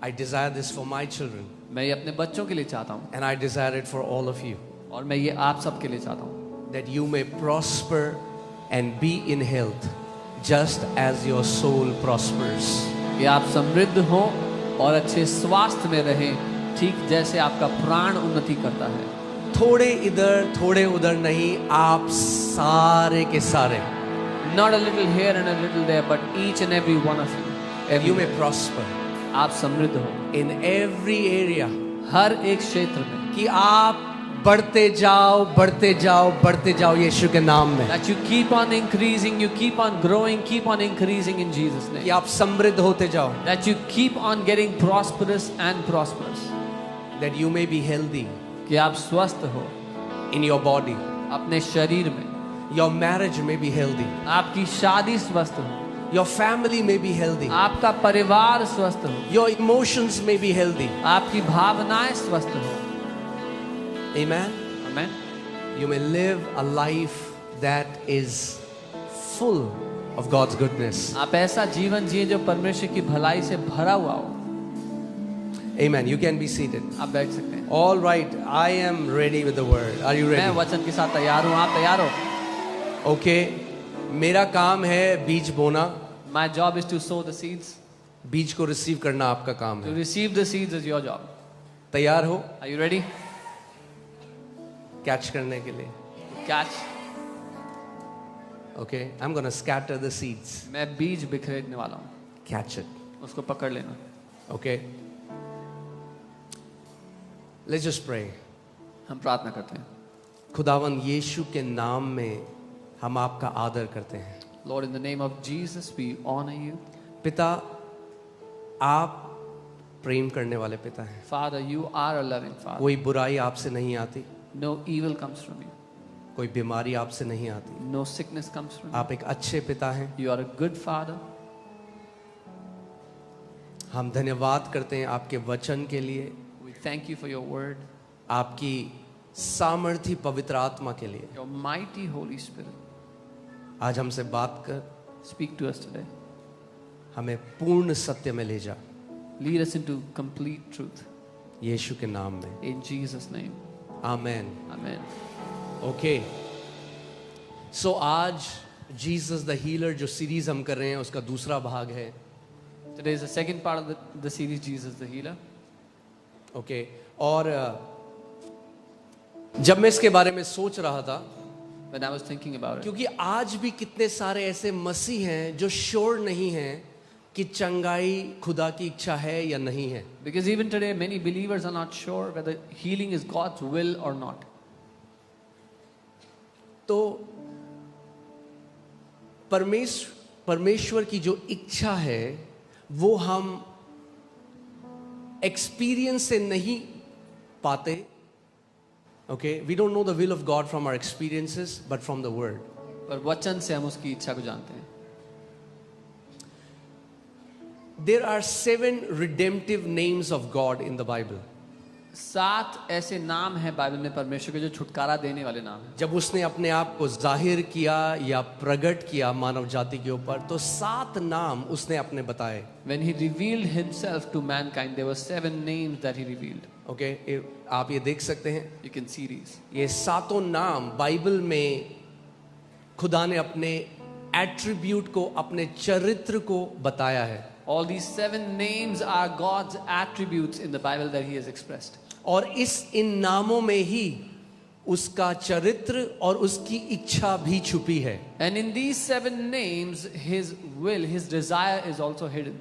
I desire this for my children. मैं ये अपने बच्चों के लिए चाहता हूँ And I desire it for all of you. और मैं ये आप सबके लिए चाहता हूँ That you may prosper and be in health, just as your soul prospers. कि आप समृद्ध हो और अच्छे स्वास्थ्य में रहें, ठीक जैसे आपका प्राण उन्नति करता है। थोड़े इधर थोड़े उधर नहीं, आप सारे के सारे. Not a little here and a little there, but each and every one of you. That you may prosper आप समृद्ध हो in every area. हर एक क्षेत्र में, कि आप बढ़ते जाओ बढ़ते जाओ बढ़ते जाओ यीशु के नाम में. that you keep on increasing, you keep on growing, keep on increasing in Jesus' कि name. आप समृद्ध होते जाओ. That you keep on getting prosperous and prosperous. That you may be healthy कि आप स्वस्थ हो in your body. अपने शरीर में, Your marriage may be healthy. आपकी शादी स्वस्थ हो, Your family may be healthy. आपका परिवार स्वस्थ हो, Your emotions may be healthy. आपकी भावनाएं स्वस्थ हो। Amen. Amen. You may live a life that is full of God's goodness. आप ऐसा जीवन जिए जो परमेश्वर की भलाई से भरा हुआ हो। Amen. You can be seated. आप बैठ सकते हैं। All right. I am ready with the word. Are you मैं ready? वचन के साथ तैयार हूँ, आप तैयार हो? Okay. मेरा काम है बीज बोना. My job is to sow the seeds. बीज को रिसीव करना आपका काम To है. receive the seeds is your job. तैयार हो Are you ready? कैच करने के लिए? Catch. Okay. I'm going to scatter the seeds. मैं बीज बिखेरने वाला हूँ, Catch it. उसको पकड़ लेना। Okay. Let's just pray. हम प्रार्थना करते हैं। खुदावन यीशु के नाम में हम आपका आदर करते हैं. Lord, in the name of Jesus, we honor you. पिता, आप प्रेम करने वाले पिता हैं. Father, you are a loving Father. कोई बुराई आपसे नहीं आती, No evil comes from you. कोई बीमारी आपसे नहीं आती. No sickness comes from you. आप एक अच्छे पिता हैं. You are a good Father. हम धन्यवाद करते हैं आपके वचन के लिए, We thank you for your word, आपकी सामर्थी पवित्र आत्मा के लिए. your mighty Holy Spirit. आज हमसे बात कर, Speak to us today. हमें पूर्ण सत्य में ले जा, Lead us into complete truth. यीशु के नाम में. In Jesus' name. Amen. Amen. Okay. So आज जीसस द हीलर जो सीरीज हम कर रहे हैं उसका दूसरा भाग है. Today is the second part of the series, Jesus the Healer. Okay. और जब मैं इसके बारे में सोच रहा था, When I was thinking about it, क्योंकि आज भी कितने सारे ऐसे मसीह हैं जो श्योर नहीं हैं कि चंगाई खुदा की इच्छा है या नहीं है. because even today many believers are not sure whether healing is God's will or not. तो परमेश्वर की जो इच्छा है वो हम एक्सपीरियंस से नहीं पाते. Okay. We don't know the will of God from our experiences but from the word. पर वचन से हम उसकी इच्छा को जानते हैं. There are 7 redemptive names of God in the Bible. 7 ऐसे नाम हैं बाइबल में परमेश्वर के जो छुटकारा देने वाले नाम हैं. जब उसने अपने आप को जाहिर किया या प्रकट किया मानव जाति के ऊपर, तो 7 नाम उसने अपने बताए. When he revealed himself to mankind, there were 7 names that he revealed. Okay. आप ये देख सकते हैं, You can see these. ये 7 नाम बाइबल में खुदा ने अपने एट्रीब्यूट को, अपने चरित्र को बताया है. All these 7 names are God's attributes in the Bible that he has expressed. और इन नामों में ही उसका चरित्र और उसकी इच्छा भी छुपी है. And in these 7 names, his will, his desire is also hidden.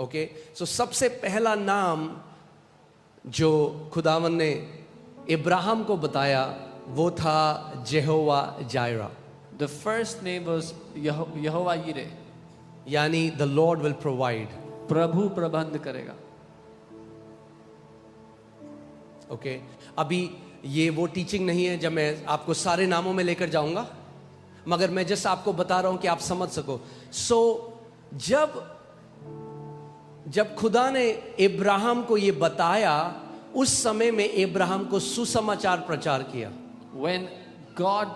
Okay. So सबसे पहला नाम जो खुदावन ने इब्राहिम को बताया वो था जेहोवा Zaira. The first name was Yehovah Yireh. यानी द लॉर्ड विल प्रोवाइड. प्रभु प्रबंध करेगा. ओके. अभी ये वो टीचिंग नहीं है जब मैं आपको सारे नामों में लेकर जाऊंगा, मगर मैं जस्ट आपको बता रहा हूं कि आप समझ सको. सो जब खुदा ने इब्राहिम को ये बताया, उस समय में इब्राहिम को सुसमाचार प्रचार किया. When God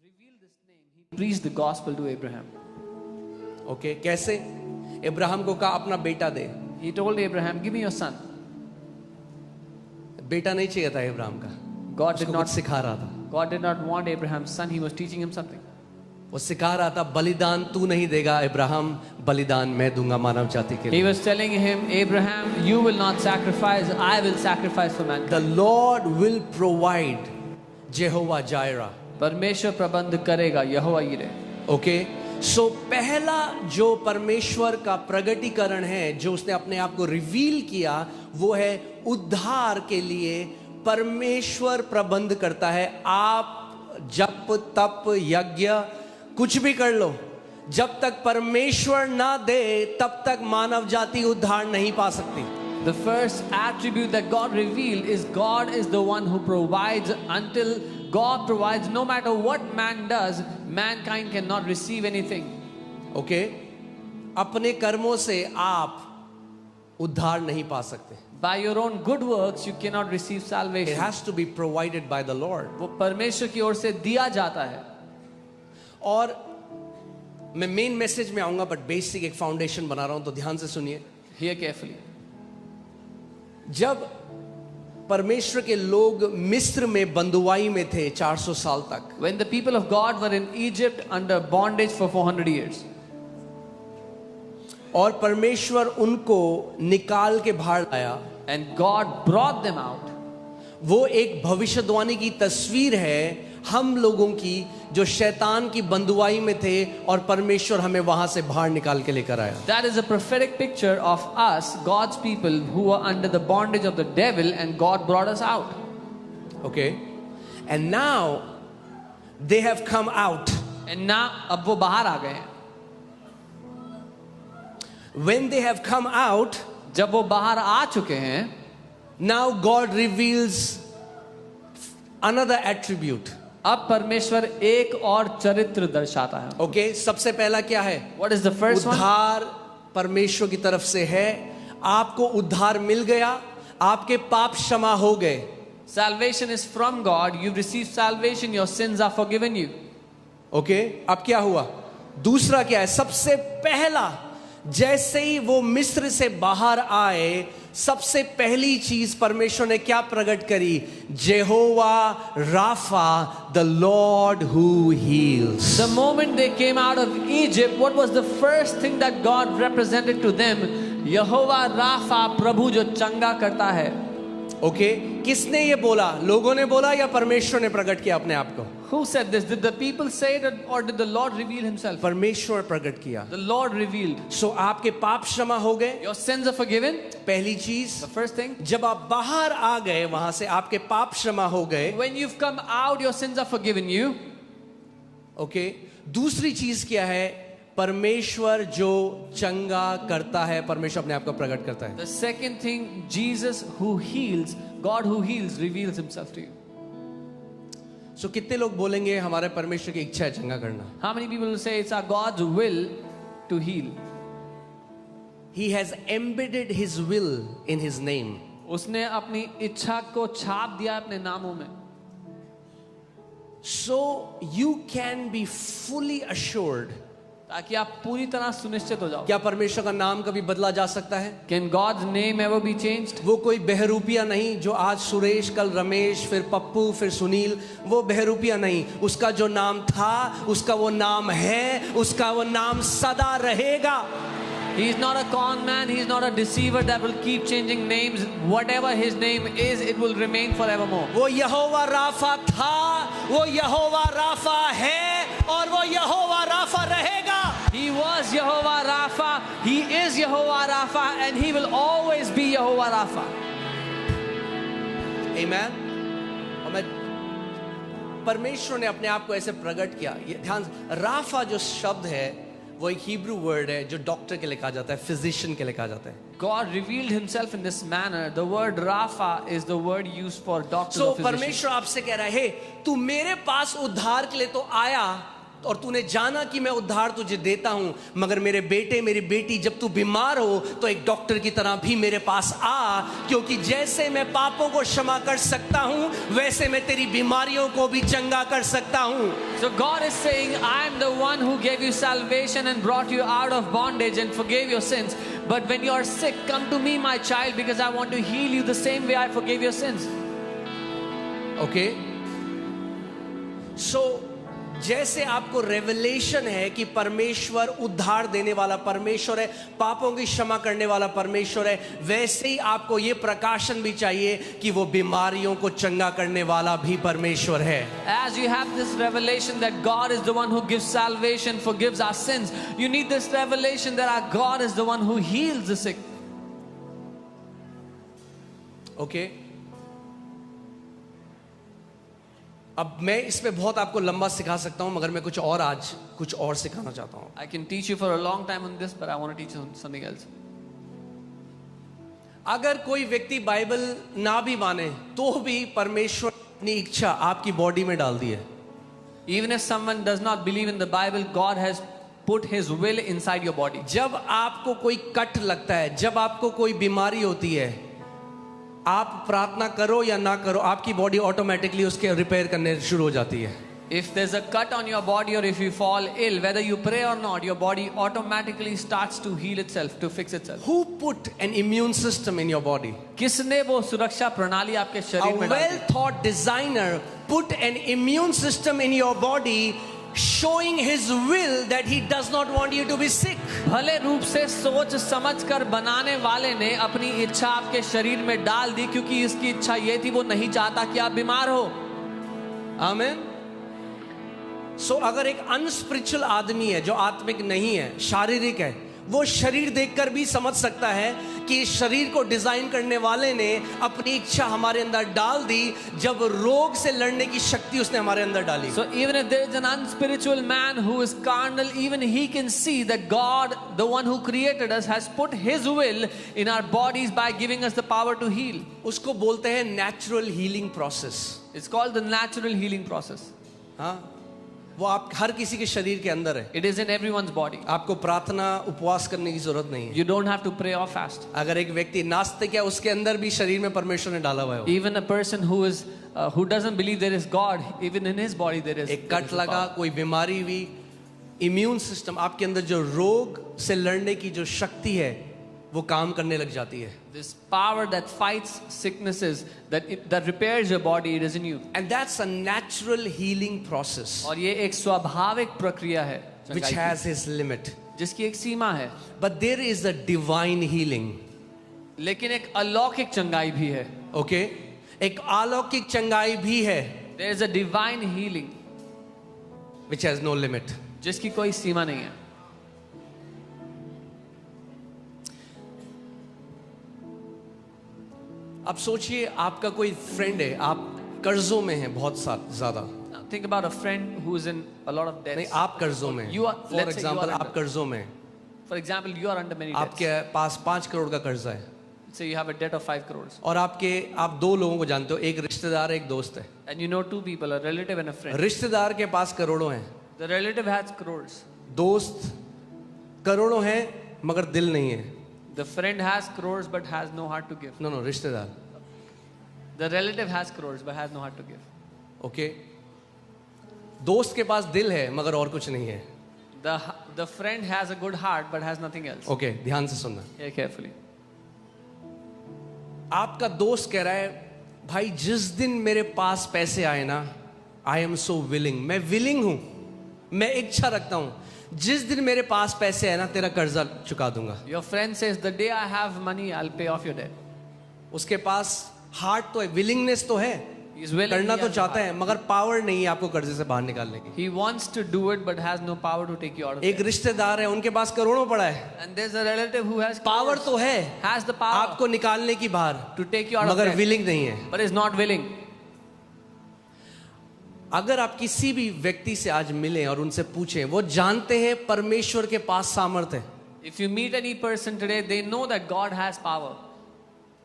revealed this name, he preached the gospel to Abraham. Okay. कैसे? इब्राहिम को कहा अपना बेटा दे. He told Abraham, give me your son. बेटा नहीं चाहिए था इब्राहिम का, God did उसको not कुछ सिखा रहा था। God did not want Abraham's son. He was teaching him something. वो सिखा रहा था, बलिदान तू नहीं देगा इब्राहिम, बलिदान मैं दूंगा मानव जाति के He लिए। was telling him, Abraham, you will not sacrifice, I will sacrifice for mankind. The Lord will provide, Jehovah Jireh. परमेश्वर प्रबंध करेगा, यहोवा यीरे। ओके, सो पहला जो परमेश्वर का प्रगटीकरण है, जो उसने अपने आप को रिवील किया, वो है उद्धार के लिए परमेश्वर प्रबंध करता है। आप जप तप यज्ञ कुछ भी कर लो, जब तक परमेश्वर ना दे तब तक मानव जाति उद्धार नहीं पा सकती। The first attribute that God revealed is God is the one who provides. Until God provides, no matter what man does, mankind cannot receive anything. Okay, अपने कर्मों से आप उद्धार नहीं पा सकते। By your own good works, you cannot receive It salvation. has to be provided by the Lord. वो परमेश्वर की ओर से दिया जाता है। और मैं मेन मैसेज में आऊंगा, बट बेसिक एक फाउंडेशन बना रहा हूं, तो ध्यान से सुनिए। Hear carefully. जब परमेश्वर के लोग मिस्र में बंदुआई में थे 400 साल तक, When the people of God were in Egypt under bondage for 400 years, और परमेश्वर उनको निकाल के बाहर लाया, and God brought them out, वो एक भविष्यवाणी की तस्वीर है हम लोगों की, जो शैतान की बंदुआई में थे और परमेश्वर हमें वहां से बाहर निकाल के लेकर आया। that is a prophetic picture of us, God's people, who were under the bondage of the devil, and God brought us out. Okay, and now they have come out. And now, अब वो बाहर आ गए हैं। When they have come out, जब वो बाहर आ चुके हैं, now God reveals another attribute. अब परमेश्वर एक और चरित्र दर्शाता है। Okay, सबसे पहला क्या है? What is the first one? उद्धार परमेश्वर की तरफ से है। आपको उद्धार मिल गया, आपके पाप क्षमा हो गए। Salvation is from God. You've received salvation. Your sins are forgiven you. Okay, अब क्या हुआ? दूसरा क्या है? सबसे पहला, जैसे ही वो मिस्र से बाहर आए, सबसे पहली चीज परमेश्वर ने क्या प्रकट करी? Jehovah Rapha, the Lord who heals. The moment they came out of Egypt, what was the first thing that God represented to them? Jehovah Rapha, प्रभु जो चंगा करता है। ओके, किसने ये बोला? लोगों ने बोला या परमेश्वर ने प्रकट किया अपने आप को? Who said this? Did the people say it, or did the Lord reveal himself? परमेश्वर प्रकट किया। The Lord revealed. सो आपके पाप क्षमा हो गए, Your sins are forgiven. पहली चीज। The first thing. जब आप बाहर आ गए वहां से, आपके पाप क्षमा हो गए। When you've come out, your sins are forgiven you. Okay, दूसरी चीज क्या है? परमेश्वर जो चंगा करता है, परमेश्वर अपने आप को प्रकट करता है। The second thing, Jesus who heals, God who heals, reveals himself to you. सो कितने लोग बोलेंगे हमारे परमेश्वर की इच्छा है चंगा करना? How many people will say it's our God's will to heal? He has embedded his will in his name. उसने अपनी इच्छा को छाप दिया अपने नामों में। So you can be fully assured, ताकि आप पूरी तरह सुनिश्चित हो जाओ। क्या परमेश्वर का नाम कभी बदला जा सकता है? Can God's name ever be changed? वो कोई बहरूपिया नहीं जो आज सुरेश, कल रमेश, फिर पप्पू, फिर सुनील। वो बहरूपिया नहीं। उसका जो नाम था, उसका वो नाम है, उसका वो नाम सदा रहेगा। He is not a con man. He is not a deceiver that will keep changing names. Whatever his name is, it will remain forevermore. वो यहोवा राफा था, वो यहोवा राफा है, और वो यहोवा राफा रहेगा। He was Yehovah Rapha. He is Yehovah Rapha, and he will always be Yehovah Rapha. Amen. और मैं, परमेश्वर ने अपने आप को ऐसे प्रकट किया। ये ध्यान, राफा जो शब्द है वो एक हिब्रू वर्ड है जो डॉक्टर के लिए कहा जाता है, फिजिशियन के लिए कहा जाता है। God revealed himself in this manner. The word Rapha is the word used for doctor So or physician. परमेश्वर आपसे कह रहा है, तू मेरे पास उद्धार के लिए तो आया, और तूने जाना कि मैं उद्धार तुझे देता हूं, मगर मेरे बेटे मेरी बेटी जब तू बीमार हो तो एक डॉक्टर की तरह भी मेरे पास आ, क्योंकि जैसे मैं पापों को क्षमा कर सकता हूं वैसे मैं तेरी बीमारियों को भी चंगा कर सकता हूं. So God is saying, I am the one who gave you salvation and brought you out of bondage and forgave your sins. But when you are sick, come to me, my child, because I want to heal you the same way I forgave your sins. Okay? So जैसे आपको revelation है कि परमेश्वर उद्धार देने वाला परमेश्वर है, पापों की क्षमा करने वाला परमेश्वर है, वैसे ही आपको ये प्रकाशन भी चाहिए कि वो बीमारियों को चंगा करने वाला भी परमेश्वर है. As you have this revelation that God is the one who gives salvation, forgives our sins, you need this revelation that our God is the one who heals the sick. Okay? अब मैं इसमें बहुत आपको लंबा सिखा सकता हूं, मगर मैं कुछ और सिखाना चाहता हूं. I can teach you for a long time on this, but I want to teach you something else. अगर कोई व्यक्ति बाइबल ना भी माने तो भी परमेश्वर अपनी इच्छा आपकी बॉडी में डाल दी है. Even if someone does not believe in the Bible, God has put His will inside your body. जब आपको कोई कट लगता है, जब आपको कोई बीमारी होती है, आप प्रार्थना करो या ना करो, आपकी बॉडी ऑटोमेटिकली उसके रिपेयर करने शुरू हो जाती है. If there's a cut on your body or if you fall ill, whether you pray or not, your body automatically starts to heal itself, to fix itself. Who put an immune system in your body? किसने वो सुरक्षा प्रणाली आपके A शरीर में डाली? well-thought designer put an immune system in your body, showing his will that he does not want you to be sick. भले रूप से सोच समझ कर बनाने वाले ने अपनी इच्छा आपके शरीर में डाल दी, क्योंकि इसकी इच्छा ये थी, वो नहीं चाहता कि आप बीमार हो. आमीन. सो अगर एक अनस्पिरिचुअल आदमी है जो आत्मिक नहीं है, शारीरिक है, वो शरीर देखकर भी समझ सकता है कि इस शरीर को डिजाइन करने वाले ने अपनी इच्छा हमारे अंदर डाल दी, जब रोग से लड़ने की शक्ति उसने हमारे अंदर डाली. So even if there is an unspiritual man who is carnal, even he can see that God, the one who created us, has put His will in our bodies by giving us the power to heal. उसको बोलते हैं natural healing process. It's called the natural healing process. हाँ, वो आप हर किसी के शरीर के अंदर है. It is in everyone's body. आपको प्रार्थना उपवास करने की जरूरत नहीं है. You don't have to pray or fast. अगर एक व्यक्ति नास्तिक है, उसके अंदर भी शरीर में परमेश्वर ने डाला हुआ है. Even a person who doesn't believe there is God, even in his body there is. एक कट लगा, कोई बीमारी हुई, इम्यून सिस्टम आपके अंदर जो रोग से लड़ने की जो शक्ति है वो काम करने लग जाती है. This power that fights sicknesses, that repairs your body, it is in you. And that's a natural healing process और ये एक स्वाभाविक प्रक्रिया है which चंगाई has its limit. की, जिसकी एक सीमा है. But there is a divine healing. लेकिन एक अलौकिक चंगाई भी है. Okay? एक अलौकिक चंगाई भी है There is a divine healing which has no limit. जिसकी कोई सीमा नहीं है. अब सोचिए आपका कोई फ्रेंड है, आप कर्जों में हैं बहुत ज्यादा. Now, think about a friend who is in a lot of नहीं, debts. आप कर्जों में. You are, for let's say you example are आप under, कर्जों में. for example, you are under many debts. आपके पास 5 करोड़ का कर्जा है Say you have a debt of 5 crores. और आप 2 लोगों को जानते हो, एक रिश्तेदार है, एक दोस्त है. And you know 2 people, a relative and a friend. रिश्तेदार के पास करोड़ों हैं, The relative has crores. दोस्त करोड़ों हैं मगर दिल नहीं है. The friend has crores but has no heart to give. No रिश्तेदार. The relative has crores but has no heart to give. Okay. दोस्त के पास दिल है मगर और कुछ नहीं है. The friend has a good heart but has nothing else. Okay, ध्यान से सुनना. Hear carefully. आपका दोस्त कह रहा है, भाई जिस दिन मेरे पास पैसे आए ना, आई एम सो विलिंग, मैं विलिंग हूं, मैं इच्छा रखता हूं, जिस दिन मेरे पास पैसे आए ना तेरा कर्जा चुका दूंगा. Your friend says, the day I have money, I'll pay off your debt. उसके पास हार्ट तो है, विलिंगनेस तो है, He is willing, करना he तो has चाहता heart. है मगर पावर नहीं है आपको कर्जे से बाहर निकालने की. He wants to do it but has no power to take you out of एक it. रिश्तेदार है, उनके पास करोड़ों पड़ा है, And there's a relative who has power crores, तो है has the power आपको निकालने की बाहर, to take you out of मगर debt, विलिंग नहीं है. but is not willing. अगर आप किसी भी व्यक्ति से आज मिलें और उनसे पूछें, वो जानते हैं परमेश्वर के पास सामर्थ है. If you meet any person today, they know that God has power.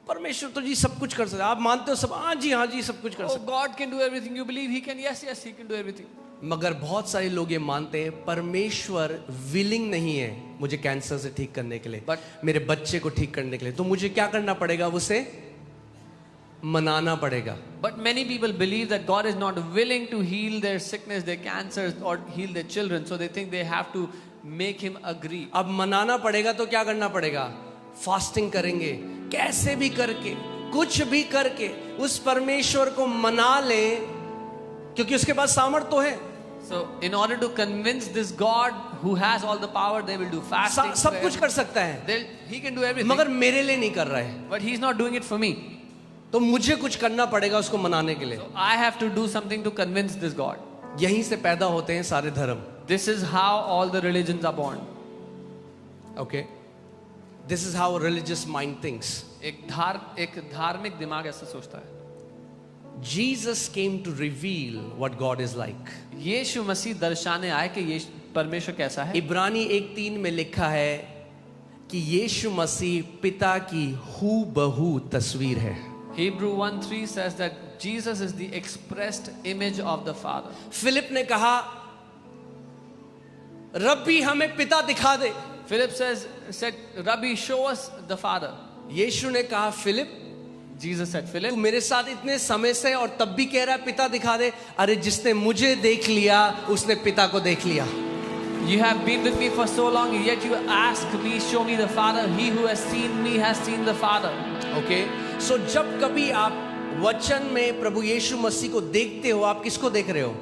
परमेश्वर तो जी सब कुछ कर सकता है. आप मानते हो सब, हाँ जी सब कुछ कर Oh, सकता God can do everything. You believe He can? Yes, He can do everything. है. मगर बहुत सारे लोग ये मानते हैं परमेश्वर विलिंग नहीं है मुझे कैंसर से ठीक करने के लिए, मेरे बच्चे को ठीक करने के लिए, तो मुझे क्या करना पड़ेगा? उसे मनाना पड़ेगा। But many people believe that God is not willing to heal their sickness, their cancers, or heal their children, so they think they have to make him agree. अब मनाना पड़ेगा तो क्या करना पड़ेगा? फास्टिंग करेंगे, कैसे भी करके, कुछ भी करके उस परमेश्वर को मना ले, क्योंकि उसके पास सामर्थ तो है। So in order to convince this God who has all the power, they will do fasting. सब कुछ कर सकता है, He can do everything. मगर मेरे लिए नहीं कर रहा है, But he's not doing it for me. तो मुझे कुछ करना पड़ेगा उसको मनाने के लिए। So I have to do something to convince this God. यहीं से पैदा होते हैं सारे धर्म। This is how all the religions are born. Okay, this is how a religious mind thinks. एक धार्मिक दिमाग ऐसा सोचता है। Jesus came to reveal what God is like. यीशु मसीह दर्शाने आए कि ये परमेश्वर कैसा है। इब्रानी 1:3 में लिखा है कि यीशु मसीह पिता की हूबहू तस्वीर है। Hebrew 1:3 says that Jesus is the expressed image of the Father. Philip ने कहा, रब्बी हमें पिता दिखा दे। Philip said, Rabbi, show us the Father. यीशु ने कहा, फिलिप, Jesus said, Philip, तू मेरे साथ इतने समय से और तब भी कह रहा है पिता दिखा दे। अरे जिसने मुझे देख लिया उसने पिता को देख लिया। you have been with me for so long, yet you ask me, show me the Father. He who has seen me has seen the Father. Okay, so जब कभी आप वचन में प्रभु यीशु मसीह को देखते हो, आप किसको देख रहे हो?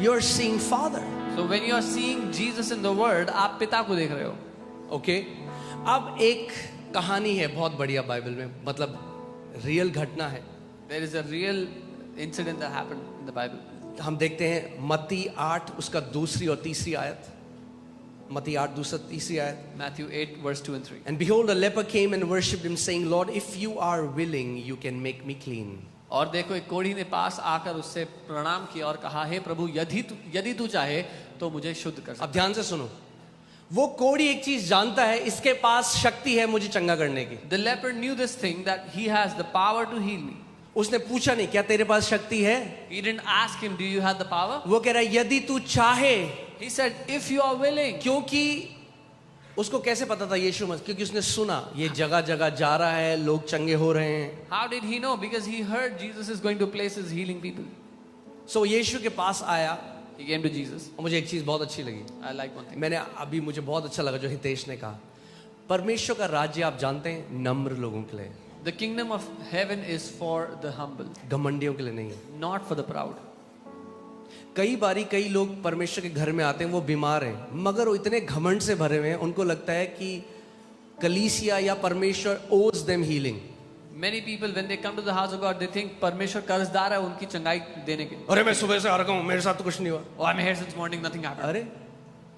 You are seeing Father. So when you are seeing Jesus in the Word, आप पिता को देख रहे हो। ओके, अब एक कहानी है बहुत बढ़िया बाइबल में, मतलब रियल घटना है। There is a real incident that happened in the Bible. हम देखते हैं मत्ती 8 उसका दूसरी और तीसरी आयत। मत्ती 8 दूसरी तीसरी आयत। Matthew 8 verse 2 and 3. And behold, a leper came and worshipped him, saying, Lord, if you are willing, you can make me clean. और देखो एक कोढ़ी ने पास आकर उससे प्रणाम किया और कहा, हे प्रभु, यदि तू चाहे तो मुझे शुद्ध कर सकता। अब ध्यान से सुनो, वो कोढ़ी एक चीज जानता है, इसके पास शक्ति है मुझे चंगा करने की। The leper knew this thing, that he has the power to heal me. उसने पूछा नहीं क्या तेरे पास शक्ति है? He didn't ask him, do you have the power? वो कह रहा है यदि तू चाहे। He said, if you are willing. क्योंकि उसको कैसे पता था यीशु मसीह? क्योंकि उसने सुना ये जगह जगह जा रहा है, लोग चंगे हो रहे हैं। How did he know? Because he heard Jesus is going to places healing people. So यीशु के पास आया। He came to Jesus. और मुझे एक चीज बहुत अच्छी लगी। I like one thing. मुझे बहुत अच्छा लगा जो हितेश ने कहा, परमेश्वर का राज्य आप जानते हैं नम्र लोगों के लिए। The kingdom of heaven is for the humble, घमंडियों के लिए नहीं। not for the proud. कई बारी कई लोग परमेश्वर के घर में आते हैं, वो बीमार हैं, मगर वो इतने घमंड से भरे हुए हैं, उनको लगता है कि कलीसिया या परमेश्वर owes them healing. Many people when they come to the house of God, they think परमेश्वर कर्जदार है उनकी चंगाई देने के। अरे मैं सुबह से आ रहा हूँ, मेरे साथ तो कुछ नहीं हुआ। Oh, I'm here since morning, nothing happened. अरे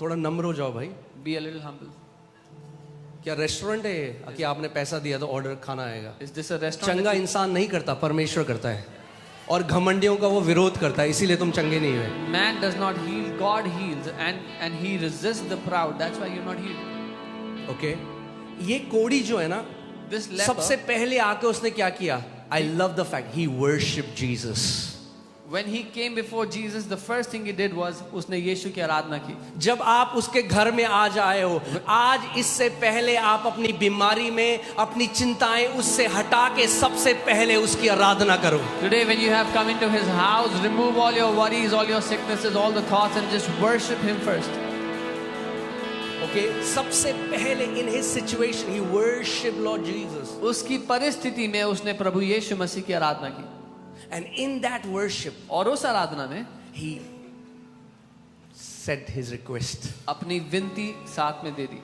थोड़ा नम्र हो जाओ भाई। Be a little humble. क्या रेस्टोरेंट है ये कि आपने पैसा दिया तो ऑर्डर खाना आएगा? Is this a restaurant? चंगा इंसान नहीं करता, परमेश्वर करता है, और घमंडियों का वो विरोध करता है, इसीलिए तुम चंगे नहीं हुए। Man does not heal, God heals, and he resists the proud. That's why you're not healed. Okay, ये कोड़ी जो है ना, This leper, सबसे पहले आके उसने क्या किया? I love the fact he worshipped Jesus. when he came before Jesus, the first thing he did was उसने यीशु की आराधना की। जब आप उसके घर में आज आए हो, आज इससे पहले आप अपनी बीमारी में अपनी चिंताएं उससे हटा के सबसे पहले उसकी आराधना करो। Today when you have come into his house, remove all your worries, all your sicknesses, all the thoughts, and just worship him first. Okay, सबसे पहले in his situation he worshiped Lord Jesus. उसकी परिस्थिति में उसने प्रभु यीशु मसीह की आराधना की। And in that worship, और उस आराधना में he said his request. अपनी विनती साथ में दे दी।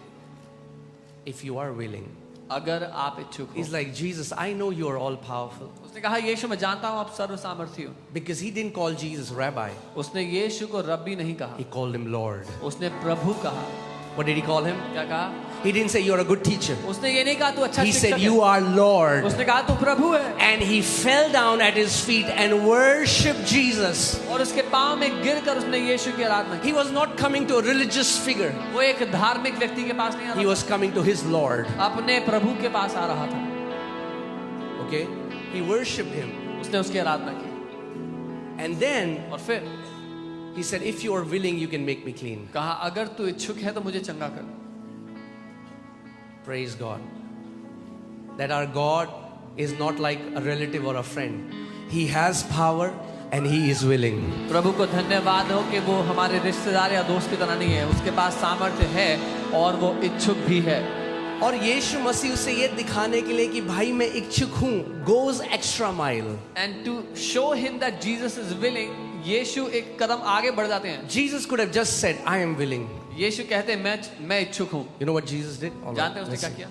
If you are willing, अगर आप इच्छुक हो। he's like, Jesus, I know you are all powerful. उसने कहा, यीशु मैं जानता हूँ आप सर्व सामर्थी हो। Because he didn't call Jesus rabbi, उसने यीशु को रब्बी नहीं कहा, he called him Lord. उसने प्रभु कहा। What did he call him? क्या कहा? He didn't say you're a good teacher. उसने ये नहीं कहा तू अच्छा He शिक्षक said है। you are Lord. उसने कहा तू प्रभु है। And he fell down at his feet and worshiped Jesus. और उसके पांव में गिरकर उसने यीशु की आराधना की। He was not coming to a religious figure. वो एक धार्मिक व्यक्ति के पास नहीं आ He रहा was coming to his Lord. था, अपने प्रभु के पास आ रहा था। Okay? He worshipped him. उसने उसकी आराधना की। And then और फिर He said, if you are willing, you can make me clean. कहा अगर तू इच्छुक है तो मुझे चंगा कर. Praise God. That our God is not like a relative or a friend. He has power and He is willing. प्रभु को धन्यवाद हो कि वो हमारे रिश्तेदार या दोस्त की तरह नहीं है. उसके पास सामर्थ्य है और वो इच्छुक भी है. और यीशु मसीह उसे ये दिखाने के लिए कि भाई मैं इच्छुक हूँ, goes extra mile. And to show him that Jesus is willing, यीशु एक कदम आगे बढ़ जाते हैं. Jesus could have just said, I am willing. यीशु कहते हैं मैं इच्छुक हूँ. You know what Jesus did? All right, जानते हैं उसने let's क्या see. किया?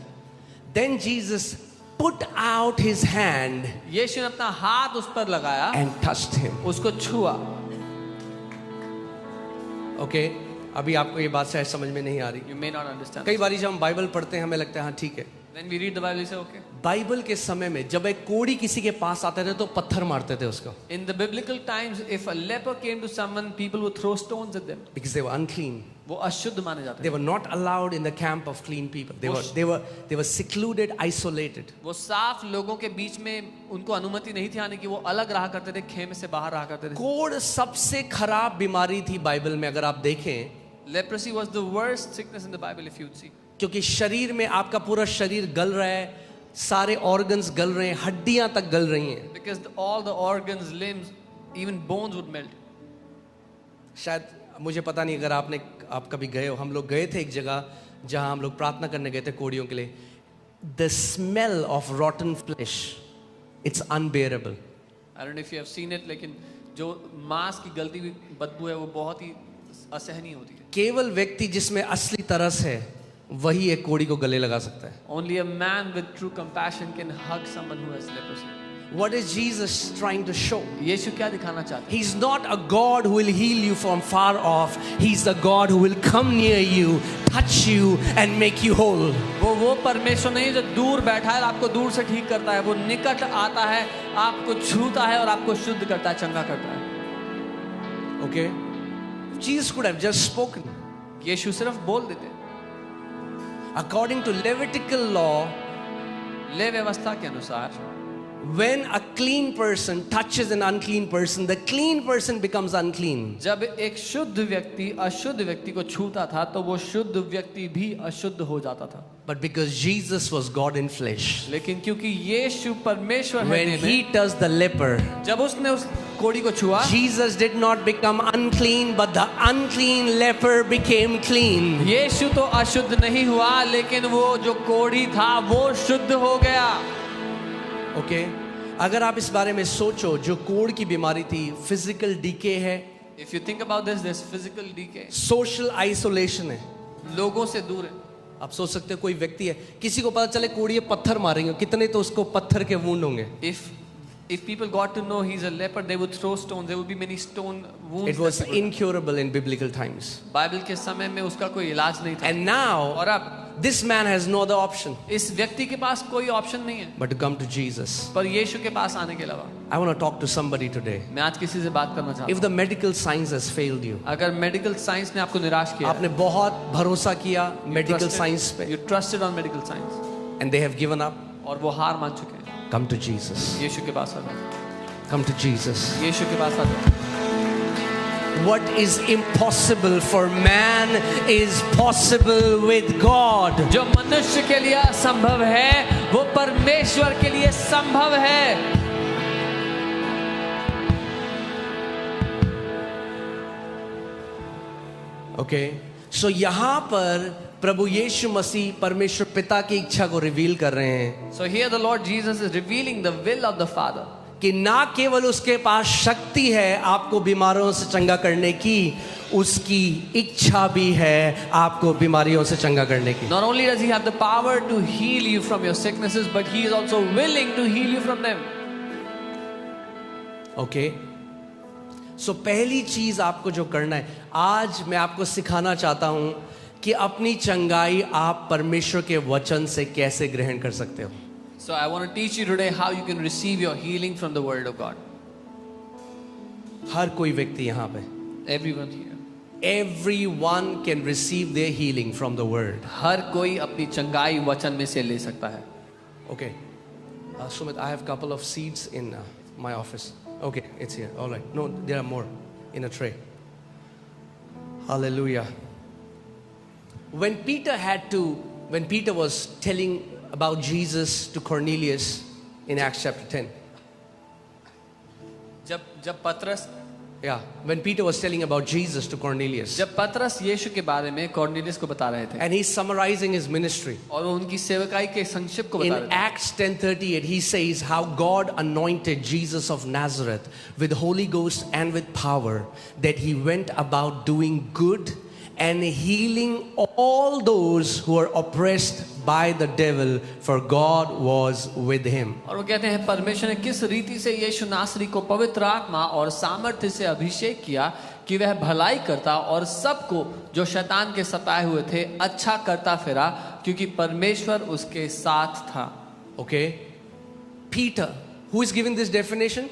Then Jesus put out His hand यीशु ने अपना हाथ उस पर लगाया, and touched him. उसको छुआ. Okay? अभी आपको ये बात शायद समझ में नहीं आ रही. You may not understand. कई बार जब हम बाइबल पढ़ते हैं हमें लगता है हाँ ठीक है. When we read the Bible, we say, okay. Bible के समय में जब एक कोढ़ी किसी के पास आते थे तो पत्थर मारते थे उसको. In the biblical times, if a leper came to someone, people would throw stones at them. Because they were unclean. वो अशुद्ध माने जाते They थे. were not allowed in the camp of clean people. They were secluded, isolated. वो साफ लोगों के बीच में उनको अनुमति नहीं थी आने की. वो अलग रहा करते थे, खेमे से बाहर रहा करते थे. कोढ़ सबसे खराब बीमारी थी बाइबल में अगर आप देखें. Leprosy was the worst sickness in the Bible, if you'd see. क्योंकि शरीर में आपका पूरा शरीर गल रहा है, सारे ऑर्गन्स गल रहे हैं, हड्डियां तक गल रही हैं. Because all the organs, limbs, even bones would melt. शायद मुझे पता नहीं अगर आप कभी गए हो. हम लोग गए थे एक जगह जहां हम लोग प्रार्थना करने गए थे कोढ़ियों के लिए. The smell of rotten flesh, it's unbearable. I don't know if you have seen it, लेकिन जो मांस की गलती हुई बदबू है वो बहुत ही असहनीय होती है. केवल व्यक्ति जिसमें असली तरस है वही एक कोढ़ी को गले लगा सकता है. Only a man with true compassion can hug someone who has leprosy. What is Jesus trying to show? यीशु क्या दिखाना चाहते हैं? He's not a God who will heal you from far off. He's the God who will come near you, touch you and make you whole. वो परमेश्वर नहीं जो दूर बैठा है आपको दूर से ठीक करता है. वो निकट आता है, आपको छूता है और आपको शुद्ध करता है, चंगा करता है. Okay? Jesus could have just spoken. यीशु सिर्फ बोल देते. According to Levitical law, ले व्यवस्था के अनुसार when a clean person touches an unclean person, the clean person becomes unclean. जब एक शुद्ध व्यक्ति अशुद्ध व्यक्ति को छूता था तो वो शुद्ध व्यक्ति भी अशुद्ध हो जाता था. But because Jesus was God in flesh, लेकिन क्योंकि यीशु परमेश्वर है when देह He में, touched the leper, जब उसने उस कोढ़ी को छुआ, Jesus did not become unclean, but the unclean leper became clean. यीशु तो अशुद्ध नहीं हुआ लेकिन वो जो कोढ़ी था वो शुद्ध हो गया. Okay? अगर आप इस बारे में सोचो, जो कोढ़ की बीमारी थी, फिजिकल डीके है, If you think about this, there's physical decay. Social isolation है. लोगों से दूर है. आप सोच सकते हो कोई व्यक्ति है, किसी को पता चले कोढ़ी है, पत्थर मारेंगे, कितने तो उसको पत्थर के वुंड होंगे. If people got to know he's a leper, they would throw stones. There would be many stone wounds. It was that people- incurable in biblical times. Bible के समय में उसका कोई इलाज नहीं था. And now और अब this man has no other option इस व्यक्ति के पास कोई ऑप्शन नहीं है but to come to Jesus. पर यीशु के पास आने के अलावा. I want to talk to somebody today. मैं आज किसी से बात करना चाहता If the medical science has failed you, हूँ. अगर मेडिकल साइंस ने आपको निराश किया, आपने बहुत भरोसा किया मेडिकल साइंस पे you trusted on medical science and they have given up, और वो हार मान चुके हैं, come to Jesus. यीशु के पास आ जाओ. Come to Jesus. यीशु के पास आ जाओ. What is impossible for man is possible with God. जो मनुष्य के लिए असंभव है वो परमेश्वर के लिए संभव है. Okay? So यहाँ पर प्रभु यीशु मसीह परमेश्वर पिता की इच्छा को रिवील कर रहे हैं So here the Lord Jesus is revealing the will of the Father. कि ना केवल उसके पास शक्ति है आपको बीमारियों से चंगा करने की, उसकी इच्छा भी है आपको बीमारियों से चंगा करने की. Not only does he have the power to heal you from your sicknesses, but he is also willing to heal you from them. Okay? So पहली चीज आपको जो करना है, आज मैं आपको सिखाना चाहता हूं कि अपनी चंगाई आप परमेश्वर के वचन से कैसे ग्रहण कर सकते हो. So I want to teach you today how you can receive your healing from the Word of God. हर कोई व्यक्ति यहाँ पे, Everyone here. everyone can receive their healing from the word. हर कोई अपनी चंगाई वचन में से ले सकता है. Okay. Sumit, I have a couple of seeds in my office. Okay, it's here. All right. No, there are more in a tray. Hallelujah. When Peter was telling about Jesus to Cornelius in Acts chapter 10. जब पतरस Yeah, when Peter was telling about Jesus to Cornelius. जब पतरस यीशु के बारे में Cornelius को बता रहे थे And he's summarizing his ministry. और वो उनकी सेवकाई के संक्षिप्त को बता In रहे थे. Acts 10:38, he says how God anointed Jesus of Nazareth with Holy Ghost and with power, that he went about doing good and healing all those who are oppressed by the devil, for God was with him. और वो कहते हैं परमेश्वर ने किस रीति से यीशु नासरी को पवित्र आत्मा और सामर्थ्य से अभिषेक किया कि वह भलाई करता और सबको जो शैतान के सताए हुए थे अच्छा करता फिरा, क्योंकि परमेश्वर उसके साथ था. Okay? Peter, who is giving this definition?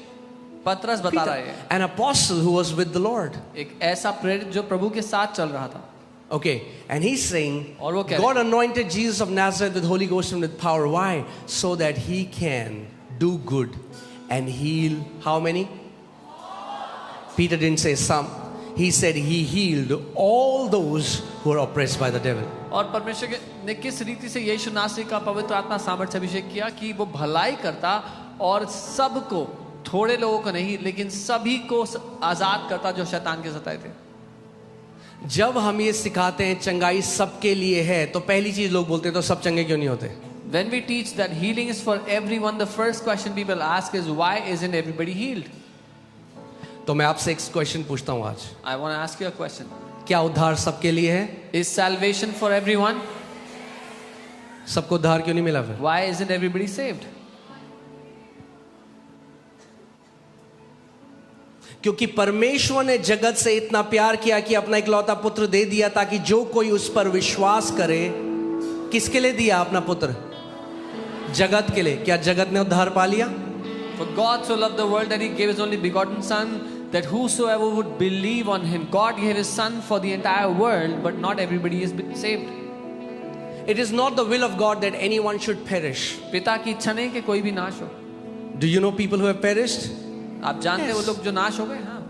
पतरस बता रहे हैं, An apostle who was with the Lord. एक ऐसा प्रेरित जो प्रभु के साथ चल रहा था. Okay, and he's saying और वो कह रहे God anointed Jesus of Nazareth with Holy Ghost and with power. Why? So that he can do good and heal how many? Peter didn't say some. He said he healed all those who are oppressed by the devil. और परमेश्वर ने किस रीति से यीशु नासरी का पवित्र आत्मा सामर्थ्य से अभिषेक किया कि वो भलाई करता और सबको, थोड़े लोगों को नहीं लेकिन सभी को आजाद करता जो शैतान के सताए थे. जब हम ये सिखाते हैं चंगाई सबके लिए है, तो पहली चीज लोग बोलते हैं तो सब चंगे क्यों नहीं होते? When we teach that healing is for everyone, the first question people ask is why isn't everybody healed? तो मैं आपसे एक क्वेश्चन पूछता हूँ आज. I want to ask you a question. क्या उद्धार सबके लिए है? Is salvation for everyone? सबको उद्धार क्यों नहीं मिला फिर? Why isn't everybody saved? क्योंकि परमेश्वर ने जगत से इतना प्यार किया कि अपना इकलौता पुत्र दे दिया, ताकि जो कोई उस पर विश्वास करे. किसके लिए दिया अपना पुत्र? जगत के लिए. क्या जगत ने उद्धार पा लिया? For God so loved the world that he gave his only begotten son, that whosoever would believe on him. God gave his son for the entire world, but not everybody is saved. It is not the will of God that anyone should perish. पिता की इच्छा नहीं कि कोई भी नाश हो. Do you know people who have perished? आप जानते हैं Yes. वो लोग जो नाश हो गए. हाँ.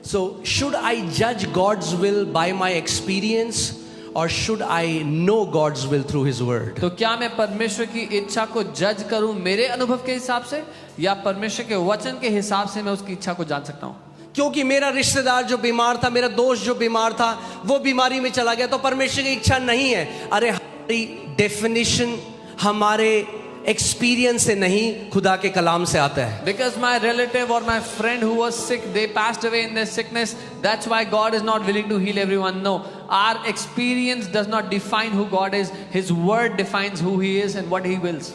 So should I judge God's will by my experience, or should I know God's will through his word? तो क्या मैं परमेश्वर की इच्छा को जज करूं मेरे अनुभव के हिसाब से, या परमेश्वर के वचन के हिसाब से मैं उसकी इच्छा को जान सकता हूं? क्योंकि मेरा रिश्तेदार जो बीमार था, मेरा दोस्त जो बीमार था, वो बीमारी में चला गया, तो परमेश्वर की इच्छा नहीं है. अरे हमारी डेफिनेशन हमारे एक्सपीरियंस से नहीं, खुदा के कलाम से आता है. Because my relative or my friend who was sick, they passed away in their sickness. That's why God is not willing to heal everyone. No, our experience does not define who God is. His word defines who he is and what he wills.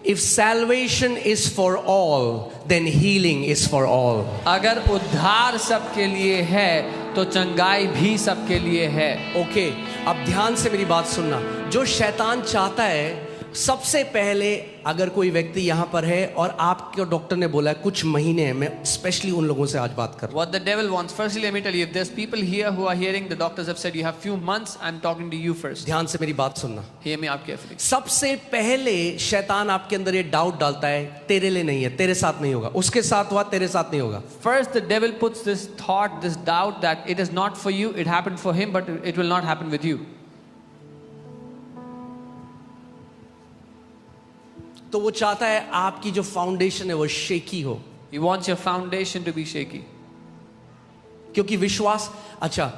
If salvation is for all, then healing is for all. अगर उद्धार सबके लिए है तो चंगाई भी सबके लिए है. ओके, अब ध्यान से मेरी बात सुनना. जो शैतान चाहता है, सबसे पहले अगर कोई व्यक्ति यहाँ पर है और आपके डॉक्टर ने बोला है कुछ महीने हैं, मैं स्पेशली उन लोगों से आज बात कर. What the devil wants, firstly let me tell you, if there's people here who are hearing, the doctors have said you have few months, I'm talking to you first. ध्यान से मेरी बात सुनना. Hear me out carefully. सबसे पहले शैतान आपके अंदर ये डाउट डालता है, तेरे लिए नहीं है, तेरे साथ नहीं होगा, उसके साथ हुआ तेरे साथ नहीं होगा. First the devil puts this thought, this doubt that it is not for you, it happened for him, but it will not happen with you. तो वो चाहता है आपकी जो फाउंडेशन है वो शेकी हो. He wants your foundation to be shaky. क्योंकि विश्वास, अच्छा,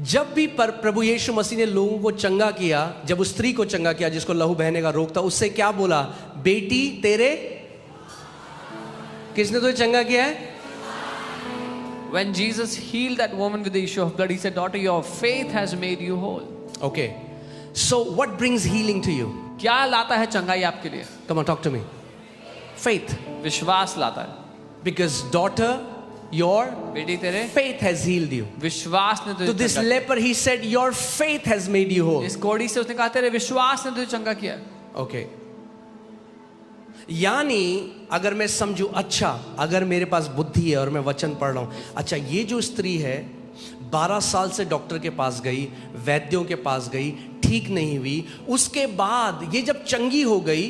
जब भी प्रभु यीशु मसीह ने लोगों को चंगा किया, जब उस स्त्री को चंगा किया जिसको लहू बहने का रोग था, उससे क्या बोला? बेटी तेरे, किसने तुझे चंगा किया है? When Jesus healed that woman with the issue of blood, he said, daughter, your faith has made you whole. Okay, so what brings healing to you? क्या लाता है चंगाई आपके लिए? Come on, talk to me. Faith. विश्वास लाता है. Because daughter, your बेटी तेरे faith has healed you. विश्वास ने तुझे To this चंगा किया. leper he said, your faith has made you whole. इस कोढ़ी से उसने कहा तेरे विश्वास ने तुझे चंगा किया. Okay. यानी अगर मैं समझूं, अच्छा, अगर मेरे पास बुद्धि है और मैं वचन पढ़ रहा हूं, अच्छा, ये जो स्त्री है 12 साल से डॉक्टर के पास गई, वैद्यों के पास गई, ठीक नहीं हुई, उसके बाद ये जब चंगी हो गई,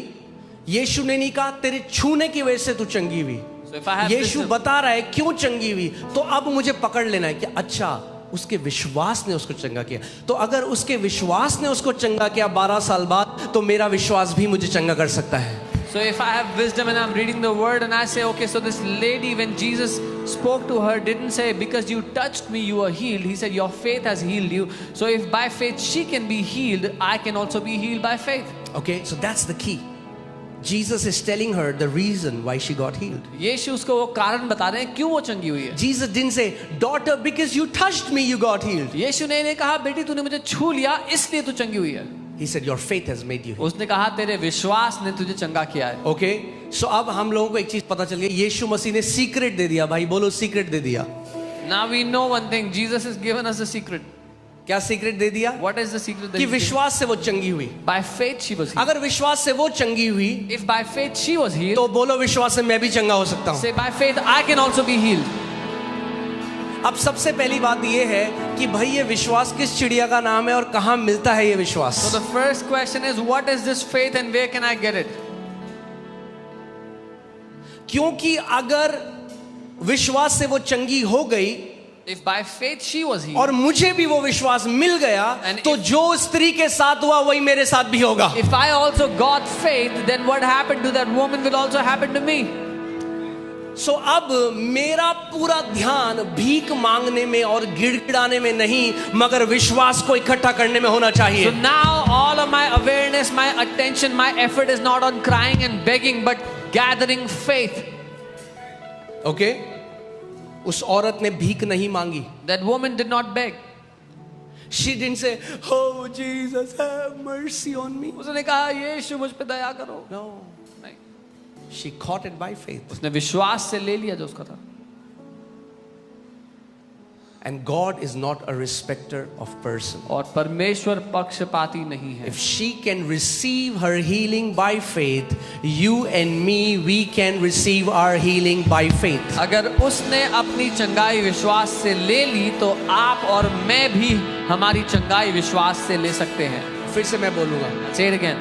यीशु ने नहीं कहा तेरे छूने की वजह से तू चंगी हुई. So if I have Yeshu this, बता रहा है क्यों चंगी हुई, तो अब मुझे पकड़ लेना है कि अच्छा उसके विश्वास ने उसको चंगा किया। तो अगर उसके विश्वास ने उसको चंगा किया 12 साल बाद, तो मेरा विश्वास भी मुझे चंगा कर सकता है। So if I have wisdom and I'm reading the word and I say, okay, so this lady, when Jesus spoke to her, didn't say, because you touched me, you are healed. He said, your faith has healed you. So if by faith she can be healed, I can also be healed by faith. Okay, so that's the key. Jesus is telling her the reason why she got healed. यीशु उसको वो कारण बता रहे हैं क्यों वो चंगी हुई है। Jesus didn't say, daughter, because you touched me, you got healed. यीशु ने कहा, बेटी तूने मुझे छू लिया इसलिए तू चंगी हुई है। He said, your faith has made you healed. उसने कहा तेरे विश्वास ने तुझे चंगा किया है। Okay, so अब हम लोगों को एक चीज पता चल गई, यीशु मसीह ने सीक्रेट दे दिया। भाई बोलो, सीक्रेट दे दिया। Now we know one thing, Jesus has given us a secret. क्या सीक्रेट दे दिया? What is the secret that कि he gave? विश्वास से वो चंगी हुई। By faith she was healed. अगर विश्वास से वो चंगी हुई, If by faith she was healed, तो बोलो विश्वास से मैं भी चंगा हो सकता हूँ। say by faith I can also be healed. अब सबसे पहली बात ये है कि भाई ये विश्वास किस चिड़िया का नाम है और कहाँ मिलता है ये विश्वास? So the first question is, what is this faith and where can I get it? क्योंकि अगर विश्वास से वो चंगी हो गई If by faith she was healed, और मुझे भी वो विश्वास मिल गया, And तो जो स्त्री के साथ हुआ वही मेरे साथ भी होगा। if I also got faith, then what happened to that woman will also happen to me. सो अब मेरा पूरा ध्यान भीख मांगने में और गिड़गिड़ाने में नहीं, मगर विश्वास को इकट्ठा करने में होना So चाहिए। now all of my awareness, my attention, my effort is not on crying and begging, but gathering faith. Okay, उस औरत ने भीख नहीं मांगी। That woman did not beg. She didn't say, "Oh Jesus, have mercy on me." उसने कहा यीशु मुझ पे दया करो। No, नहीं, she caught it by faith. उसने विश्वास से ले लिया जो उसका था। And God is not a respecter of person. और परमेश्वर पक्षपाती नहीं है। If she can receive her healing by faith, you and me, we can receive our healing by faith. अगर उसने अपनी चंगाई विश्वास से ले ली, तो आप और मैं भी हमारी चंगाई विश्वास से ले सकते हैं। फिर से मैं बोलूंगा, Say it again.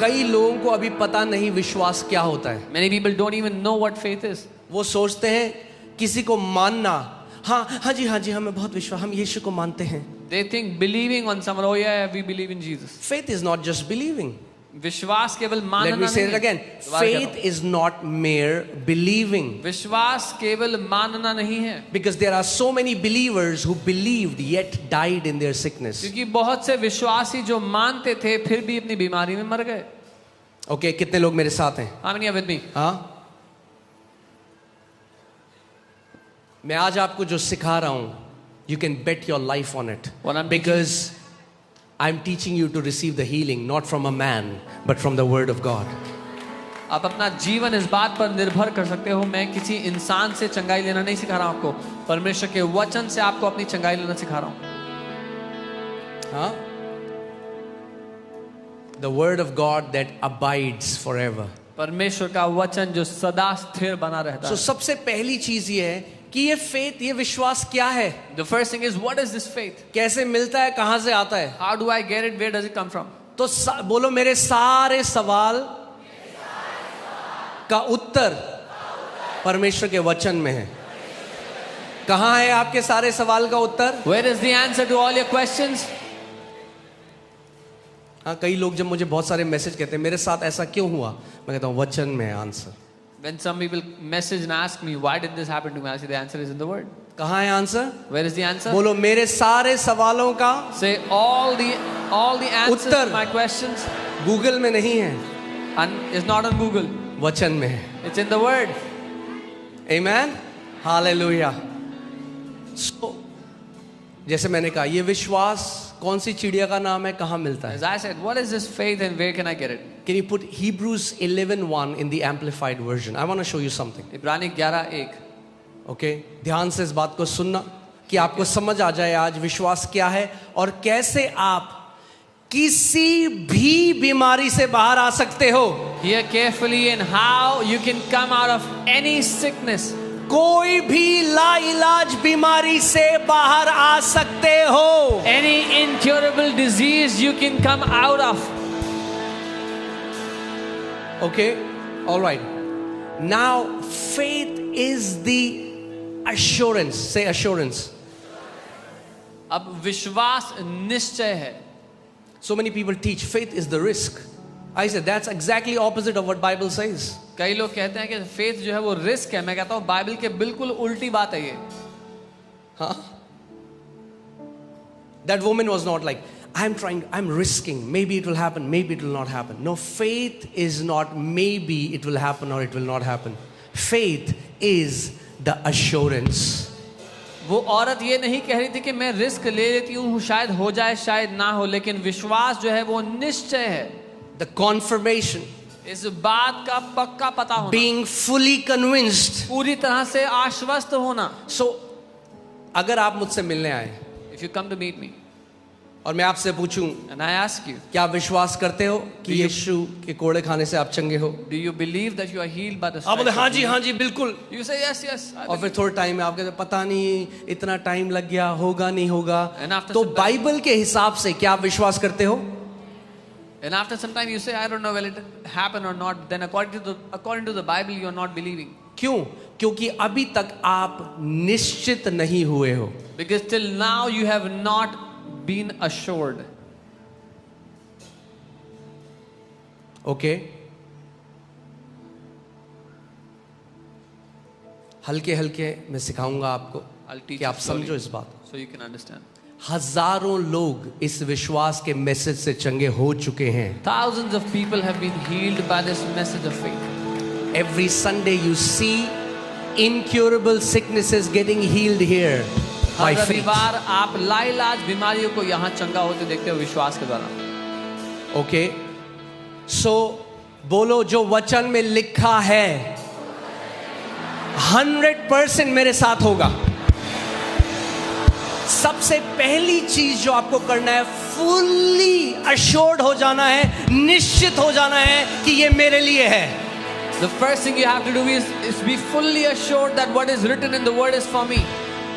कई लोगों को अभी पता नहीं विश्वास क्या होता है। Many people don't even know what faith is. वो सोचते हैं किसी को मानना, हाँ जी हमें बहुत विश्वास, हम यीशु को मानते हैं। They think believing on someone, oh yeah, we believe in Jesus. Faith is not just believing. विश्वास केवल मानना Let me say नहीं it है। again. दोबारा कहता Faith is not mere believing. हूं। विश्वास केवल मानना नहीं है, Because there are so many believers who believed yet died in their sickness. क्योंकि बहुत से विश्वासी जो मानते थे फिर भी अपनी बीमारी में मर गए। Okay, कितने लोग मेरे साथ हैं? How many are with me? हाँ, मैं आज आपको जो सिखा रहा हूं, you can bet your life on it. What I'm Because I'm teaching you to receive the healing not from a man but from the word of God. आप अपना जीवन इस बात पर निर्भर कर सकते हो। मैं किसी इंसान से चंगाई लेना नहीं सिखा रहा हूं आपको, परमेश्वर के वचन से आपको अपनी चंगाई लेना सिखा रहा हूं। हाँ? The word of God that abides forever. परमेश्वर का वचन जो सदा स्थिर बना रहता So है। सबसे पहली चीज ये है कि ये faith, ये विश्वास क्या है? The first thing is, what is this faith? कैसे मिलता है? कहां से आता है? How do I get it? Where does it come from? तो बोलो, मेरे सारे सवाल का उत्तर परमेश्वर के वचन में है। कहां है आपके सारे सवाल का उत्तर? Where is the answer to all your questions? हाँ, कई लोग जब मुझे बहुत सारे मैसेज कहते हैं मेरे साथ ऐसा क्यों हुआ, मैं कहता हूँ वचन में है answer. When some people message and ask me, why did this happen to me? I say the answer is in the word. कहाँ है answer? Where is the answer? बोलो, मेरे सारे सवालों का Say all the answers Uttar to my questions Google में नहीं है, and is not on Google. वचन में है। It's in the word. Amen? Hallelujah. So, जैसे मैंने कहा, ये विश्वास कौन सी चिड़िया का नाम है, कहाँ मिलता है? As I said, what is this faith and where can I get it? Can you put Hebrews 11:1 in the amplified version? I want to show you something. इब्रानी 11:1. Okay? ध्यान से इस बात को सुनना कि आपको समझ आ जाए आज विश्वास क्या है और कैसे आप किसी भी बीमारी से बाहर आ सकते हो। Hear carefully and how you can come out of any sickness. कोई भी लाइलाज बीमारी से बाहर आ सकते हो। Any incurable disease you can come out of. Okay? All right. Now, faith is the assurance. Say assurance. अब विश्वास निश्चय है. So many people teach faith is the risk. I said that's exactly opposite of what Bible says. कई लोग कहते हैं कि faith जो है वो रिस्क है. मैं कहता हूँ बाइबल के बिल्कुल उल्टी बात है ये. Huh? That woman was not like, I'm risking, maybe it will happen, maybe it will not happen. No, faith is not maybe it will happen or it will not happen. Faith is the assurance. वो औरत ये नहीं कह रही थी कि मैं risk ले लेती हूँ, शायद हो जाए शायद ना हो, लेकिन विश्वास जो है वो निश्चय है. The confirmation. इस बात का पक्का पता होना. Being fully convinced. पूरी तरह से आश्वस्त होना. So, अगर आप मुझसे मिलने आए, If you come to meet me और मैं आपसे पूछूं, and I ask you, क्या आप विश्वास करते हो कि यीशु के कोड़े खाने से आप चंगे हो? do you believe that you are healed by the आप stripes बोले of हाँ जी Jesus? हाँ जी बिल्कुल. You say yes, yes. I और फिर believe. थोड़े टाइम में आप कहते पता नहीं इतना टाइम लग गया, होगा नहीं होगा. And after तो some time- बाइबल के हिसाब से क्या आप विश्वास करते हो? And after some time you say, I don't know will it happen or not. Then according to the Bible, you are not believing. क्यों? क्योंकि अभी तक आप निश्चित नहीं हुए हो. Because till now you have not been assured. Okay? हल्के हल्के मैं सिखाऊंगा आपको I'll teach कि you आप slowly समझो इस बात को. so you can understand. हजारों लोग इस विश्वास के मैसेज से चंगे हो चुके हैं. Thousands of people have been healed by this message of faith. Every Sunday you see incurable sicknesses getting healed here by her faith. रविवार आप लाइलाज बीमारियों को यहाँ चंगा होते देखते हो विश्वास के द्वारा. ओके? सो बोलो जो वचन में लिखा है 100% मेरे साथ होगा. सबसे पहली चीज जो आपको करना है, फुल्ली अश्योर्ड हो जाना है, निश्चित हो जाना है कि ये मेरे लिए है. The first thing you have to do is be fully assured that what is written in the word is for me.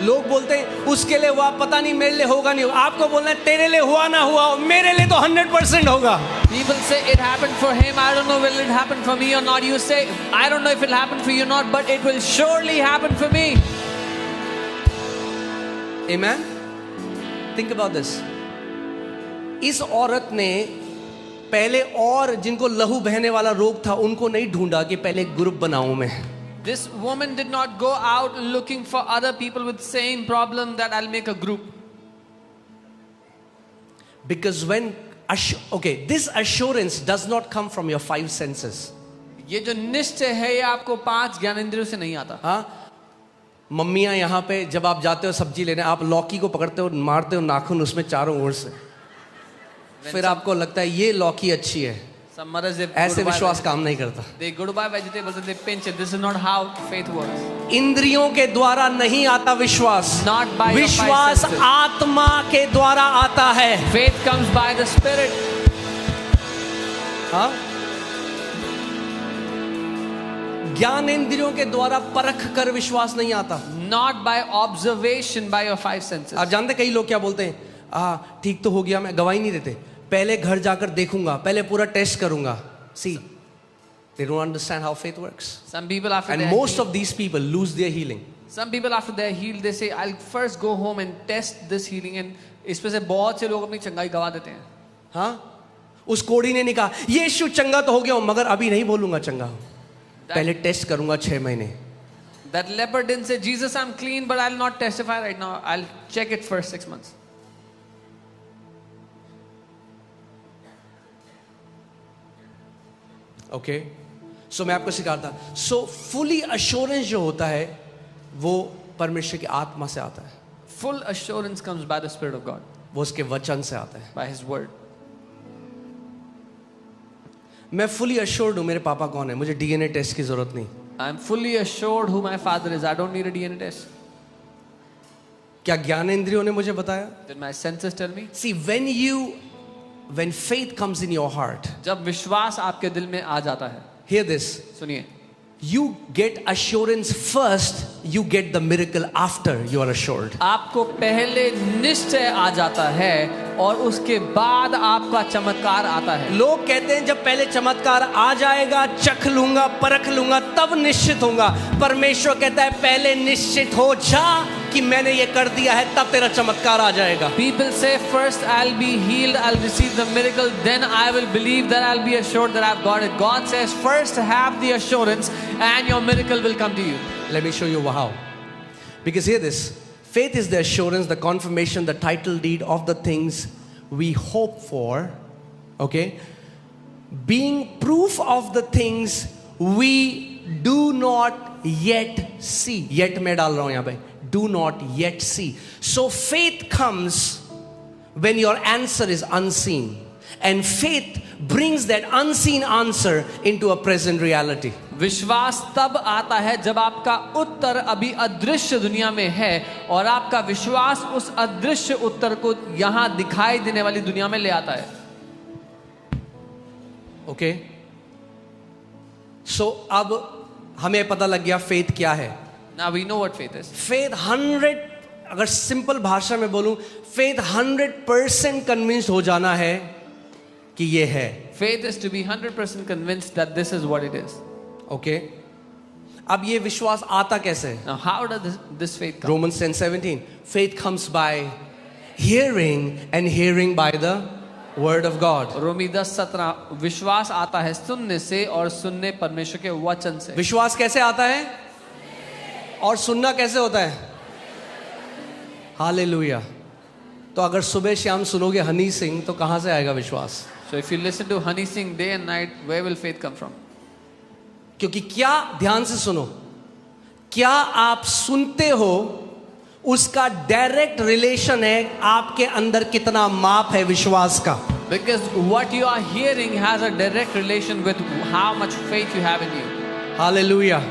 लोग बोलते हैं उसके लिए हुआ, पता नहीं मेरे लिए होगा नहीं होगा. आपको बोलना है तेरे लिए हुआ ना हुआ, मेरे लिए तो 100% होगा. People say it happened for him. I don't know will it happen for me or not. You say I don't know if it will happen for you or not, but it will surely happen for me. Amen? Think about this. इस औरत ने पहले और जिनको लहू बहने वाला रोग था उनको नहीं ढूंढा कि पहले ग्रुप बनाऊं मैं. This woman did not go out looking for other people with same problem that I'll make a group. Because when this assurance does not come from your 5 senses. ये जो निश्चय है ये आपको 5 ज्ञानेंद्रियों से नहीं आता. हाँ, मम्मियाँ यहाँ पे जब आप जाते हो सब्जी लेने, आप लौकी को पकड़ते हो, मारते हो नाखून उसमें चारों ओर से, फिर आपको लगता है ये लौकी अच्छी है. Some mothers they ऐसे विश्वास काम नहीं करता. they go to buy vegetables and they pinch it. This is not how faith works. इंद्रियों के द्वारा नहीं आता विश्वास. Not by your 5 विश्वास senses. आत्मा के द्वारा आता है. Faith comes by the Spirit. हाँ? ज्ञान इंद्रियों के द्वारा परख कर विश्वास नहीं आता. Not by observation by your 5 senses. आप जानते कई लोग क्या बोलते हैं, ठीक तो हो गया, मैं गवाही नहीं देते, पहले घर जाकर देखूंगा, पहले पूरा टेस्ट करूंगा. See, they don't understand how faith works. Some people after And they're most healed, of these people lose their healing. some people after they're healed they say I'll first go home and test this healing, and इसमें से बहुत से लोग अपनी चंगाई गवा देते हैं. हाँ, उस कोड़ी ने नहीं कहा यीशु चंगा तो हो गया हूं, मगर अभी नहीं बोलूंगा चंगा हूं, पहले टेस्ट करूंगा 6 महीने. That leper didn't say Jesus I'm clean but I'll not testify right now. I'll check it for 6 months. Okay? सो मैं आपको सिखाता. सो फुली अश्योरेंस जो होता है वो परमेश्वर की आत्मा से आता है. Full assurance comes by the Spirit of God, वो उसके वचन से आता है. by His word. मैं फुली अश्योर्ड हूं मेरे पापा कौन है, मुझे डीएनए टेस्ट की जरूरत नहीं. I'm fully assured who my father is. I don't need a DNA test. क्या ज्ञानेंद्रियों ने मुझे बताया? Did my senses tell me? See, when faith comes in your heart, जब विश्वास आपके दिल में आ जाता है, hear this, सुनिए, you get assurance first, you get the miracle after you are assured. आपको पहले निश्चय आ जाता है और उसके बाद आपका चमत्कार आता है. लोग कहते हैं जब पहले चमत्कार आ जाएगा, चख लूंगा, परख लूंगा, तब निश्चित होगा. परमेश्वर कहता है पहले निश्चित हो जा, कि मैंने ये कर दिया है, तब तेरा चमत्कार आ जाएगा. People say, first I'll be healed, I'll receive the miracle, then I will believe, that I'll be assured that I've got it. God says, first have the assurance and your miracle will come to you. Let me show you how. Because hear this. Faith is the assurance, the confirmation, the title deed of the things we hope for. Okay? Being proof of the things we do not yet see. Yet मैं डाल रहा हूं यहां पे. Do not yet see. So faith comes when your answer is unseen. And faith brings that unseen answer into a present reality. विश्वास तब आता है जब आपका उत्तर अभी अदृश्य दुनिया में है और आपका विश्वास उस अदृश्य उत्तर को यहां दिखाई देने वाली दुनिया में ले आता है. ओके सो अब हमें पता लग गया फेथ क्या है. Now we know what faith is. Faith 100, अगर सिंपल भाषा में बोलूं, फेथ 100% कन्विंस्ड हो जाना है कि ये है. Faith is to be 100% convinced that this is what it is. Okay अब ये विश्वास आता कैसे? Now how does this faith come? Romans 10:17 faith comes by hearing and hearing by the word of God. रोमी 10:17 विश्वास आता है सुनने से और सुनने परमेश्वर के वचन से. विश्वास कैसे आता है और सुनना कैसे होता है? हालेलुया. तो अगर सुबह शाम सुनोगे हनी सिंह तो कहां से आएगा विश्वास? So if you listen to Honey Singh day and night, where will faith come from? क्योंकि क्या, ध्यान से सुनो, क्या आप सुनते हो उसका डायरेक्ट रिलेशन है आपके अंदर कितना माप है विश्वास का. Because what you are hearing has a direct relation with how much faith you have in you. Hallelujah.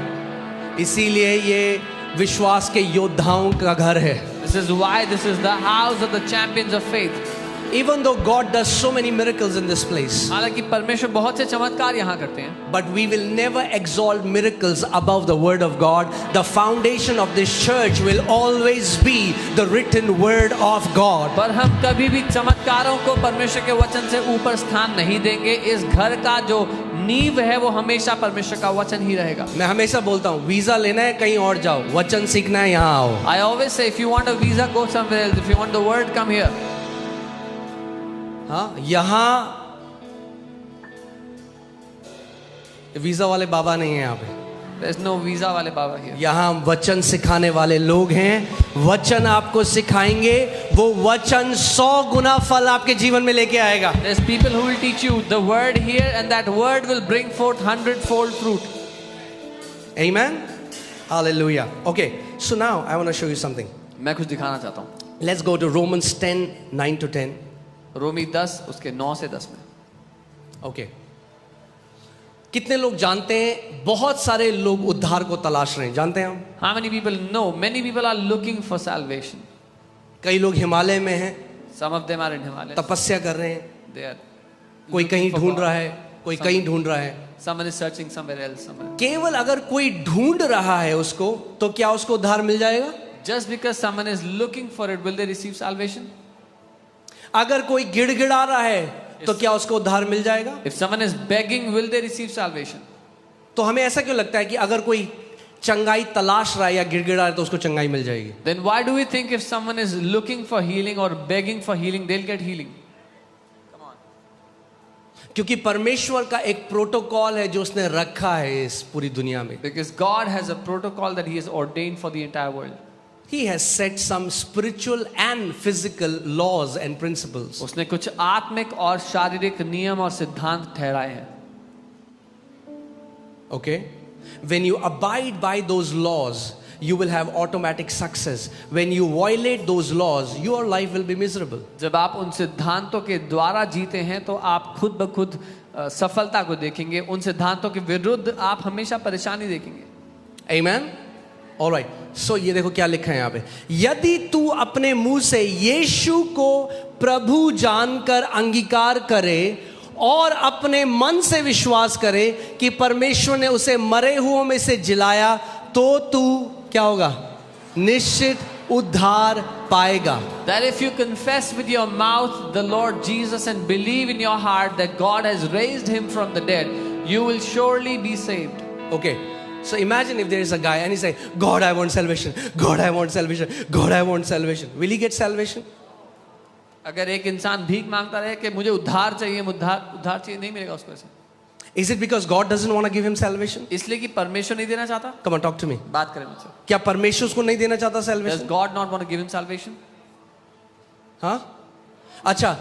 इसीलिए ये विश्वास के योद्धाओं का घर है. This is why this is the house of the champions of faith. Even though God does so many miracles in this place, हालांकि परमेश्वर बहुत से चमत्कार यहाँ करते हैं, but we will never exalt miracles above the word of God. The foundation of this church will always be the written word of God. पर हम कभी भी चमत्कारों को परमेश्वर के वचन से ऊपर स्थान नहीं देंगे. इस घर का जो नींव है वो हमेशा परमेश्वर का वचन ही रहेगा. मैं हमेशा बोलता हूँ, वीजा लेना है कहीं और जाओ, वचन सीखना है यहाँ आओ. I always say, if you want a visa, go somewhere else. If you want the word, come here. हाँ, यहाँ वीजा वाले बाबा नहीं है यहाँ पे. There's no visa वाले बाबा here. यहाँ वचन सिखाने वाले लोग हैं. वचन आपको सिखाएंगे, वो वचन 100 गुना फल आपके जीवन में लेके आएगा. There's people who will teach you the word here, and that word will bring forth 100-fold fruit. Amen. Hallelujah. Okay, so now I want to show you something. मैं कुछ दिखाना चाहता हूँ. Let's go to Romans 10:9-10. रोमी 10 उसके 9 से 10 में. Okay कितने लोग जानते हैं बहुत सारे लोग उद्धार को तलाश रहे हैं? जानते हैं हम? How many people know? Many people are looking for salvation. कई लोग हिमालय में हैं, Some of them are in Himalayas. तपस्या कर रहे हैं. They are कोई कहीं looking for ढूंढ God. रहा है, कोई कहीं ढूंढ रहा है. Someone is searching somewhere else. Somewhere. केवल अगर कोई ढूंढ रहा है उसको, तो क्या उसको उद्धार मिल जाएगा? Just because someone is looking for it, will they receive salvation? अगर कोई गिड़गिड़ा रहा है तो क्या उसको उद्धार मिल जाएगा? If someone is begging, will they receive salvation? तो हमें ऐसा क्यों लगता है कि अगर कोई चंगाई तलाश रहा है या गिड़गिड़ा रहा है तो उसको चंगाई मिल जाएगी? Then why do we think if someone is looking for healing or begging for healing, they'll get healing? क्योंकि परमेश्वर का एक प्रोटोकॉल है जो उसने रखा है इस पूरी दुनिया में. Because God has a protocol that He has ordained for the entire world. He has set some spiritual and physical laws and principles. उसने कुछ आत्मिक और शारीरिक नियम और सिद्धांत ठहराए हैं. Okay? When you abide by those laws, you will have automatic success. When you violate those laws, your life will be miserable. जब आप उन सिद्धांतों के द्वारा जीते हैं तो आप खुद ब खुद सफलता को देखेंगे. उन सिद्धांतों के विरुद्ध आप हमेशा परेशानी देखेंगे. Amen? Alright. So ये देखो क्या लिखा है यहाँ पे. यदि तू अपने मुंह से यीशु को प्रभु जानकर अंगीकार करे और अपने मन से विश्वास करे कि परमेश्वर ने उसे मरे हुओं में से जिलाया, तो तू क्या होगा? निश्चित उद्धार पाएगा. That if you confess with your mouth the Lord Jesus and believe in your heart that God has raised him from the dead, you will surely be saved. Okay. So imagine if there is a guy and he say, God, I want salvation. God, I want salvation. God, I want salvation. Will he get salvation? अगर एक इंसान भीख मांगता रहे कि मुझे उद्धार चाहिए, उद्धार चाहिए, नहीं मिलेगा उसको ऐसे। Is it because God doesn't want to give him salvation? इसलिए कि परमेश्वर नहीं देना चाहता? Come on, talk to me. बात करें मुझसे। क्या परमेश्वर उसको नहीं देना चाहता Does salvation? God not want to give him salvation? हाँ? अच्छा,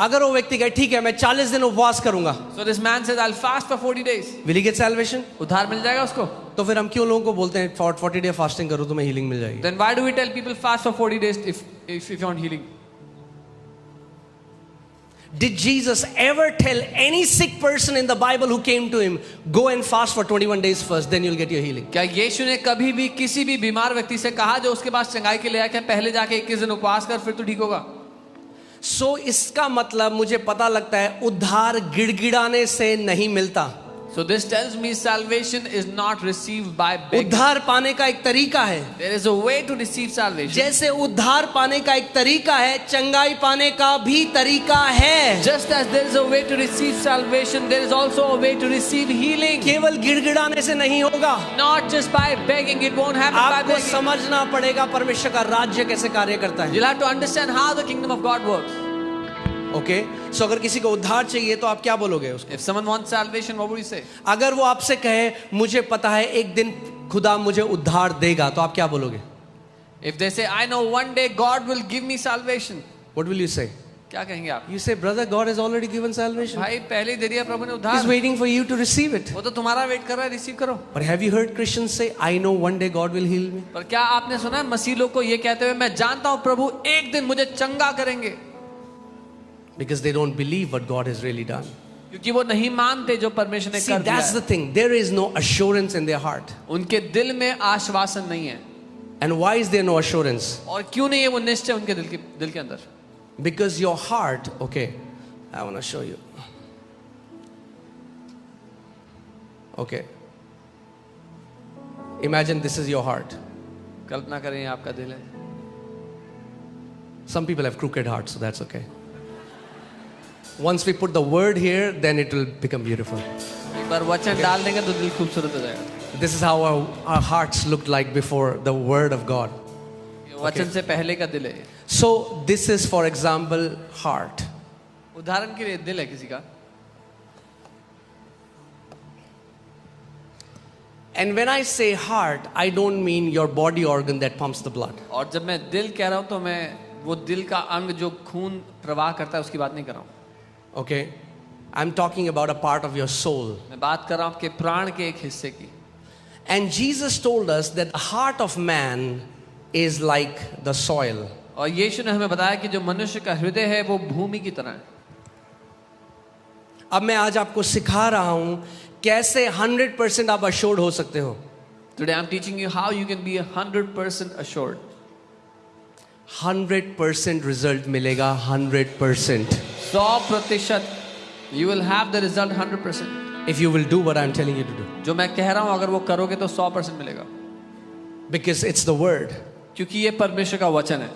अगर वो व्यक्ति कहे ठीक है मैं 40 दिन उपवास करूंगा, So this man says, I'll fast for 40 days. will he get salvation? उद्धार मिल जाएगा उसको? तो फिर हम क्यों लोगों को बोलते हैं 40 डे फास्टिंग करो तुम्हें हीलिंग मिल जाएगी? Then why do we tell people fast for 40 days if you want healing? Did Jesus ever tell any sick person in the Bible who came to him, go and fast for 21 days first, then you'll get your healing? क्या यीशु ने कभी भी किसी भी बीमार व्यक्ति से कहा जो उसके पास चंगाई के लिए आया, क्या पहले जाके 21 दिन उपवास कर फिर तो ठीक होगा? So इसका मतलब मुझे पता लगता है उद्धार गिड़गिड़ाने से नहीं मिलता। So this tells me salvation is not received by begging. उद्धार पाने का एक तरीका है। There is a way to receive salvation. जैसे उद्धार पाने का एक तरीका है, चंगाई पाने का भी तरीका है। Just as there is a way to receive salvation, there is also a way to receive healing. केवल गिड़गिड़ाने से नहीं होगा। Not just by begging, it won't happen by आपको begging. समझना पड़ेगा परमेश्वर का राज्य कैसे कार्य करता है। You'll have to understand how the kingdom of God works. Okay, so अगर किसी को उद्धार चाहिए तो आप क्या बोलोगे उसको? If someone wants salvation, what would you say? अगर वो आपसे कहे मुझे पता है एक दिन खुदा मुझे उद्धार देगा, तो आप क्या बोलोगे? If they say, I know one day God will give me salvation, What will you say? क्या कहेंगे आप? You say, brother, God has already given salvation. भाई पहले ही दे दिया प्रभु ने He's उद्धार, waiting for you to receive it. वो तो तुम्हारा वेट कर रहा है, रिसीव करो। But have you heard Christians say, I know one day God will heal me? पर क्या आपने सुना है मसीह लोग को ये कहते हुए, मैं जानता हूँ प्रभु एक दिन मुझे चंगा करेंगे? Because they don't believe what God has really done. क्योंकि वो नहीं मानते जो परमेश्वर ने See, कर दिया that's the है। thing. There is no assurance in their heart. उनके दिल में आश्वासन नहीं है। And why is there no assurance? और क्यों नहीं है वो निश्चय उनके दिल के अंदर? Because your heart, okay, I want to show you. Okay. Imagine this is your heart. कल्पना करें ये आपका दिल है। Some people have crooked hearts, so that's okay. Once we put the word here, then it will become beautiful. एक बार वचन डाल देंगे तो दिल खूबसूरत हो जाएगा। This is how our hearts looked like before the word of God. ये वचन से पहले का दिल है। So this is, for example, heart. उदाहरण के लिए दिल है किसी का। And when I say heart, I don't mean your body organ that pumps the blood. और जब मैं दिल कह रहा हूँ तो मैं वो दिल का अंग जो खून प्रवाह करता है उसकी बात नहीं कर रहा हूँ। Okay? I'm talking about a part of your soul. मैं बात कर रहा हूँ आपके प्राण के एक हिस्से की। And Jesus told us that the heart of man is like the soil. और यीशु ने हमें बताया कि जो मनुष्य का हृदय है वो भूमि की तरह है। अब मैं आज आपको सिखा रहा हूं कैसे 100% आप assured हो सकते हो। Today I'm teaching you how you can be 100% assured. 100% result मिलेगा, 100%. 100% you will have the result 100%. If you will do what I'm telling you to do. जो मैं कह रहा हूँ अगर वो करोगे तो 100% मिलेगा। Because it's the word. क्योंकि ये परमेश्वर का वचन है।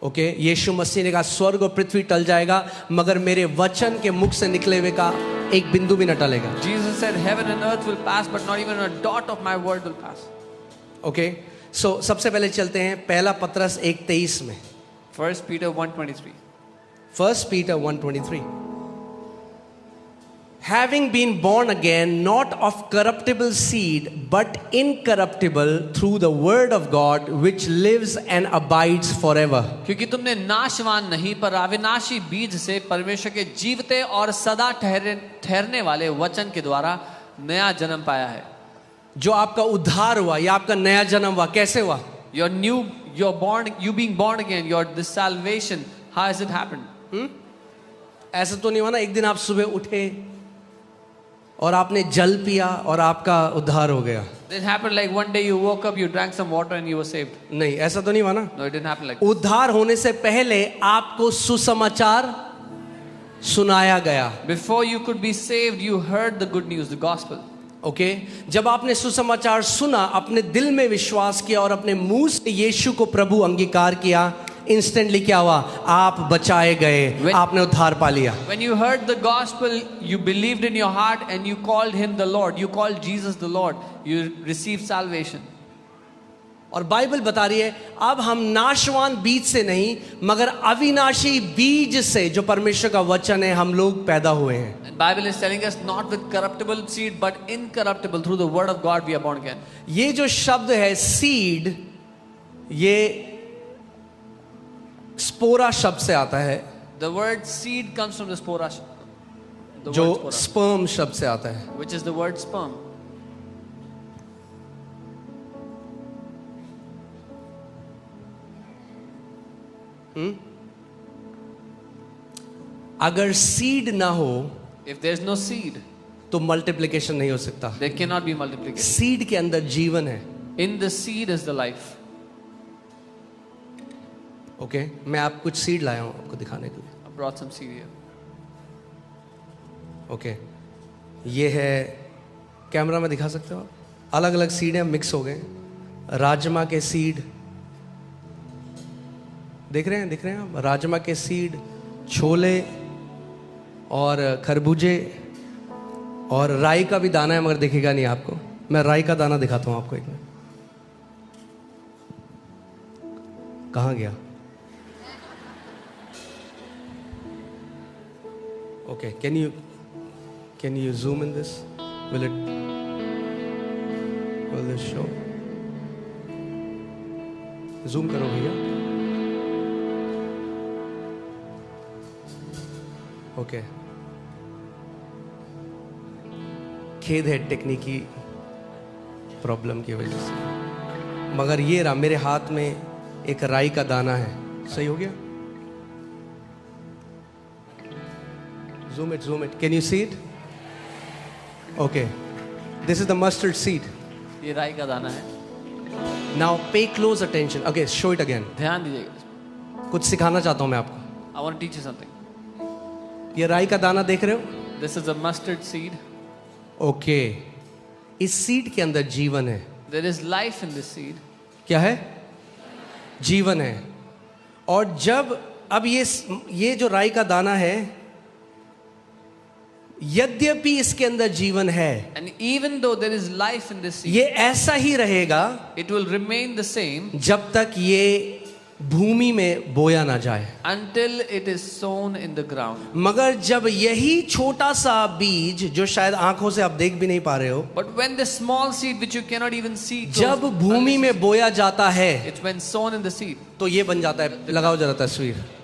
ओके, यीशु मसीह ने कहा स्वर्ग और पृथ्वी टल जाएगा मगर मेरे वचन के मुख से निकले हुए का एक बिंदु भी न टलेगा। Jesus said heaven and earth will pass but not even a dot of my word will pass. Okay, so सबसे पहले चलते हैं पहला पत्रस 1:23 में। 1 Peter 1:23. 1 Peter 1:23. Having been born again, not of corruptible seed, but incorruptible through the word of God, which lives and abides forever. क्योंकि तुमने नाशवान नहीं पर अविनाशी बीज से परमेश्वर के जीवते और सदा ठहरने वाले वचन के द्वारा नया जन्म पाया है। जो आपका उद्धार हुआ या आपका नया जन्म हुआ, कैसे हुआ? You being born again, this salvation, how has it happened? ऐसा तो नहीं हुआ ना एक दिन आप सुबह उठे और आपने जल पिया और आपका उद्धार हो गया। It happened like one day you woke up, you drank some water and you were saved. नहीं, ऐसा तो नहीं हुआ ना। No, it didn't happen like that. उद्धार होने से पहले आपको सुसमाचार सुनाया गया। Before you could be saved, you heard the good news, the gospel. Okay, जब आपने सुसमाचार सुना, अपने दिल में विश्वास किया और अपने मुंह से यीशु को प्रभु अंगीकार किया, इंस्टेंटली क्या हुआ? आप बचाए गए, When- आपने उद्धार पा लिया। When you heard the gospel, you believed in your heart and you called him the Lord. You called Jesus the Lord. You received salvation. और बाइबल बता रही है अब हम नाशवान बीज से नहीं मगर अविनाशी बीज से, जो परमेश्वर का वचन है, हम लोग पैदा हुए हैं। And Bible is telling us not with corruptible seed but incorruptible, through the word of God we are born again. ये जो शब्द है सीड, ये स्पोरा शब्द से आता है, The word seed comes from the spora, the जो word spora, स्पर्म शब्द से आता है। which is the word sperm. अगर सीड ना हो If there is no seed, तो मल्टीप्लिकेशन नहीं हो सकता। there cannot be multiplication. Seed के अंदर जीवन है। In the seed is the life. Okay, मैं आप कुछ सीड लाया हूं आपको दिखाने के लिए। I brought some seed here. Okay, ये है, कैमरा में दिखा सकते हो आप? अलग अलग सीड हैं, मिक्स हो गए। राजमा के सीड देख रहे हैं आप? राजमा के सीड, छोले और खरबूजे और राई का भी दाना है, मगर दिखेगा नहीं आपको। मैं राई का दाना दिखाता हूं आपको एक मिनट। कहाँ गया? Okay, can you zoom in this? Will this show? Zoom करो भैया। ओके, खेद है टेक्निकी प्रॉब्लम की वजह से, मगर ये रहा मेरे हाथ में एक राई का दाना है। सही हो गया? Zoom it. Can you see it? Okay. This is the mustard seed. ये राई का दाना है। Now pay close attention. Okay, show it again. ध्यान दीजिएगा। कुछ सिखाना चाहता हूं मैं आपको। I want to teach you something. ये राई का दाना देख रहे हो? This is a mustard seed. Okay, इस सीड के अंदर जीवन है। There is life in this seed. क्या है? जीवन है। और जब अब ये जो राई का दाना है, यद्यपि इसके अंदर जीवन है, And even though there is life in this seed, ये ऐसा ही रहेगा it will remain the same जब तक ये भूमि में बोया ना जाए। until it is sown in the ground. मगर जब यही छोटा सा बीज, जो शायद आंखों से आप देख भी नहीं पा रहे हो, But when the small seed which you cannot even see, जब भूमि में बोया जाता है, it's when sown in the seed. तो ये बन जाता है। लगाओ जरा तस्वीर।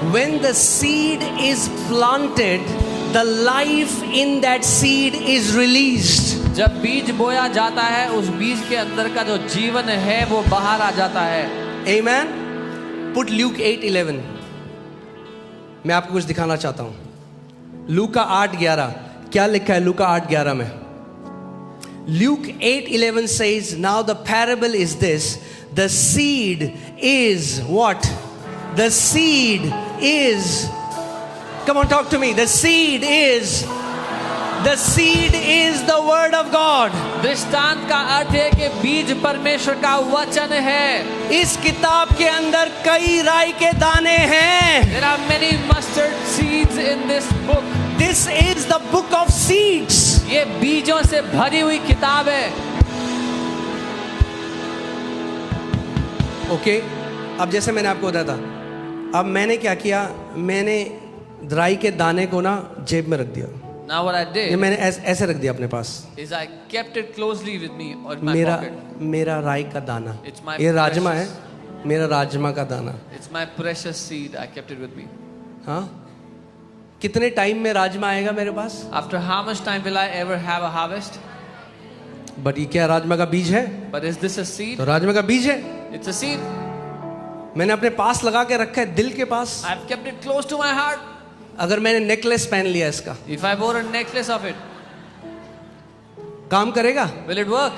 When the seed is planted, the life in that seed is released. जब बीज बोया जाता है, उस बीज के अंदर का जो जीवन है वो बाहर आ जाता है। Amen. Put Luke 8:11. मैं आपको कुछ दिखाना चाहता हूं। लूका 8:11 क्या लिखा है? लूका 8:11 में Luke 8:11 says, now the parable is this: the seed is what? The seed is, come on, talk to me. The seed is the word of God. दृष्टांत का अर्थ है कि बीज परमेश्वर का वचन है। इस किताब के अंदर कई राई के दाने हैं। There are many mustard seeds in this book. This is the book of seeds. ये बीजों से भरी हुई किताब है। ओके, अब जैसे मैंने आपको बताया था, अब मैंने क्या किया, मैंने राई के दाने को ना जेब में रख दिया। Now what I ये did मैंने ऐसे रख दिया अपने पास। is I kept it closely with me or in my मेरा pocket. मेरा राई का दाना, It's my ये राजमा है, precious- मेरा राजमा का दाना। It's my precious seed. I kept it with me. हाँ, कितने टाइम में राजमा आएगा मेरे पास? After how much time will I ever have a harvest? But ये क्या राजमा का बीज है? But is this a seed? तो राजमा का बीज है। It's a seed. मैंने अपने पास लगा के रखा है, दिल के पास। I've kept it close to my heart. अगर मैंने नेकलेस पहन लिया इसका, If I wore a necklace of it, काम करेगा? will it work?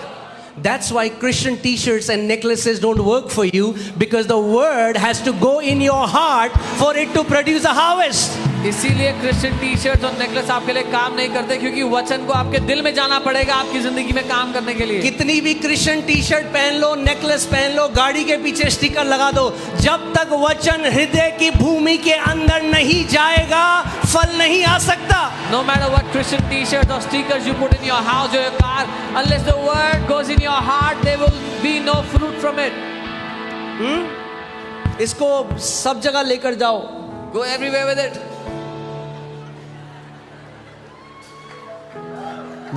That's why Christian t-shirts and necklaces don't work for you, because the word has to go in your heart for it to produce a harvest. इसीलिए Christian T shirt और necklace आपके लिए काम नहीं करते, क्योंकि वचन को आपके दिल में जाना पड़ेगा आपकी जिंदगी में काम करने के लिए। कितनी भी क्रिश्चियन टी शर्ट पहन लो, नेकलेस पहन लो, गाड़ी के पीछे स्टिकर लगा दो, जब तक वचन हृदय की भूमि के अंदर नहीं जाएगा फल नहीं आ सकता। No matter what Christian t-shirts or stickers you put in your house or your car, unless the word goes in your heart, there will be no fruit from it. इसको सब जगह लेकर जाओ। Go everywhere with it.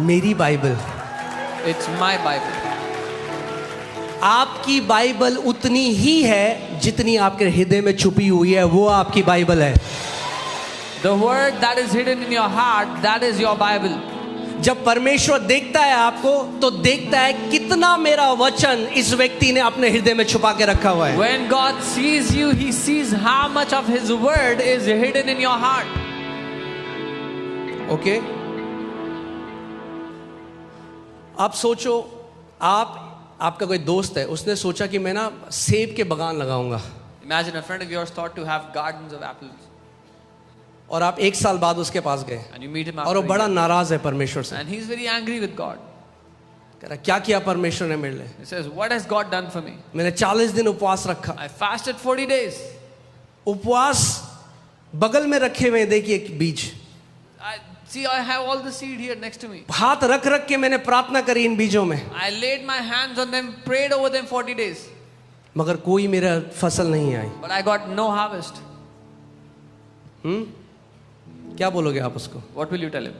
मेरी Bible, It's my Bible. आपकी Bible उतनी ही है जितनी आपके हृदय में छुपी हुई है, वो आपकी बाइबल है। The word that is hidden in your heart, that is your Bible. जब परमेश्वर देखता है आपको, तो देखता है कितना मेरा वचन इस व्यक्ति ने अपने हृदय में छुपा के रखा हुआ है। When God sees you, He sees how much of His word is hidden in your heart. Okay? आप सोचो, आपका कोई दोस्त है, उसने सोचा कि मैं ना सेब के बागान लगाऊंगा, Imagine a friend of yours thought to have gardens of apples, और आप एक साल बाद उसके पास गए and you meet him और वो after a बड़ा year, नाराज है परमेश्वर से। and he's very angry with God. कह रहा क्या किया परमेश्वर ने मेरे लिए? He says, "What has God done for me? मैंने 40 दिन उपवास रखा। I fasted 40 days. उपवास बगल में रखे हुए हैं, देखिए बीज, I have all the seed here next to me. हाथ रख रख के मैंने प्रार्थना करी इन बीजों में, I laid my hands on them, prayed over them 40 days, मगर कोई मेरा फसल नहीं आई। but I got no harvest." क्या बोलोगे आप उसको? What will you tell him?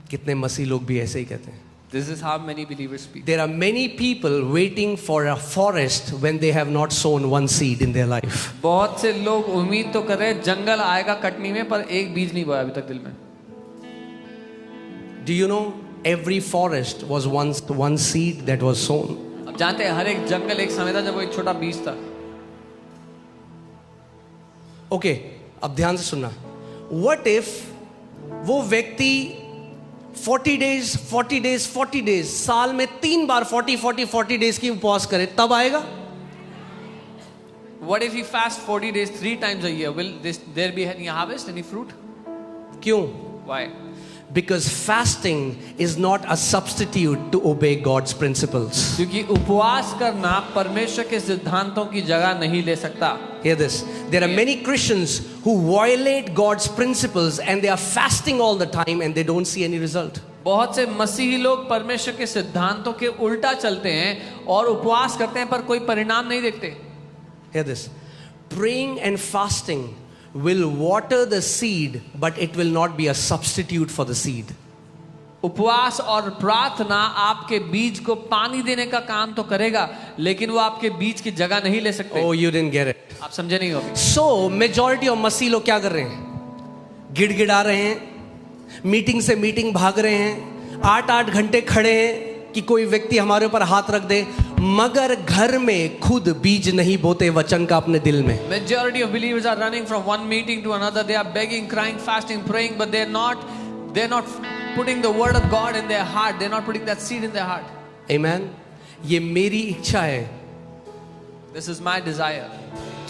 कितने मसीह लोग भी ऐसे ही कहते हैं। This is how many believers speak. There are many people waiting for a forest when they have not sown one seed in their life. बहुत से लोग उम्मीद तो कर रहे हैं जंगल आएगा कटनी में, पर एक बीज नहीं बोया अभी तक दिल में। Do you know every forest was once one seed that was sown? अब जानते हैं हर एक जंगल एक समय था जब वो एक छोटा बीज था। ओके, अब ध्यान से सुनना। What if वो व्यक्ति 40 डेज साल में 3 बार 40 डेज की उपवास करे, तब आएगा? What if he fasts 40 days 3 times a year? Will there be any harvest, any fruit? क्यों? Why? Because fasting is not a substitute to obey God's principles. क्योंकि उपवास करना परमेश्वर के सिद्धांतों की जगह नहीं ले सकता। Hear this. There are many Christians who violate God's principles and they are fasting all the time and they don't see any result. बहुत से मसीही लोग परमेश्वर के सिद्धांतों के उल्टा चलते हैं और उपवास करते हैं पर कोई परिणाम नहीं देखते। Hear this. Praying and fasting will water the seed, but it will not be a substitute for the seed. उपवास और प्रार्थना आपके बीज को पानी देने का काम तो करेगा, लेकिन वो आपके बीज की जगह नहीं ले सकते। Oh, you didn't get it. आप समझे नहीं होगी। So, majority of मसीह लोग क्या कर रहे हैं? गिड़गिड़ा रहे हैं, मीटिंग से मीटिंग भाग रहे हैं, 8-8 घंटे खड़े हैं कि कोई व्यक्ति हमारे ऊपर हाथ रख दे, मगर घर में खुद बीज नहीं बोते वचन का अपने दिल में। Majority of believers are running from one meeting to another. They are begging, crying, fasting, praying, but they're not putting the word of God in their heart. They're not putting that seed in their heart. Amen. ये मेरी इच्छा है This is my desire.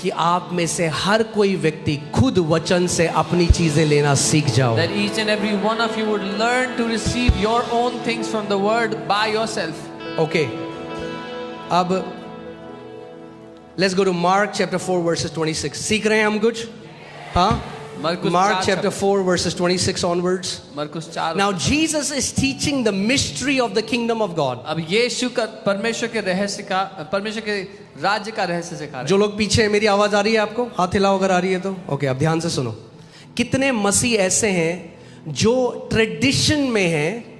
कि आप में से हर कोई व्यक्ति खुद वचन से अपनी चीजें लेना सीख जाओ। That each and every one of you would learn to receive your own things from the word by yourself. Okay. अब let's go to Mark chapter 4 verses 26. सीख रहे हैं हम कुछ? हाँ? Mark chapter 4 verses 26 onwards. मरकुस 4। Now Jesus is teaching the mystery of the kingdom of God. अब यीशु का परमेश्वर के राज्य का रहस्य सिखा रहे हैं। जो लोग पीछे हैं, मेरी आवाज आ रही है आपको? हाथ हिलाओ अगर आ रही है तो। ओके, अब ध्यान से सुनो। कितने मसीह ऐसे हैं जो ट्रेडिशन में हैं,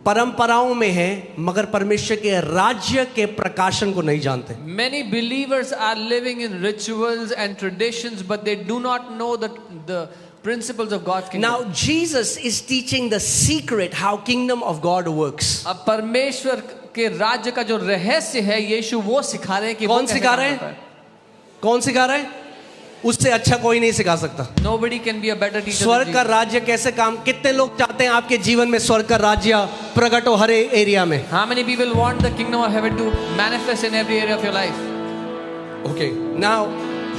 परंपराओं में हैं, मगर परमेश्वर के राज्य के प्रकाशन को नहीं जानते। Many believers are living in rituals and traditions, but they do not know the principles of God's kingdom. Now Jesus is teaching the secret how kingdom of God works. अब परमेश्वर के राज्य का जो रहस्य है, यीशु वो सिखा रहे हैं कि कौन सिखा रहे हैं? कौन सिखा रहे हैं? उससे अच्छा कोई नहीं सिखा सकता। Nobody can be a better teacher than स्वर्ग का Jesus. राज्य कैसे काम, कितने लोग चाहते हैं आपके जीवन में स्वर्ग का राज्य प्रकट हो हर एरिया में? How many people want the kingdom of heaven to manifest in every area of your life? Okay, now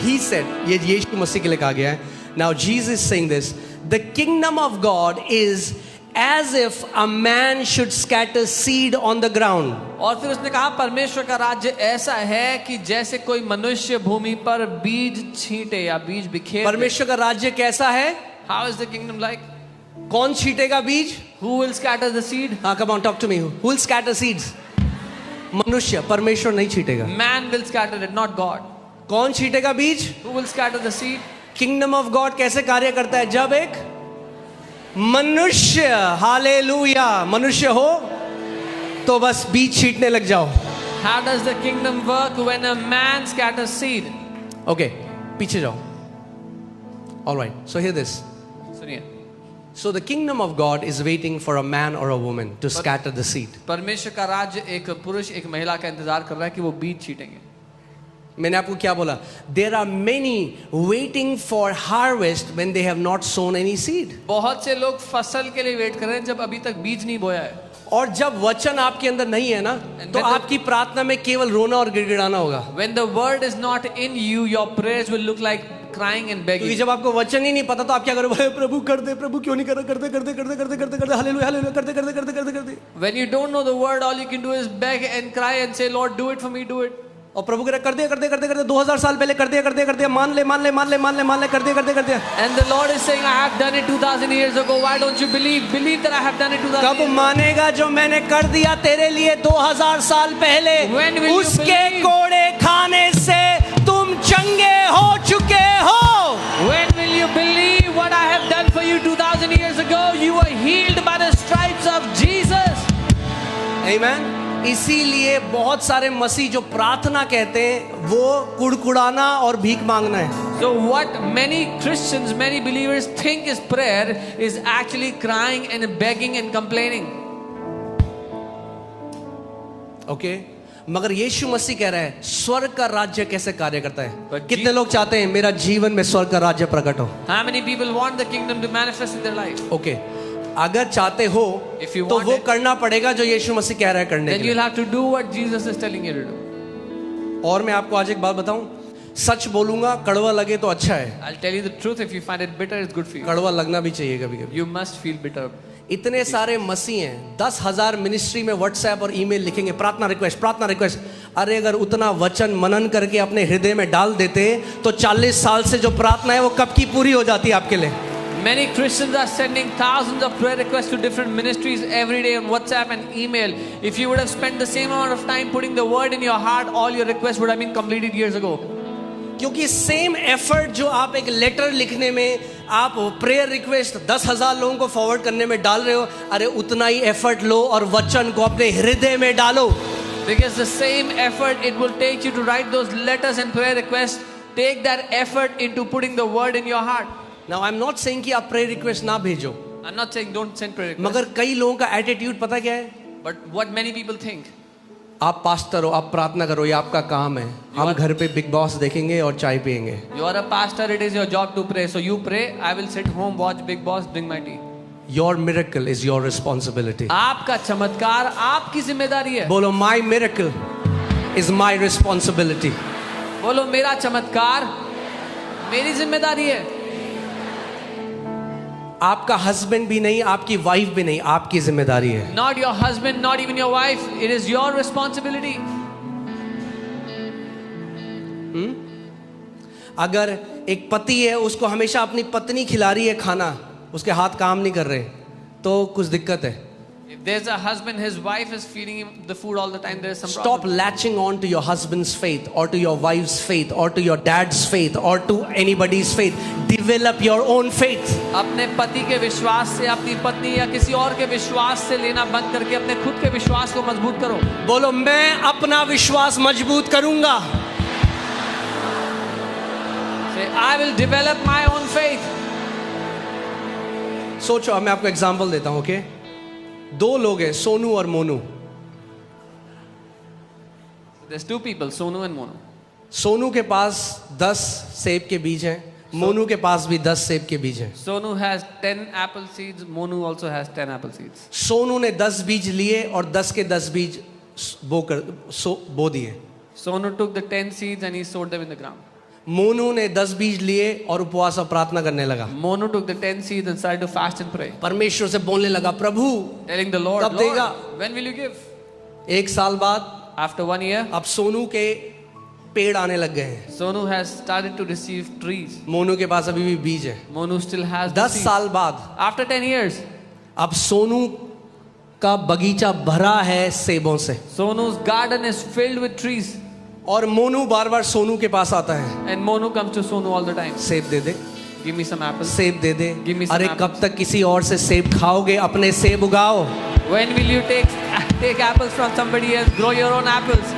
he said, ये यीशु मसीह के लिए कहा गया है. Now Jesus is saying this, the kingdom of God is as if a man should scatter seed on the ground. और फिर उसने कहा परमेश्वर का राज्य ऐसा है कि जैसे कोई मनुष्य भूमि पर बीज छींटे या बीज बिखेर दे। परमेश्वर का राज्य कैसा है? How is the kingdom like? कौन छींटेगा बीज? Who will scatter the seed? हाँ, come on, talk to me. Who will scatter seeds? मनुष्य, परमेश्वर नहीं छींटेगा. Man will scatter it, not God. कौन छींटेगा बीज? Who will scatter the seed? Kingdom of God कैसे कार्य करता है? जब एक मनुष्य, हालेलुया, मनुष्य हो तो बस बीज छींटने लग जाओ. How does the kingdom work when a man scatters seed? Okay, पीछे जाओ. Alright, so here this. सुनिए, So the kingdom of God is waiting for a man or a woman to scatter the seed. परमेश्वर का राज्य एक पुरुष एक महिला का इंतजार कर रहा है कि वो बीज छीटेंगे. मैंने आपको क्या बोला? There are many waiting for harvest when they have not sown any seed. बहुत से लोग फसल के लिए वेट कर रहे हैं जब अभी तक बीज नहीं बोया है. और जब वचन आपके अंदर नहीं है ना, तो आपकी प्रार्थना में केवल रोना और गिड़गिड़ाना होगा. When the word is not in you, your prayers will look like crying and क्योंकि begging. जब आपको वचन ही नहीं पता तो आप क्या करोगे? प्रभु कर दे, प्रभु क्यों नहीं कर रहा? करते करते करते करते करते करते हालेलुया हालेलुया करते करते करते करते करते. When you don't know the word, all you can do is beg and cry and say, Lord, do it for me, do it. और प्रभु कह रहा कर दिया करते करते करते 2000 साल पहले कर दिया करते करते मान ले मान ले मान ले मान ले मान ले कर दिया करते करते. And the Lord is saying, I have done it 2000 years ago. Why don't you believe? Believe that I have done it 2000 कब years ago. मानेगा जो मैंने कर दिया तेरे लिए 2000 साल पहले? When will you उसके believe? कोड़े खाने से तुम चंगे हो चुके हो. When will you believe what I have done for you 2000 years ago? You were healed by the stripes of Jesus. Amen. इसीलिए बहुत सारे मसीह जो प्रार्थना कहते हैं वो कुड़कुड़ाना और भीख मांगना है. So what many Christians, many believers think is prayer is actually crying and begging and complaining. Okay, मगर यीशु मसीह कह रहा है स्वर्ग का राज्य कैसे कार्य करता है? But कितने लोग चाहते हैं मेरा जीवन में स्वर्ग का राज्य प्रकट हो? How many people want the kingdom to manifest in their life? Okay, अगर चाहते हो If you तो want वो it, करना पड़ेगा जो यीशु मसीह कह रहा है करने Then के you'll लिए. have to do what Jesus is telling you to do. और मैं आपको आज एक बात बताऊं, सच बोलूंगा, कड़वा लगे तो अच्छा है. I'll tell you the truth. If you find it bitter, it's good for you. कड़वा लगना भी चाहिए कभी कभी. You must feel bitter. इतने सारे मसीह हैं, 10,000 मिनिस्ट्री में व्हाट्सएप और ईमेल लिखेंगे प्रार्थना रिक्वेस्ट प्रार्थना रिक्वेस्ट. अरे अगर उतना वचन मनन करके अपने हृदय में डाल देते तो 40 साल से जो प्रार्थना है वो कब की पूरी हो जाती आपके लिए. Many Christians are sending thousands of prayer requests to different ministries every day on WhatsApp and email. If you would have spent the same amount of time putting the word in your heart, all your requests would have been completed years ago. क्योंकि same effort जो आप एक letter लिखने में, आप prayer request 10,000 लोगों को forward करने में डाल रहे हो, अरे उतना ही एफर्ट लो और वचन को अपने हृदय में डालो. Because the same effort it will take you to write those letters and prayer requests, take that effort into putting the word in your heart. Now I am not saying कि आप prayer request ना भेजो, I'm not saying don't send prayer requests. मगर कई लोगों का attitude पता क्या है? But what many people think, आप पास्टर हो, आप प्रार्थना करो, ये आपका काम है, हम घर पे बिग बॉस देखेंगे और चाय पियेंगे. you are a pastor, it is your job to pray. So you pray, I will sit home, watch Big Boss, drink my tea. Your miracle is your responsibility. आपका चमत्कार आपकी जिम्मेदारी है. बोलो माई मिरेकल इज माई रिस्पॉन्सिबिलिटी. बोलो मेरा चमत्कार मेरी जिम्मेदारी है. आपका हस्बैंड भी नहीं, आपकी वाइफ भी नहीं, आपकी जिम्मेदारी है. Not your husband, not even your wife. It is your responsibility. अगर एक पति है, उसको हमेशा अपनी पत्नी खिला रही है खाना, उसके हाथ काम नहीं कर रहे, तो कुछ दिक्कत है. If there's a husband, his wife is feeding him the food all the time, there is some Stop problem. latching on to your husband's faith or to your wife's faith or to your dad's faith or to anybody's faith. Develop your own faith. अपने पति के विश्वास से, अपनी पत्नी या किसी और के विश्वास से लेना बंद करके अपने खुद के विश्वास को मजबूत करो. बोलो मैं अपना विश्वास मजबूत करूंगा. Say, I will develop my own faith. सोचो, मैं आपको एग्जांपल देता हूं. ओके, दो लोग हैं, सोनू और Monu. There's two people, Sonu and Monu. Sonu के पास 10 सेब के बीज हैं, मोनू के पास भी 10 सेब के बीज हैं। Sonu has 10 apple seeds. Monu also has 10 apple seeds. Sonu ने 10 बीज लिए और 10 के 10 बीज बो दिए। Sonu took the 10 seeds and he sowed them in the ground. Monu ने 10 बीज लिए और उपवास और प्रार्थना करने लगा। Monu took the 10 seeds and started to fast and pray, परमेश्वर से बोलने लगा, प्रभु telling the Lord, कब देगा? Lord, when will you give? 1 साल बाद After 1 year, अब सोनू के पेड़ आने लग गए हैं। Sonu has started to receive trees. Monu के पास अभी भी बीज है। Monu still has the 10 seeds. साल बाद After 10 years, अब सोनू का बगीचा भरा है सेबों से, Sonu's garden is filled with trees. और मोनू बार बार सोनू के पास आता है, And Monu comes to Sonu all the time. सेब दे दे, Give me some apples. सेब दे दे। Give me some अरे apples. कब तक किसी और से सेब खाओगे? अपने सेब उगाओ। When will you take apples from somebody else? Grow your own apples.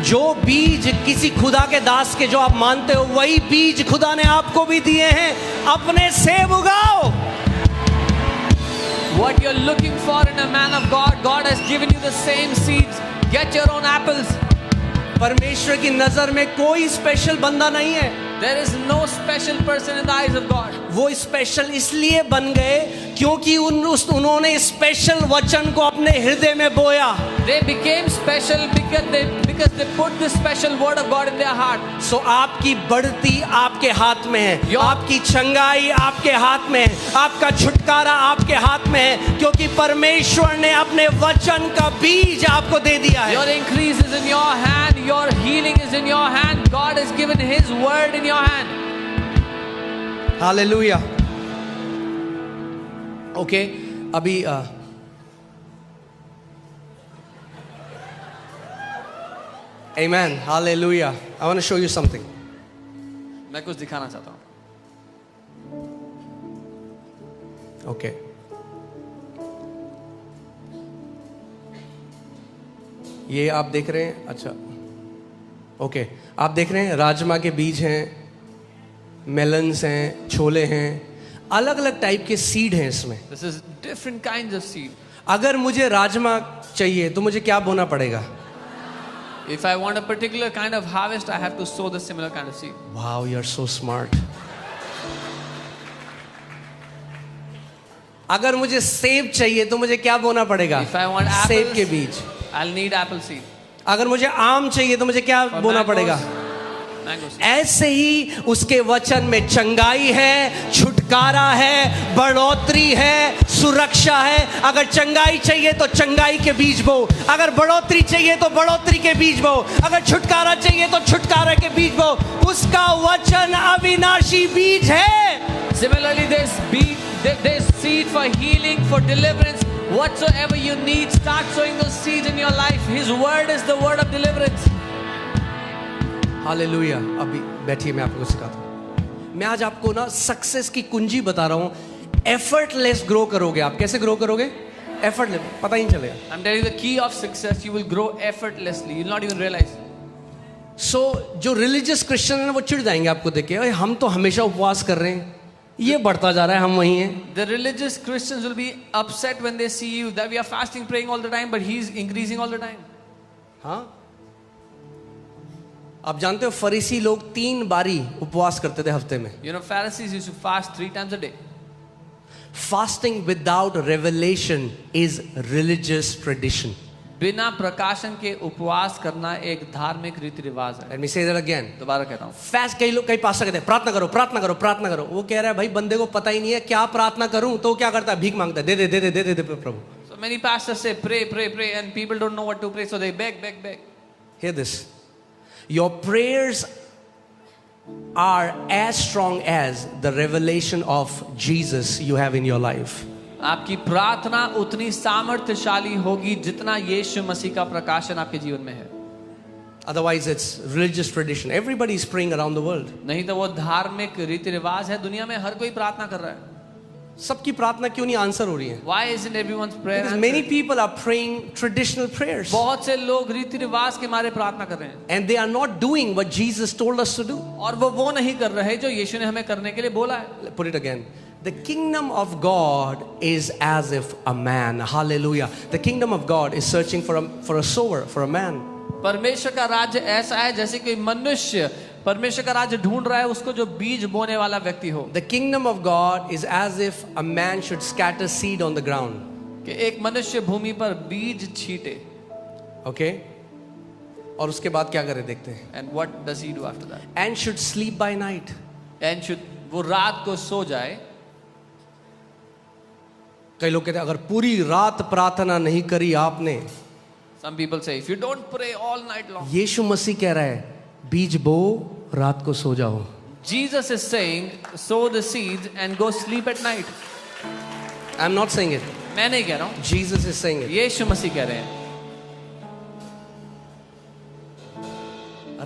जो बीज किसी खुदा के दास के जो आप मानते हो, वही बीज खुदा ने आपको भी दिए हैं। अपने सेब उगाओ। What you're looking for in a man of God, God has given you the same seeds. Get your own apples. परमेश्वर की नजर में कोई स्पेशल बंदा नहीं है। There is no special person in the eyes of God. वो special इसलिए बन गए क्योंकि उन्होंने स्पेशल वचन को अपने हृदय में बोया। They became special because they put the special word of God in their heart. सो आपकी बढ़ती आपके हाथ में है, आपकी चंगाई आपके हाथ में है, आपका छुटकारा आपके हाथ में है, क्योंकि परमेश्वर ने अपने वचन का बीज आपको दे दिया है। Your increase is in your hand. Your healing is in your hand. God has given His word in your hand. Hallelujah. Okay, अभी Amen. Hallelujah. I want to show you something. मैं कुछ दिखाना चाहता हूँ. Okay. ये आप देख रहे हैं, अच्छा, ओके, आप देख रहे हैं राजमा के बीज हैं, मेलन्स हैं, छोले हैं, अलग अलग टाइप के सीड हैं इसमें। This is different kinds of seed. अगर मुझे राजमा चाहिए तो मुझे क्या बोना पड़ेगा? If I want a particular kind of harvest, I have to sow the similar kind of seed. Wow, you are so smart. अगर मुझे सेब चाहिए तो मुझे क्या बोना पड़ेगा? If I want सेब के apples, बीज। I'll need apple seed. अगर मुझे आम चाहिए तो मुझे क्या For बोना mangoes, पड़ेगा? mango seed. ऐसे ही उसके वचन में चंगाई है, छुटकारा है, बढ़ोतरी है, सुरक्षा है। अगर चंगाई चाहिए तो चंगाई के बीज बो, अगर बढ़ोतरी चाहिए तो बढ़ोतरी के बीज बो, अगर छुटकारा चाहिए तो छुटकारा के बीज बो। उसका वचन अविनाशी बीज है। Similarly, there's seed for healing, for deliverance. Whatsoever you need, start sowing those seeds in your life. His word is the word of deliverance. Hallelujah. अभी बैठिए, मैं आपको सिखाता हूँ। मैं आज आपको ना सक्सेस की कुंजी बता रहा हूँ। एफर्टलेस ग्रो करोगे आप। कैसे ग्रो करोगे? एफर्टलेस, पता ही नहीं चलेगा। I'm telling you the key of success. You will grow effortlessly. You'll not even realize. सो जो रिलीजियस क्रिश्चियन है वो चिढ़ जाएंगे आपको देख के, अरे हम तो हमेशा उपवास कर रहे हैं, ये बढ़ता जा रहा है, हम वही हैं। The religious Christians will be upset when they see you that we are fasting, praying all the time, but he's increasing all the time. हाँ, आप जानते हो फरीसी लोग 3 बारी उपवास करते थे हफ्ते में। You know, Pharisees used to fast 3 times a day. Fasting without revelation is religious tradition. बिना प्रकाशन के उपवास करना एक धार्मिक रीति रिवाज है। Let me say that again. दोबारा कहता हूँ। फास्ट, कई पास्टर कहते हैं प्रार्थना करो, प्रार्थना करो, प्रार्थना करो। वो कह रहा है भाई बंदे को पता ही नहीं है क्या प्रार्थना करूं, तो क्या करता है? भीख मांगता है, दे दे दे दे दे दे प्रभु। So many pastors say pray, pray, pray, and people don't know what to pray, so they beg, beg, beg. Hear this. Your prayers are as strong as the revelation of Jesus you have in your life. आपकी प्रार्थना उतनी सामर्थ्यशाली होगी जितना यीशु मसीह का प्रकाशन आपके जीवन में है। Otherwise it's religious tradition. Everybody is praying around the world. नहीं तो वो धार्मिक रीति रिवाज है। दुनिया में हर कोई प्रार्थना कर रहा है। सबकी प्रार्थना क्यों नहीं आंसर हो रही है? Why isn't everyone's prayer Because answered? many people are praying traditional prayers. बहुत से लोग रीति रिवाज के मारे प्रार्थना कर रहे हैं And they are not doing what Jesus told us to do. और वो नहीं कर रहे जो यीशु ने हमें करने के लिए बोला है। Put it again. The kingdom of God is as if a man. Hallelujah. The kingdom of God is searching for a sower, for a man. परमेश्वर का राज्य ऐसा है जैसे कोई मनुष्य परमेश्वर का राज्य ढूंढ रहा है उसको जो बीज बोने वाला व्यक्ति हो. The kingdom of God is as if a man should scatter seed on the ground. कि एक मनुष्य भूमि पर बीज छीटे. Okay? और उसके बाद क्या करे देखते हैं. And what does he do after that? And should sleep by night. And should वो रात को सो जाए. कई लोग कहते हैं अगर पूरी रात प्रार्थना नहीं करी आपने. Some people say if you don't pray all night long. यीशु मसीह कह रहा है बीज बो रात को सो जाओ. Jesus is saying sow the seeds and go sleep at night. I am not saying it. मैं नहीं कह रहा हूँ. Jesus is saying it. यीशु मसीह कह रहे हैं.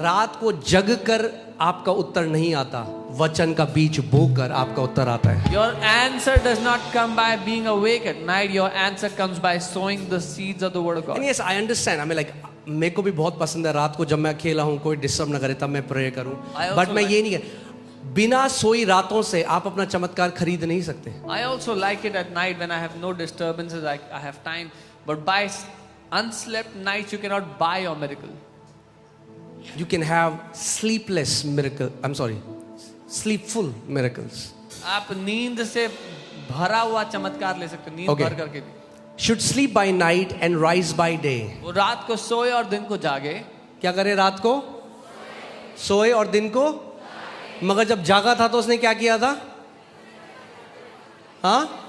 रात को जग कर आपका उत्तर नहीं आता, वचन का बीज बोकर आपका उत्तर आता है. Your answer does not come by being awake at night. Your answer comes by sowing the seeds of the word of God. And yes, I understand. I mean, like, मेरे को भी बहुत पसंद है रात को जब मैं अकेला हूँ कोई डिस्टर्ब ना करे तब मैं प्रे करूँ. बट मैं ये नहीं कह बिना सोई रातों से आप अपना चमत्कार खरीद नहीं सकते. I also like it at night when I have no disturbances. I have time. But by unslept nights you cannot buy your miracle. You can have sleepless miracle. I'm sorry, sleepful miracles. आप नींद से भरा हुआ चमत्कार ले सकते हो. नींद Okay. भर करके भी. Should sleep by night and rise by day. वो रात को सोए और दिन को जागे. क्या करे रात को सोए और दिन को. मगर जब जागा था तो उसने क्या किया था. हाँ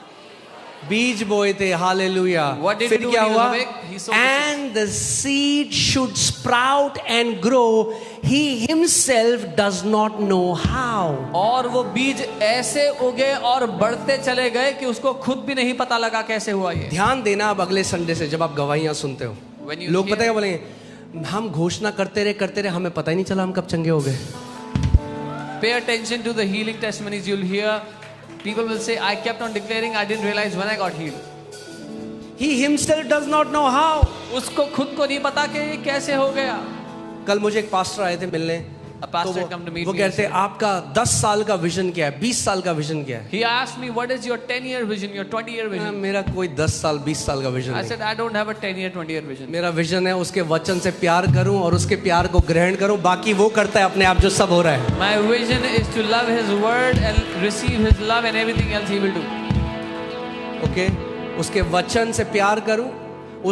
बीज बोए थे. हालेलुया. What did he फिर do क्या when he हुआ. was awake? He sowed the And the seed should sprout and grow. He himself does not know how. और वो बीज ऐसे उगे और बढ़ते चले गए कि उसको खुद भी नहीं पता लगा कैसे हुआ ये. ध्यान देना अब अगले संडे से जब आप गवाहियां सुनते हो. When you लोग hear- पता है क्या बोलेंगे. हम घोषणा करते रहे हमें पता ही नहीं चला हम कब चंगे हो गए. Pay attention to the healing testimonies you'll hear. People will say, I kept on declaring, I didn't realize when I got healed. He himself does not know how. उसको खुद को नहीं पता कि ये कैसे हो गया. कल मुझे एक पास्टर आए थे मिलने. A pastor तो had come to meet वो me कहते हैं yesterday. आपका 10 साल का विजन क्या है, 20 साल का विजन क्या है. He asked me, what is your 10-year vision, your 20-year vision? मेरा कोई 10 साल 20 साल का विजन I नहीं. said, I don't have a 10-year, 20-year vision. मेरा विजन है उसके वचन से प्यार करूं और उसके प्यार को ग्रहण करूं. बाकी वो करता है अपने आप जो सब हो रहा है. My vision is to love His word and receive His love and everything else He will do. Okay उसके वचन से प्यार करूं.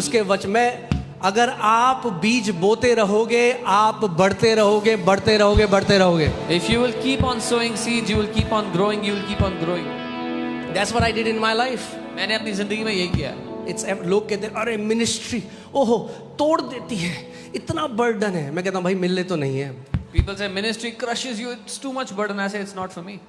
उसके वचन में अगर आप बीज बोते रहोगे आप बढ़ते रहोगे बढ़ते रहोगे बढ़ते रहोगे. If you will keep on sowing seeds, you will keep on growing, you will keep on growing. That's what I did in my life. मैंने अपनी जिंदगी में यही किया है. It's लोग कहते हैं अरे मिनिस्ट्री ओहो तोड़ देती है, इतना बर्डन है. मैं कहता हूँ भाई मिलने तो नहीं है. People say ministry crushes you, it's too much burden. I say it's not for me.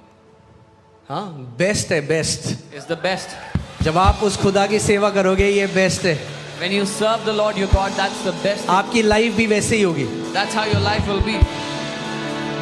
हाँ बेस्ट है बेस्ट. It's the best. जब आप उस खुदा की सेवा करोगे ये बेस्ट है. When you serve the Lord your God, that's the best. आपकी लाइफ भी वैसे ही होगी. That's how your life will be.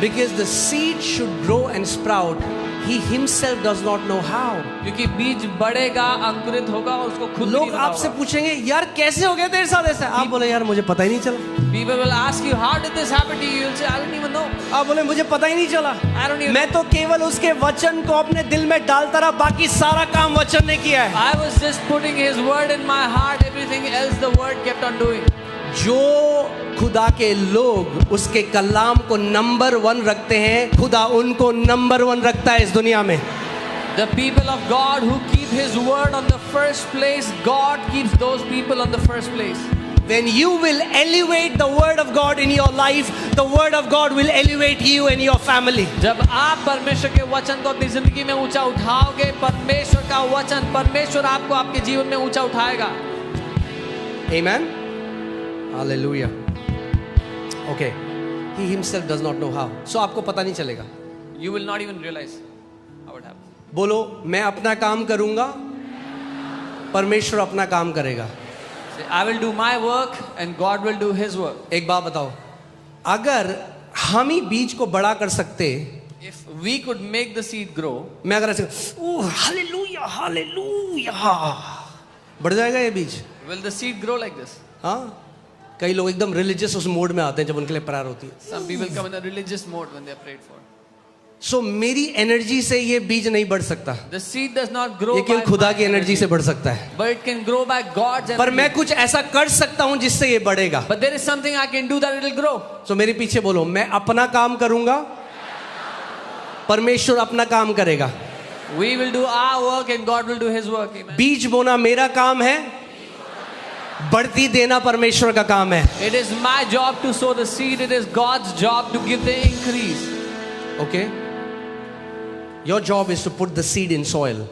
Because the seed should grow and sprout. He himself does not know how. क्योंकि बीज बढ़ेगा, अंकुरित होगा और उसको खुद लोग नहीं पता आपसे होगा. पूछेंगे यार कैसे हो गया तेरे साथ ऐसा. आप बोले यार मुझे पता ही नहीं चला. People will ask you, how did this happen to you? You'll say, I don't even know. आप बोले मुझे पता ही नहीं चला. I don't even मैं तो केवल उसके वचन को अपने दिल में डालता रहा, बाकी सारा काम वचन ने किया है. I was just putting His word in my heart. Everything else the word kept on doing. जो खुदा के लोग उसके कलाम को नंबर 1 रखते हैं, खुदा उनको नंबर 1 रखता है इस दुनिया में. The people of God who keep His word on the first place, God keeps those people on the first place. When you will elevate the word of God in your life, the word of God will elevate you and your family. जब आप परमेश्वर के वचन को अपनी जिंदगी में ऊंचा उठाओगे, परमेश्वर का वचन, परमेश्वर आपको आपके जीवन में ऊंचा उठाएगा. Amen. Hallelujah. Okay. He himself does not know how. So आपको पता नहीं चलेगा. You will not even realize how it happens. बोलो मैं अपना काम करूंगा, परमेश्वर अपना काम करेगा. Say, I will do my work and God will do His work. एक बात बताओ, अगर हम ही बीज को बड़ा कर सकते, If we could make the seed grow, मैं अगर ऐसे हालेलुया हालेलुया बढ़ जाएगा ये बीज. will the seed grow like this? हाँ कई लोग एकदम रिलीजियस उस मोड में आते हैं जब उनके लिए प्रेयर होती है. Some people come in a religious mode when they are prayed for. सो मेरी एनर्जी से ये बीज नहीं बढ़ सकता, The seed does not grow ये केवल by खुदा my की एनर्जी energy, से बढ़ सकता है। but it can grow by God's पर energy. मैं कुछ ऐसा कर सकता हूं जिससे ये बढ़ेगा। But there is something I can do that it will grow. सो मेरे पीछे बोलो, मैं अपना काम करूंगा, परमेश्वर अपना काम करेगा। We will do our work and God will do His work. Amen. बीज बोना मेरा काम है, बढ़ती देना परमेश्वर का काम है। It is my job to sow the seed. It is God's job to give the increase. Okay, your job is to put the seed in soil.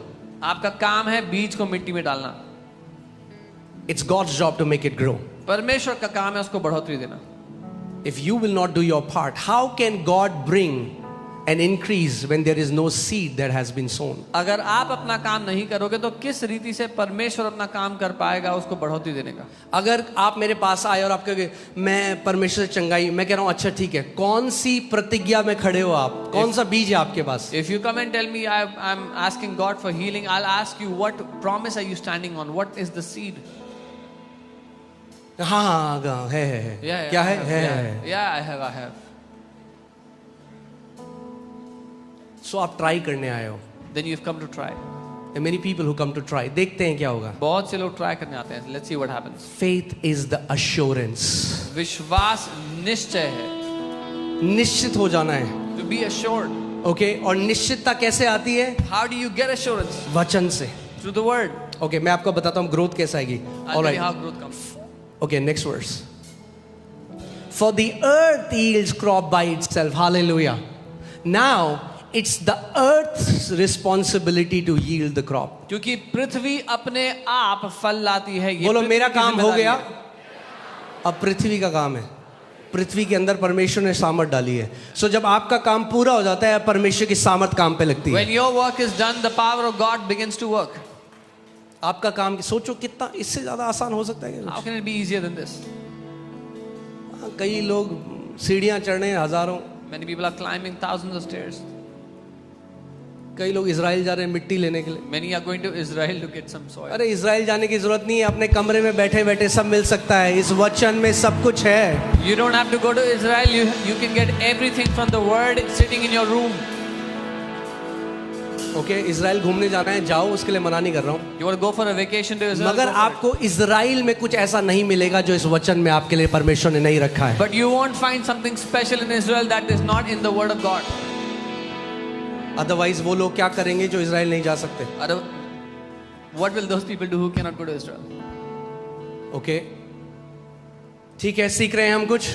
आपका काम है बीज को मिट्टी में डालना। It's God's job to make it grow. परमेश्वर का काम है उसको बढ़ोतरी देना। If you will not do your part, how can God bring an increase when there is no seed that has been sown? अगर आप अपना काम नहीं करोगे तो किस रीति से परमेश्वर अपना काम कर पाएगा उसको बढ़ोतरी देने का? अगर आप मेरे पास आए और आप कहोगे मैं परमेश्वर से चंगाई, मैं कह रहा हूं अच्छा ठीक है, कौन सी प्रतिज्ञा में खड़े हो आप, कौन सा बीज है आपके पास? If you come and tell me I'm asking God for healing, I'll ask you what promise are you standing on? What is the seed? हाँ, है Yeah, क्या I है? have, है। Yeah, I have. सो आप ट्राई करने आए हो। Then you've come to try. Many people who come to try, देखते हैं क्या होगा। बहुत से लोग ट्राई करने आते हैं। Let's see what happens. Faith is the assurance. विश्वास निश्चय है। निश्चित हो जाना है। To be assured. ओके, और निश्चितता कैसे आती है? How do you get assurance? वचन से। Through the word. ओके, मैं आपको बताता हूँ ग्रोथ कैसे आएगी। I'll tell you how growth comes. Okay, next verse. For the earth yields crop by itself. Hallelujah. Now, it's the earth's responsibility to yield the crop. क्योंकि पृथ्वी अपने आप फल लाती है। ये बोलो पृथ्वी मेरा की काम हो जिम्मेदारी गया, है। अब पृथ्वी का काम है। पृथ्वी के अंदर परमेश्वर ने सामर्थ डाली है। सो जब आपका काम पूरा हो जाता है, परमेश्वर की सामर्थ काम पे लगती है। When your work is done, the power of God begins to work. आपका काम सोचो कितना इससे ज्यादा आसान हो सकता है क्या? How can it be easier than this? कई लोग सीढ़ियां चढ़ रहे हैं हजारों, Many people are climbing thousands of stairs. कई लोग इजराइल जा रहे हैं मिट्टी लेने के लिए। Many are going to Israel to get some soil. अरे इजराइल जाने की जरूरत नहीं है, अपने कमरे में बैठे बैठे सब मिल सकता है। इस वचन में सब कुछ है। You don't have to go to Israel. You can get everything from the word sitting in your room. Okay, Israel घूमने जाना है, जाओ, उसके लिए मना नहीं कर रहा हूँ। You want to go for a vacation to Israel? मगर go for it. आपको इजराइल में कुछ ऐसा नहीं मिलेगा जो इस वचन में आपके लिए परमेश्वर ने नहीं रखा है। But you won't find something special in Israel that is not in the word of God. Otherwise वो लोग क्या करेंगे जो इजराइल नहीं जा सकते? What will those people do who cannot go to Israel? Okay, ठीक है, सीख रहे हैं हम कुछ।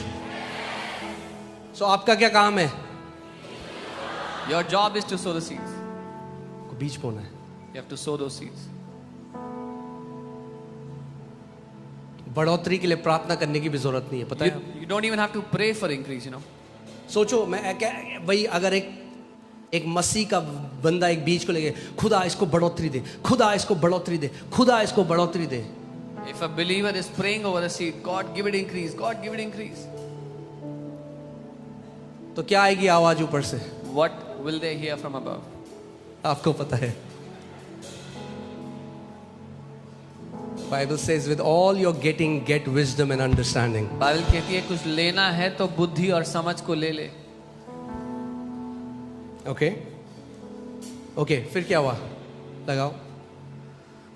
सो आपका क्या काम है? Your job is to sow the seeds. बीज बोना है। You have to sow those seeds. बढ़ोतरी के लिए प्रार्थना करने की भी जरूरत नहीं है, पता है? You don't even have to pray for increase, you know. सोचो, मैं वही अगर एक मसीह का बंदा एक बीज को लेके, खुदा इसको बढ़ोतरी दे, खुदा इसको बढ़ोतरी दे, खुदा इसको बढ़ोतरी दे। If a believer is praying over a seed, God give it increase, God give it increase. तो क्या आएगी आवाज ऊपर से? What will they hear from above? आपको पता है, Bible says with all you're getting, get wisdom and understanding. Bible कहती है कुछ लेना है तो बुद्धि और समझ को ले ले। ओके, ओके, फिर क्या हुआ? लगाओ।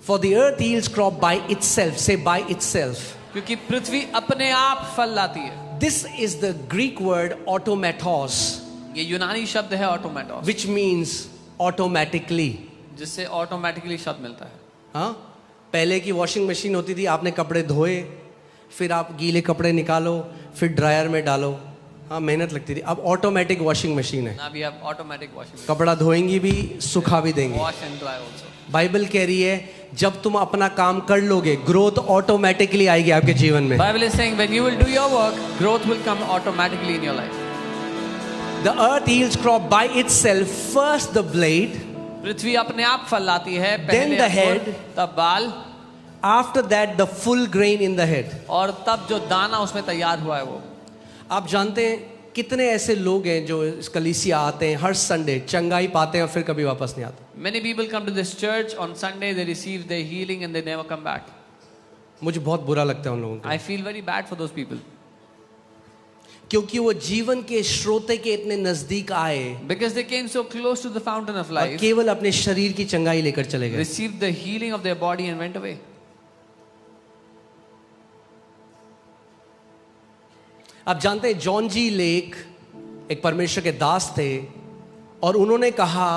For the earth yields crop by itself. Say by itself. क्योंकि पृथ्वी अपने आप फल लाती है। This is the Greek word automatos, ये यूनानी शब्द है ऑटोमेटोस, which means automatically. जिससे ऑटोमेटिकली शब्द मिलता है। हाँ, पहले की वॉशिंग मशीन होती थी, आपने कपड़े धोए, फिर आप गीले कपड़े निकालो, फिर ड्रायर में डालो, हाँ मेहनत लगती थी। अब ऑटोमेटिक वॉशिंग मशीन है, Now we have automatic washing. कपड़ा धोएंगी भी, सुखा भी देंगी। Wash and dry also. Bible कह रही है जब तुम अपना काम कर लोगे, ग्रोथ ऑटोमेटिकली आएगी आपके जीवन में। Bible is saying when you will do your work, growth will come automatically in your life. The earth yields crop by itself, first the blade, पृथ्वी अपने आप फल लाती है, Then पहले the अंकुर, head. तब बाल, after that the full grain in the head. और तब जो दाना उसमें तैयार हुआ है वो। आप जानते हैं कितने ऐसे लोग हैं जो इस कलीसिया आते हैं हर संडे, चंगाई पाते हैं और फिर कभी वापस नहीं आते। Many people come to this church on Sunday, they receive their healing and they never come back. मुझे बहुत बुरा लगता है उन लोगों को। I feel very bad for those people. क्योंकि वो जीवन के स्रोते के इतने नजदीक आए Because they came so close to the fountain of और life, केवल अपने शरीर की चंगाई लेकर चले गए। received the healing of their body and went away. आप जानते हैं जॉन जी लेक एक परमेश्वर के दास थे और उन्होंने कहा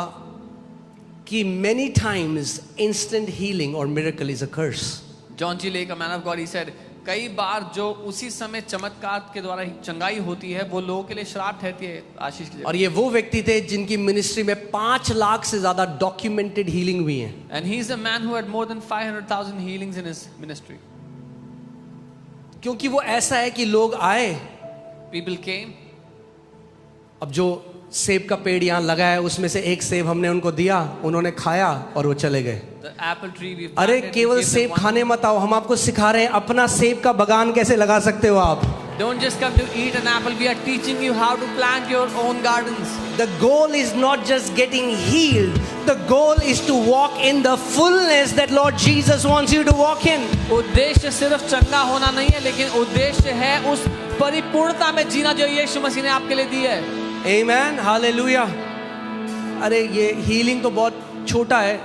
कि many times instant healing or miracle is a curse. John G. Lake, a man of God, he said, कई बार जो उसी समय चमत्कार के द्वारा चंगाई होती है वो लोगों के लिए श्राप ठहरती है आशीष की जगह। और ये वो व्यक्ति थे जिनकी मिनिस्ट्री में 5 लाख से ज्यादा डॉक्यूमेंटेड हीलिंग हुई है। And he is a man who had more than 500,000 healings in his ministry. क्योंकि वो ऐसा है कि लोग आए, People came. अब जो सेब का पेड़ यहाँ लगा है उसमें से एक सेब हमने उनको दिया, उन्होंने खाया और वो चले गए। The apple tree we अरे planted, केवल we gave them सेब one. खाने मत आओ, हम आपको सिखा रहे हैं अपना सेब का बगान कैसे लगा सकते हो आप। Don't just come to eat an apple. We are teaching you how to plant your own gardens. The goal is not just getting healed. The goal is to walk in the fullness that Lord Jesus wants you to walk in. उद्देश्य सिर्फ चंगा होना नहीं है, लेकिन उद्देश्य है उस परिपूर्णता में जीना जो यीशु मसीह ने आपके लिए दी है। Amen. Hallelujah. अरे ये हीलिंग तो बहुत छोटा है,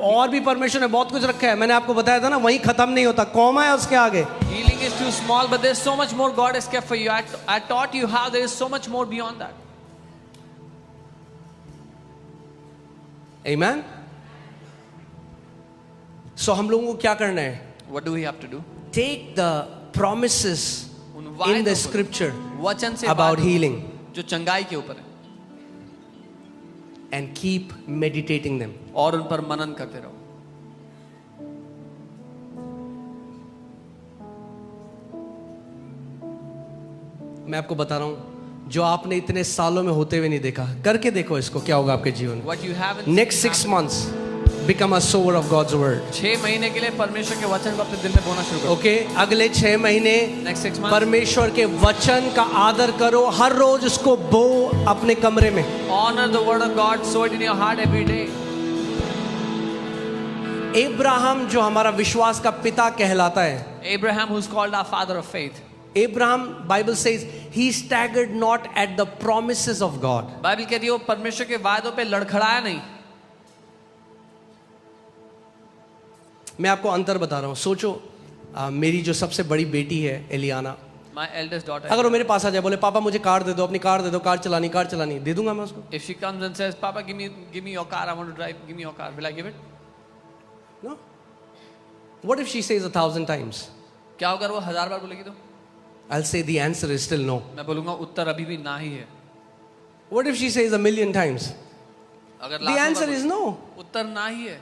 और भी परमेश्वर ने बहुत कुछ रखा है। मैंने आपको बताया था ना, वहीं खत्म नहीं होता, कॉमा है उसके आगे। Healing is too small, but there's so much more God has kept for you. I taught you how there is so much more beyond that. Amen. So हम लोगों को क्या करना है? What do we have to do? Take the promises उन in वायदों the को, scripture वचन से about वायदों healing जो चंगाई के ऊपर है, and keep meditating them. और उन पर मनन करते रहो। मैं आपको बता रहा हूं, जो आपने इतने सालों में होते हुए नहीं देखा, करके देखो इसको, क्या होगा आपके जीवन में। What you haven't Next 6 months become a sower of God's word. 6 महीने के लिए परमेश्वर के वचन को अपने दिल में बोना शुरू करो। ओके, अगले 6 महीने Next 6 months, परमेश्वर के वचन का आदर करो, हर रोज उसको बो अपने कमरे में। honor the word of God, sow it in your heart every day. Abraham जो हमारा विश्वास का पिता कहलाता है, Abraham, who's called our father of faith. Abraham, Bible says he staggered not at the promises of God. Bible कहती है वो परमेश्वर के वायदों पे लड़खड़ाया नहीं। मैं आपको अंतर बता रहा हूं, सोचो मेरी जो सबसे बड़ी बेटी है एलियाना, My eldest daughter, अगर वो मेरे पास आ जाए, बोले पापा मुझे कार दे दो, अपनी कार दे दो, कार चलानी, दे दूंगा मैं उसको? if she comes and says, Papa, give me your car, I want to drive, give me your car, will I give it? No. What if she says 1,000 times? क्या अगर वो 1000 बार बोलेगी तो? I'll say the answer is still no. मैं बोलूंगा उत्तर अभी भी ना ही है। What if she says 1,000,000 times? अगर The लाखों answer बार is no. उत्तर ना ही है।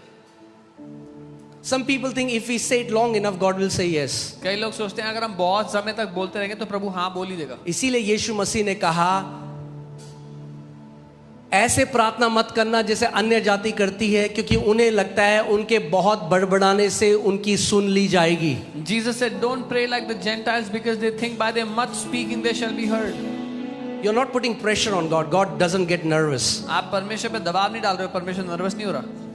Some people think if we say it long enough, God will say yes. कई लोग सोचते हैं अगर हम बहुत समय तक बोलते रहेंगे तो प्रभु हाँ बोल ही देगा। इसीलिए यीशु मसीह ने कहा, ऐसे प्रार्थना मत करना जैसे अन्य जाति करती है, क्योंकि उन्हें लगता है उनके बहुत बड़बड़ाने से उनकी सुन ली जाएगी। Jesus said, don't pray like the Gentiles because they think by their much speaking they shall be heard. You're not putting pressure on God. God doesn't get nervous. आप परमेश्वर पे दबाव नहीं डाल रहे हो, परमेश्वर नर्वस नहीं हो रहा।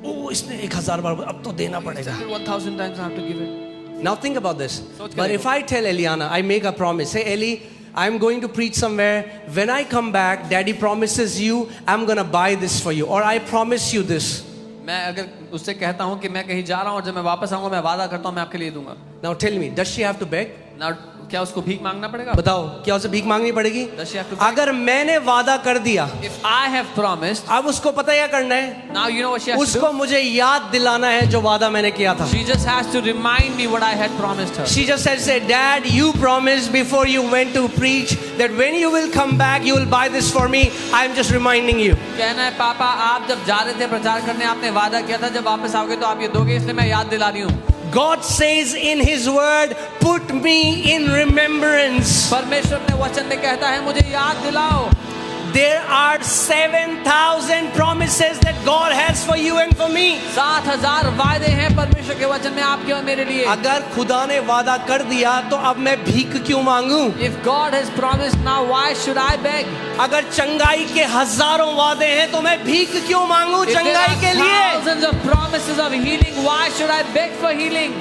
ओ इसने 1000 बार, अब तो देना पड़ेगा। 1000 times I have to give it. Now think about this. सोच के But देखो। if I tell Eliana, I make a promise, hey Eli, I'm going to preach somewhere. When I come back, Daddy promises you, I'm gonna buy this for you, or I promise you this. मैं अगर उससे कहता हूँ कि मैं कहीं जा रहा हूँ और जब मैं वापस आऊंगा मैं वादा करता हूँ मैं आपके लिए दूंगा। Now tell me, does she have to beg? Now क्या उसको भीख मांगना पड़ेगा? बताओ, क्या उसे भीख मांगनी पड़ेगी? Does she have to beg? अगर मैंने वादा कर दिया, If I have promised, अब उसको पता क्या करना है? now you know what she has to उसको do? मुझे याद दिलाना है जो वादा मैंने किया था। She just has to remind me what I had promised her. She just said, say, Dad, you promised before you went to preach that when you will come back, you will buy this for me. I'm just reminding you. कहना है पापा आप जब जा रहे थे प्रचार करने आपने वादा किया था जब वापस आओगे तो आप ये दोगे, इसलिए मैं याद दिला रही हूँ। God says in His word, put me in remembrance. परमेश्वर ने वचन में कहता है मुझे याद दिलाओ। There are 7,000 promises that God has for you and for me. 7000 वायदे हैं परमेश्वर के वचन में आपके और मेरे लिए। अगर खुदा ने वादा कर दिया तो अब मैं भीख क्यों मांगूं? If God has promised, now why should I beg? अगर चंगाई के हजारों वादे हैं तो मैं भीख क्यों मांगूं If there चंगाई के are लिए? thousands of promises of healing, why should I beg for healing?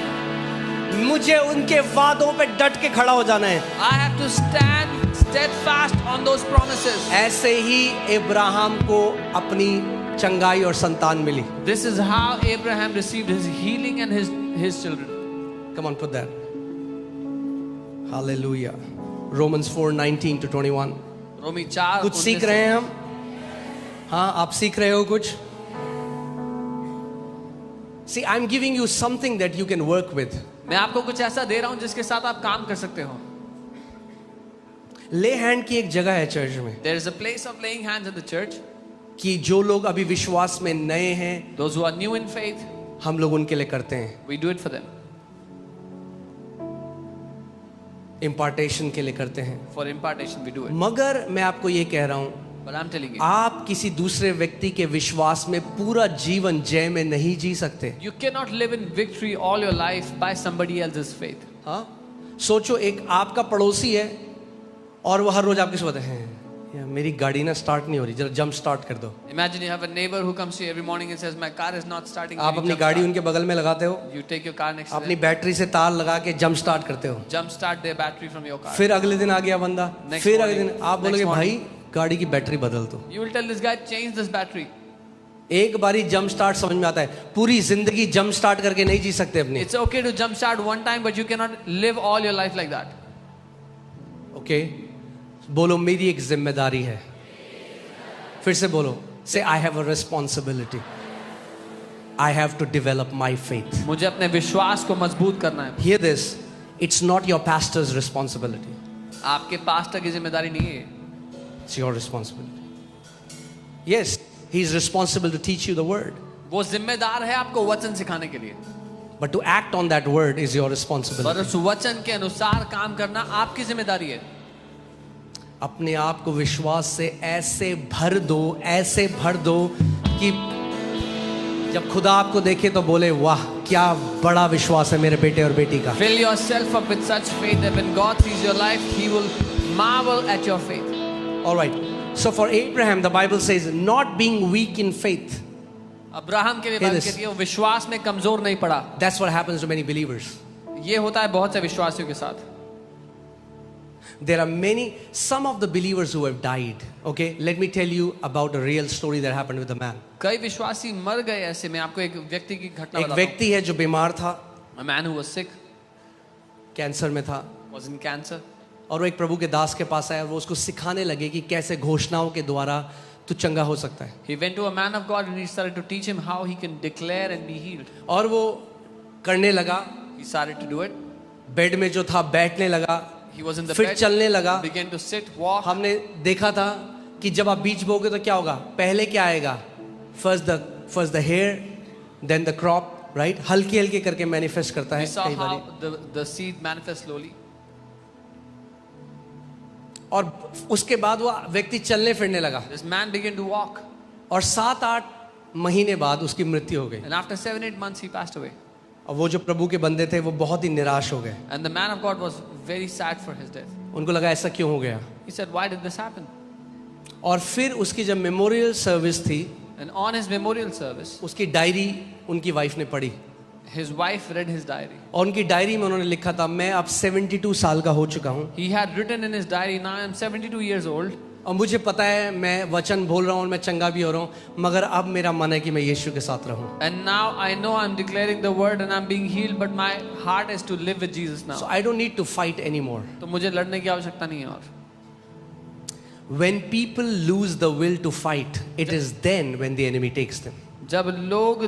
मुझे उनके वादों पे डट के खड़ा हो जाना है। I have to stand steadfast on those promises. ऐसे ही इब्राहिम को अपनी चंगाई और संतान मिली। This is how Abraham received his healing and his children. Come on, put that. Hallelujah. Romans 4:19 to 21. रोमी 4 कुछ सीख रहे हैं हम? हाँ, आप सीख रहे हो कुछ? See, I'm giving you something that you can work with. मैं आपको कुछ ऐसा दे रहा हूं जिसके साथ आप काम कर सकते हो. ले हैंड की एक जगह है चर्च में There is a place of laying hands at the church. कि जो लोग अभी विश्वास में नए हैं, Those who are new in faith, हम लोग उनके लिए करते हैं। we do it for them. इम्पार्टेशन के लिए करते हैं। For impartation, we do it. मगर मैं आपको ये कह रहा हूं, But I'm telling you, आप किसी दूसरे व्यक्ति के विश्वास में पूरा जीवन जय में नहीं जी सकते। you cannot live in victory all your life by somebody else's faith. हाँ, सोचो एक आपका पड़ोसी है और वो हर रोज आपके साथ है, यार मेरी गाड़ी ना स्टार्ट नहीं हो रही, जरा जंप स्टार्ट कर दो। Imagine you have a neighbor who comes to you every morning and says, "My car is not starting." आप अपनी गाड़ी उनके बगल में लगाते हो, You take your car next to अपनी them, बैटरी से तार लगा के जंप स्टार्ट करते हो। jump start their battery from your car. फिर अगले दिन आ गया बंदा, Next फिर अगले morning, दिन आप next बोलोगे morning. भाई गाड़ी की बैटरी बदल दो। You will tell this guy, change this battery. एक बारी जंप स्टार्ट समझ में आता है, पूरी जिंदगी जंप स्टार्ट करके नहीं जी सकते अपनी। It's okay to jump start one time, but you cannot live all your life like that. Okay, बोलो मेरी एक जिम्मेदारी है। फिर से बोलो, say I have a responsibility, I have to develop my faith. मुझे अपने विश्वास को मजबूत करना है. Hear this, it's not your pastor's responsibility, आपके पास्टर की जिम्मेदारी नहीं है. It's your responsibility. Yes, he is responsible to teach you the word, वो जिम्मेदार है आपको वचन सिखाने के लिए, but to act on that word is your पर रिस्पॉन्सिबिलिटी। उस वचन के अनुसार काम करना आपकी जिम्मेदारी है. अपने आप को विश्वास से ऐसे भर दो, ऐसे भर दो कि जब खुदा आपको देखे तो बोले वाह क्या बड़ा विश्वास है मेरे बेटे और बेटी का। Fill yourself up with such faith that when God sees your life, He will marvel at your faith. All right. So for Abraham, the Bible says, not being weak in faith. Abraham के लिए Hear बात this. कहती है वो विश्वास में कमजोर नहीं पड़ा. That's what happens to many believers. ये होता है बहुत से विश्वासियों के साथ. There are some of the believers who have died. Okay, let me tell you about a real story that happened with a man. कई विश्वासी मर गए ऐसे में. आपको एक व्यक्ति की घटना एक बताता व्यक्ति है जो बीमार था, हूं. A man who was sick, cancer में था, was in cancer. और वो एक प्रभु के दास के पास आया और वो उसको सिखाने लगे कि कैसे घोषणाओं के द्वारा तू चंगा हो सकता है। He went to a man of God and he started to teach him how he can declare and be healed. और वो करने लगा, He started to do it. Bed में जो था बैठने लगा, He was in the फिर bed, चलने लगा। began to sit, walk. हमने देखा था कि जब आप बीज बोगे तो क्या होगा, पहले क्या आएगा, first the hair then the crop, right. हल्के हल्के करके मैनिफेस्ट करता We है saw कई how बारी, the seed manifests slowly. और उसके बाद वो व्यक्ति चलने फिरने लगा This man began to walk, और 7-8 महीने बाद उसकी मृत्यु हो गई। and after 7-8 months he passed away. और वो जो प्रभु के बंदे थे वो बहुत ही निराश हो गए, And the man of God was very sad for his death. उनको लगा ऐसा क्यों हो गया। He said, "Why did this happen?" और फिर उसकी जब मेमोरियल सर्विस थी, And on his memorial service, उसकी डायरी उनकी वाइफ ने पढ़ी his wife read his diary. और उनकी डायरी में उन्होंने लिखा था, मैं अब 72 साल का हो चुका हूँ He had written in his diary, "Now I am 72 years old, और मुझे पता है मैं वचन बोल रहा हूँ और मैं चंगा भी हो रहा हूँ, मगर अब मेरा मन है कि मैं यीशु के साथ रहूँ। and now I know I'm declaring the word and I'm being healed, but my heart is to live with Jesus now." So I don't need to fight anymore. तो मुझे लड़ने की आवश्यकता नहीं है और. When people lose the will to fight, it is then when the enemy takes them. जब लोग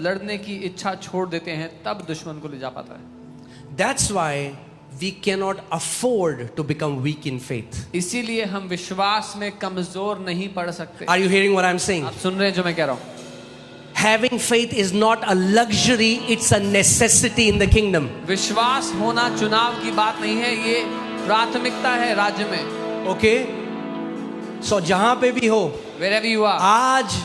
लड़ने की इच्छा छोड़ देते हैं तब दुश्मन को ले जा पाता है. That's why we cannot afford to become weak in faith. इसीलिए हम विश्वास में कमजोर नहीं पड़ सकते. Are you hearing what I'm saying? आप सुन रहे हैं जो मैं कह रहा हूँ. Having faith is not a luxury, it's a necessity in the kingdom. विश्वास होना चुनाव की बात नहीं है, ये प्राथमिकता है राज्य में. Okay? So जहां पे भी हो, Wherever you are, आज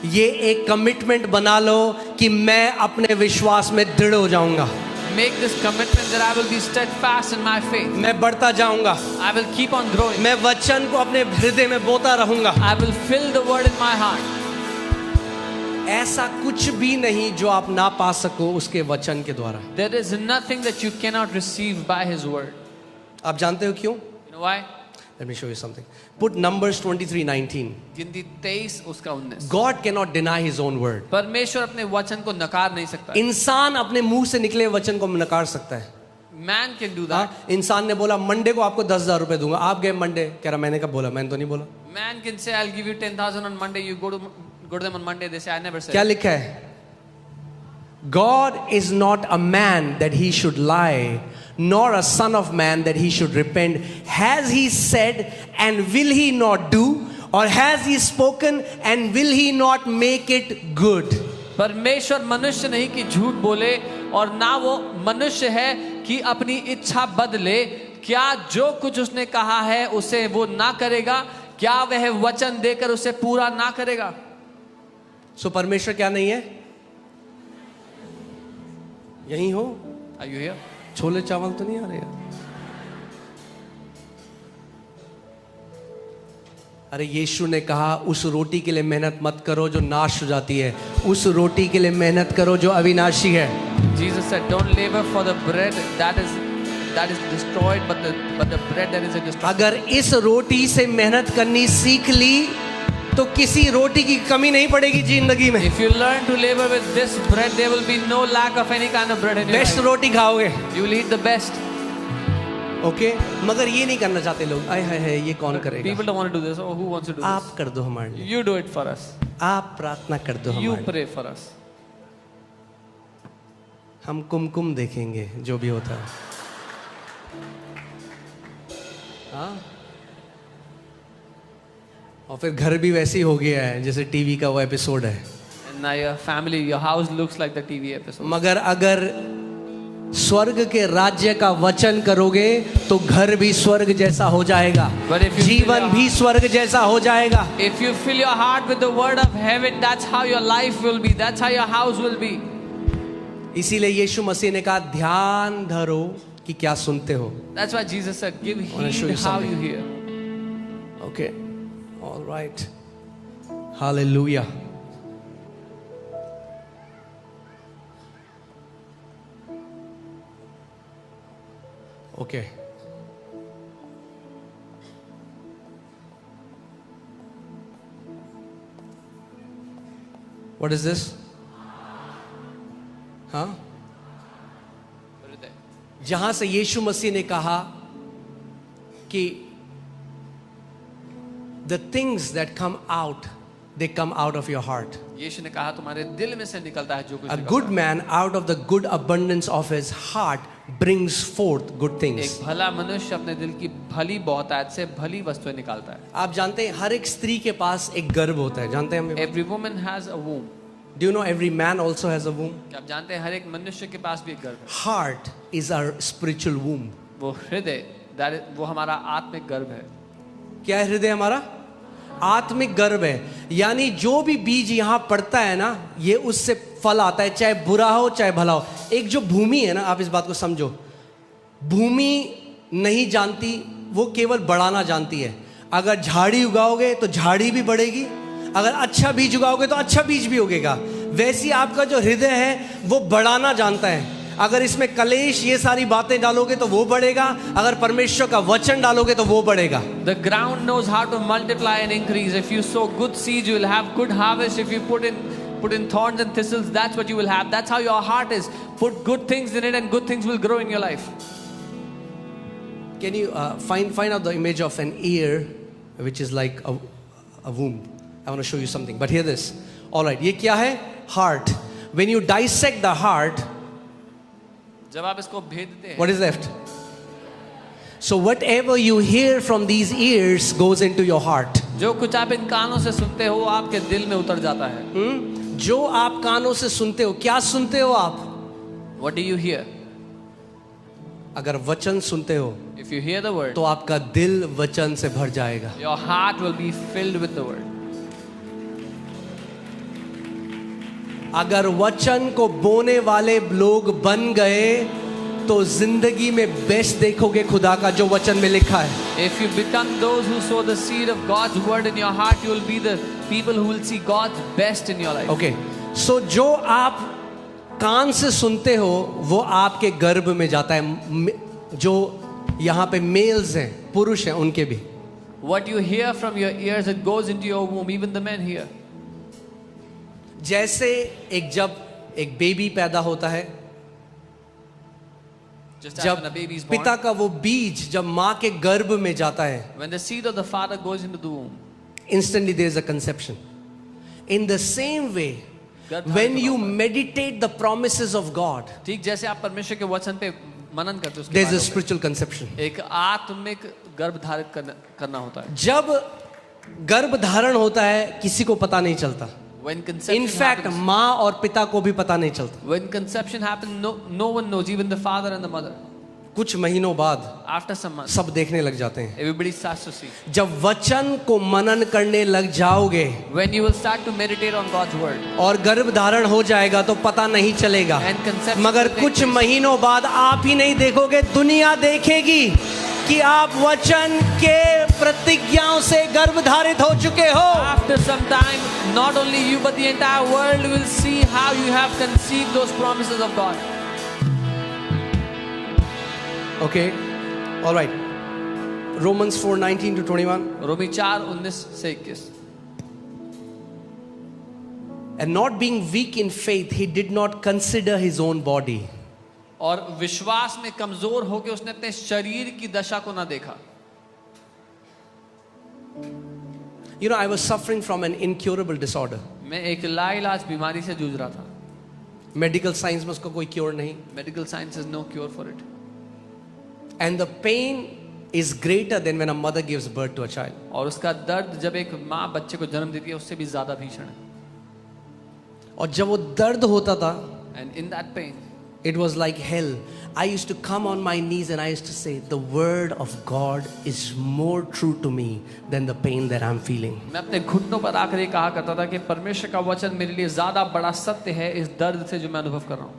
ये एक कमिटमेंट बना लो कि मैं अपने विश्वास में दृढ़ हो जाऊंगा, make this commitment that I will be steadfast in my faith. मैं बढ़ता जाऊंगा, I will keep on growing. मैं वचन को अपने हृदय में बोता रहूंगा। I will fill the word in my heart. ऐसा कुछ भी नहीं जो आप ना पा सको उसके वचन के द्वारा। There is nothing that you cannot receive by His word. आप जानते हो क्यों? You know why? Let me show you something. Put Numbers 23:19. गिनती 23 उसका 19। God cannot deny His own word. परमेश्वर अपने वचन को नकार नहीं सकता। इंसान अपने मुंह से निकले वचन को नकार सकता है। Man can do that. हाँ, इंसान ने बोला मंडे को आपको 10,000 रुपए दूंगा, आप गए मंडे, कह रहा मैंने कब बोला, मैंने तो नहीं बोला। Man can say I'll give you 10,000 on Monday. You go to them on Monday. They say I never said. क्या लिखा है? God is not a man that he should lie, nor a son of man that he should repent. Has he said and will he not do? Or has he spoken and will he not make it good? परमेश्वर मनुष्य नहीं कि झूठ बोले और ना वो मनुष्य है कि अपनी इच्छा बदले। क्या जो कुछ उसने कहा है उसे वो ना करेगा? क्या वह वचन देकर उसे पूरा ना करेगा? सो परमेश्वर क्या नहीं है? यही हो? Are you here? छोले चावल तो नहीं आ रहे यार? अरे यीशु ने कहा उस रोटी के लिए मेहनत मत करो जो नाश हो जाती है, उस रोटी के लिए मेहनत करो जो अविनाशी है। Jesus said, "Don't labor for the bread that is destroyed, but the bread that is indestructible." अगर इस रोटी से मेहनत करनी सीख ली तो किसी रोटी की कमी नहीं पड़ेगी जिंदगी में। If you learn to labor with this bread, there will be no lack of any kind of bread in your best life. रोटी खाओगे, You will eat the best. Okay? मगर ये नहीं करना चाहते लोग। आय हाय हाय, ये कौन करेगा? People don't want to do this. Oh, who wants to do आप this? कर दो हमारे लिए, You do it for us. आप प्रार्थना कर दो You हमारे लिए। pray for us. हम कुमकुम देखेंगे जो भी होता है। हाँ, और फिर घर भी वैसे ही हो गया है जैसे टीवी का वो एपिसोड है। And now your family, your house looks like the TV episode. मगर अगर स्वर्ग के राज्य का वचन करोगे तो घर भी स्वर्ग जैसा हो जाएगा, But if you जीवन feel- भी स्वर्ग जैसा हो जाएगा। If you fill your heart with the word of heaven, that's how your life will be. That's how your house will be. इसीलिए यीशु मसीह ने कहा ध्यान धरो कि क्या सुनते हो। That's why Jesus said, "Give wanna show heed you how something. you hear." Okay, all right, hallelujah. Okay. What is this? हाँ, जहां से यीशु मसीह ने कहा कि the things that come out, they come out of your heart. यीशु ने कहा तुम्हारे दिल में से निकलता है जो कुछ A निकलता good है। man out of the good abundance of his heart brings forth good things. एक भला मनुष्य अपने दिल की भली बहुतायत से भली वस्तुएं निकालता है। आप जानते हैं हर एक स्त्री के पास एक गर्भ होता है, जानते हैं हम? Every woman has a womb. Do you know every man also has a womb? क्या आप जानते हैं हर एक मनुष्य के पास भी एक गर्भ है? Heart is our spiritual womb. वो हृदय, वो हमारा आत्मिक गर्भ है। क्या है हृदय हमारा? आत्मिक गर्भ है। यानी जो भी बीज यहाँ पड़ता है ना, ये उससे फल आता है, चाहे बुरा हो चाहे भला हो। एक जो भूमि है ना, आप इस बात को समझो, भूमि नहीं जानती, वो केवल बढ़ाना जानती है। अगर झाड़ी उगाओगे तो झाड़ी भी बढ़ेगी, अगर अच्छा बीज उगाओगे तो अच्छा बीज भी उगेगा। वैसे आपका जो हृदय है वो बढ़ाना जानता है। अगर इसमें कलेश ये सारी बातें डालोगे तो वो बढ़ेगा, अगर परमेश्वर का वचन डालोगे तो वो बढ़ेगा। The ground knows how to multiply and increase. If you sow good seeds, you will have good harvest. If you put in thorns and thistles, that's what you will have. That's how your heart is. Put good things in it and good things will grow in your life. Can you find out the image of an ear which is like a womb? I want to show you something, but hear this. All right, ये क्या है? Heart. When you dissect the heart, जब आप इसको भेदते हैं, what is left? So whatever you hear from these ears goes into your heart. जो कुछ आप इन कानों से सुनते हो, वो आपके दिल में उतर जाता है। जो आप कानों से सुनते हो, क्या सुनते हो आप? What do you hear? अगर वचन सुनते हो If you hear the word, तो आपका दिल वचन से भर जाएगा। your heart will be filled with the word. अगर वचन को बोने वाले लोग बन गए तो जिंदगी में बेस्ट देखोगे खुदा का, जो वचन में लिखा है। If you become those who sow the seed of God's word in your heart, you will be the people who will see God's best in your life. Okay, so जो आप कान से सुनते हो वो आपके गर्भ में जाता है। जो यहाँ पे मेल्स हैं, पुरुष हैं, उनके भी। What you hear from your ears, it goes into your womb. Even the men hear. जैसे जब एक बेबी पैदा होता है, Just as जब when a baby is born, पिता का वो बीज जब माँ के गर्भ में जाता है, when the seed of the father goes into the womb, instantly there is a conception. In the same way, when you meditate the promises of God, ठीक जैसे आप परमेश्वर के वचन पे मनन करते हो, उसके there is बाद a spiritual conception. एक आत्मिक गर्भ धारित करना होता है। जब गर्भ धारण होता है किसी को पता नहीं चलता। When conception इनफैक्ट happens, माँ और पिता को भी पता नहीं चलता। when conception happens, no one knows, even the father and the mother. कुछ महीनों बाद After some months, सब देखने लग जाते हैं। everybody starts to see. जब वचन को मनन करने लग जाओगे When you will start to meditate on God's word, और गर्भ धारण हो जाएगा तो पता नहीं चलेगा। and conception मगर will take कुछ place. महीनों बाद आप ही नहीं देखोगे, दुनिया देखेगी कि आप वचन के प्रतिज्ञाओं से गर्भ धारित हो चुके हो। After some time, not only you but the entire world will see how you have conceived those promises of God. Okay, all right. Romans 4:19 to 21. रोमी 4:19 से 21. And not being weak in faith, he did not consider his own body. और विश्वास में कमजोर होकर उसने अपने शरीर की दशा को ना देखा। You know, I was suffering from an incurable disorder. मैं एक लाइलाज बीमारी से जूझ रहा था। मेडिकल साइंस में उसका कोई क्योर नहीं। Medical science is no cure for it. And the pain is greater than when a mother gives birth to a child. और उसका दर्द जब एक माँ बच्चे को जन्म देती है उससे भी ज्यादा भीषण है। और जब वो दर्द होता था, And in that pain, it was like hell. I used to come on my knees and I used to say, the word of God is more true to me than the pain that I'm feeling. मैं अपने घुटनों पर आकर ये कहा करता था कि परमेश्वर का वचन मेरे लिए ज्यादा बड़ा सत्य है इस दर्द से जो मैं अनुभव कर रहा हूँ।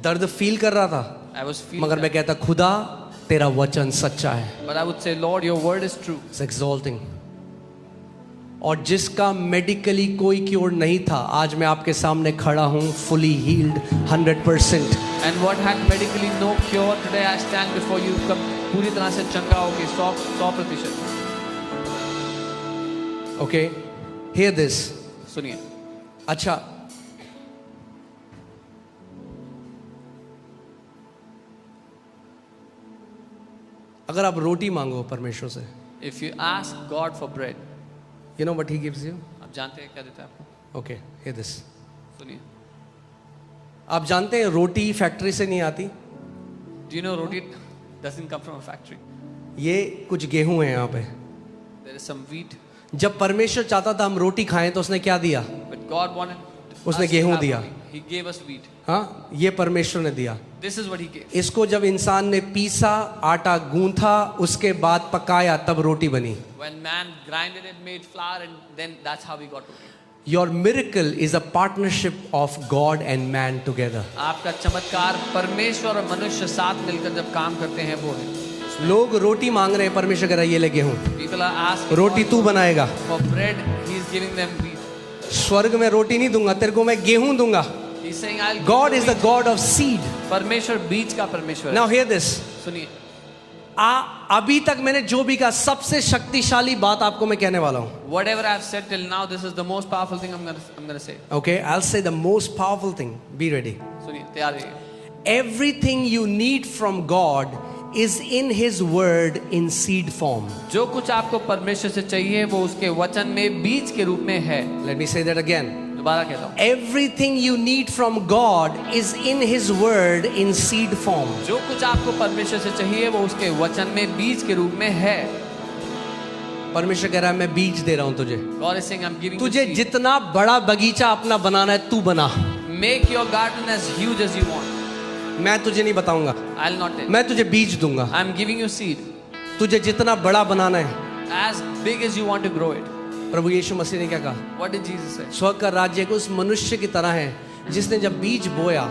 दर्द फील कर रहा था, I was feeling मगर मैं that, कहता खुदा तेरा वचन सच्चा है। but I would say, Lord, your word is true. It's exalting. और जिसका मेडिकली कोई क्योर नहीं था, आज मैं आपके सामने खड़ा हूँ fully healed 100%. And what had medically no cure, today I stand before you पूरी तरह से चंगा होके 100%। Okay, hear this. सुनिए, अच्छा, अगर आप रोटी मांगो परमेश्वर से, if you ask God for bread, you know what he gives you? आप जानते हैं क्या देता है आपको? Okay, hear this. सुनिए, आप जानते हैं रोटी फैक्ट्री से नहीं आती। do you know roti doesn't come from a factory? ये कुछ गेहूं है यहाँ पे। There is some wheat, जब परमेश्वर चाहता था हम रोटी खाएं तो उसने क्या दिया? but God wanted उसने us to गेहूं have दिया। roti. He gave us wheat. हाँ, ये परमेश्वर ने दिया। This is what he gave. इसको जब इंसान ने पीसा, आटा गूंथा, उसके बाद पकाया, तब रोटी बनी। When man grinded it, made flour, and then that's how we got roti. Your miracle is a partnership of God and man together. आपका चमत्कार परमेश्वर और मनुष्य साथ मिलकर जब काम करते हैं वो है। लोग रोटी मांग रहे हैं, परमेश्वर कह रहा है ये ले गेहूं, People are asking रोटी तू बनाएगा। for bread. He is giving them wheat. स्वर्ग में रोटी नहीं दूंगा, तेरे को मैं गेहूं दूंगा। He's saying, I'll give God you is the wheat. God of seed. परमेश्वर बीज का परमेश्वर है। Now hear this. सुनिए, अभी तक मैंने जो भी कहा सबसे शक्तिशाली बात आपको मैं कहने वाला हूं। whatever I've said till now, this is the most powerful thing I'm gonna say. Okay, I'll say the most powerful thing. Be ready. सुनिए, तैयार रहिए। Everything you need from God is in His word in seed form. जो कुछ आपको परमेश्वर से चाहिए वो उसके वचन में बीज के रूप में है। Let me say that again. दोबारा कहता हूँ, Everything you need from God is in His word in seed form. जो कुछ आपको परमेश्वर से चाहिए वो उसके वचन में बीज के रूप में है। परमेश्वर कह रहा है मैं बीज दे रहा हूं तुझे। God is saying, I'm giving you तुझे seed. जितना बड़ा बगीचा अपना बनाना है तू बना, Make your garden as huge as you want. मैं तुझे नहीं बताऊंगा, I'll not tell. मैं तुझे बीज दूंगा। I'm giving you seed. तुझे जितना बड़ा बनाना है, As big as you want to grow it. प्रभु यीशु मसीह ने क्या कहा? What did Jesus say? स्वर्ग का राज्य को उस मनुष्य की तरह है जिसने जब बीज बोया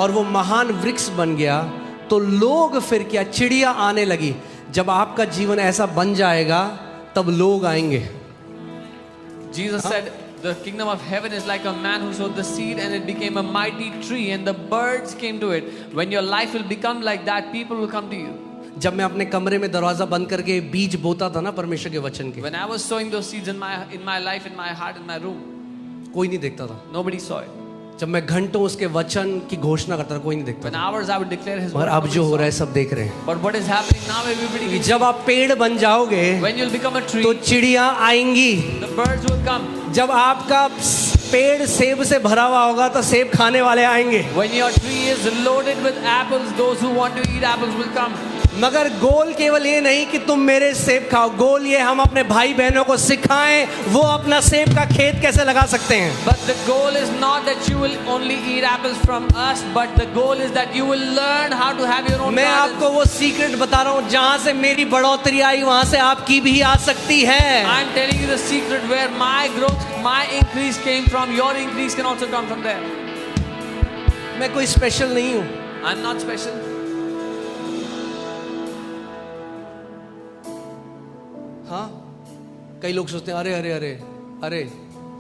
और वो महान वृक्ष बन गया, तो लोग फिर क्या, चिड़िया आने लगी। जब आपका जीवन ऐसा बन जाएगा तब लोग आएंगे। Jesus said, The kingdom of heaven is like a man who sowed the seed and it became a mighty tree and the birds came to it. When your life will become like that, people will come to you. जब मैं अपने कमरे में दरवाजा बंद करके बीज बोता था ना परमेश्वर के वचन के, When I was sowing those seeds in my life, in my heart, in my room, कोई नहीं देखता था. nobody saw it. जब मैं घंटों उसके वचन की घोषणा करता था, कोई नहीं देखता When था. hours I would declare His मगर word, अब nobody जो हो saw रहा it. है सब देख रहे हैं. But what is happening now? Everybody कि can जब आप पेड़ बन जाओगे When you'll become a tree, तो चिड़िया आएंगी. the birds will come. जब आपका पेड़ सेब से भरा हुआ होगा तो सेब खाने वाले आएंगे. When your tree is loaded with apples, those who want to eat apples will come. मगर गोल केवल ये नहीं कि तुम मेरे सेब खाओ, गोल ये हम अपने भाई बहनों को सिखाएं वो अपना सेब का खेत कैसे लगा सकते हैं. But the goal is not that you will only eat apples from us, but the goal is that you will learn how to have your own मैं gardens. आपको वो सीक्रेट बता रहा हूँ, जहां से मेरी बढ़ोतरी आई वहां से आपकी भी आ सकती है. I'm telling you the secret where my growth, my increase came from. Your increase can also come from there. मैं कोई स्पेशल नहीं हूँ. I'm not special. हाँ, कई लोग सोचते हैं अरे अरे अरे अरे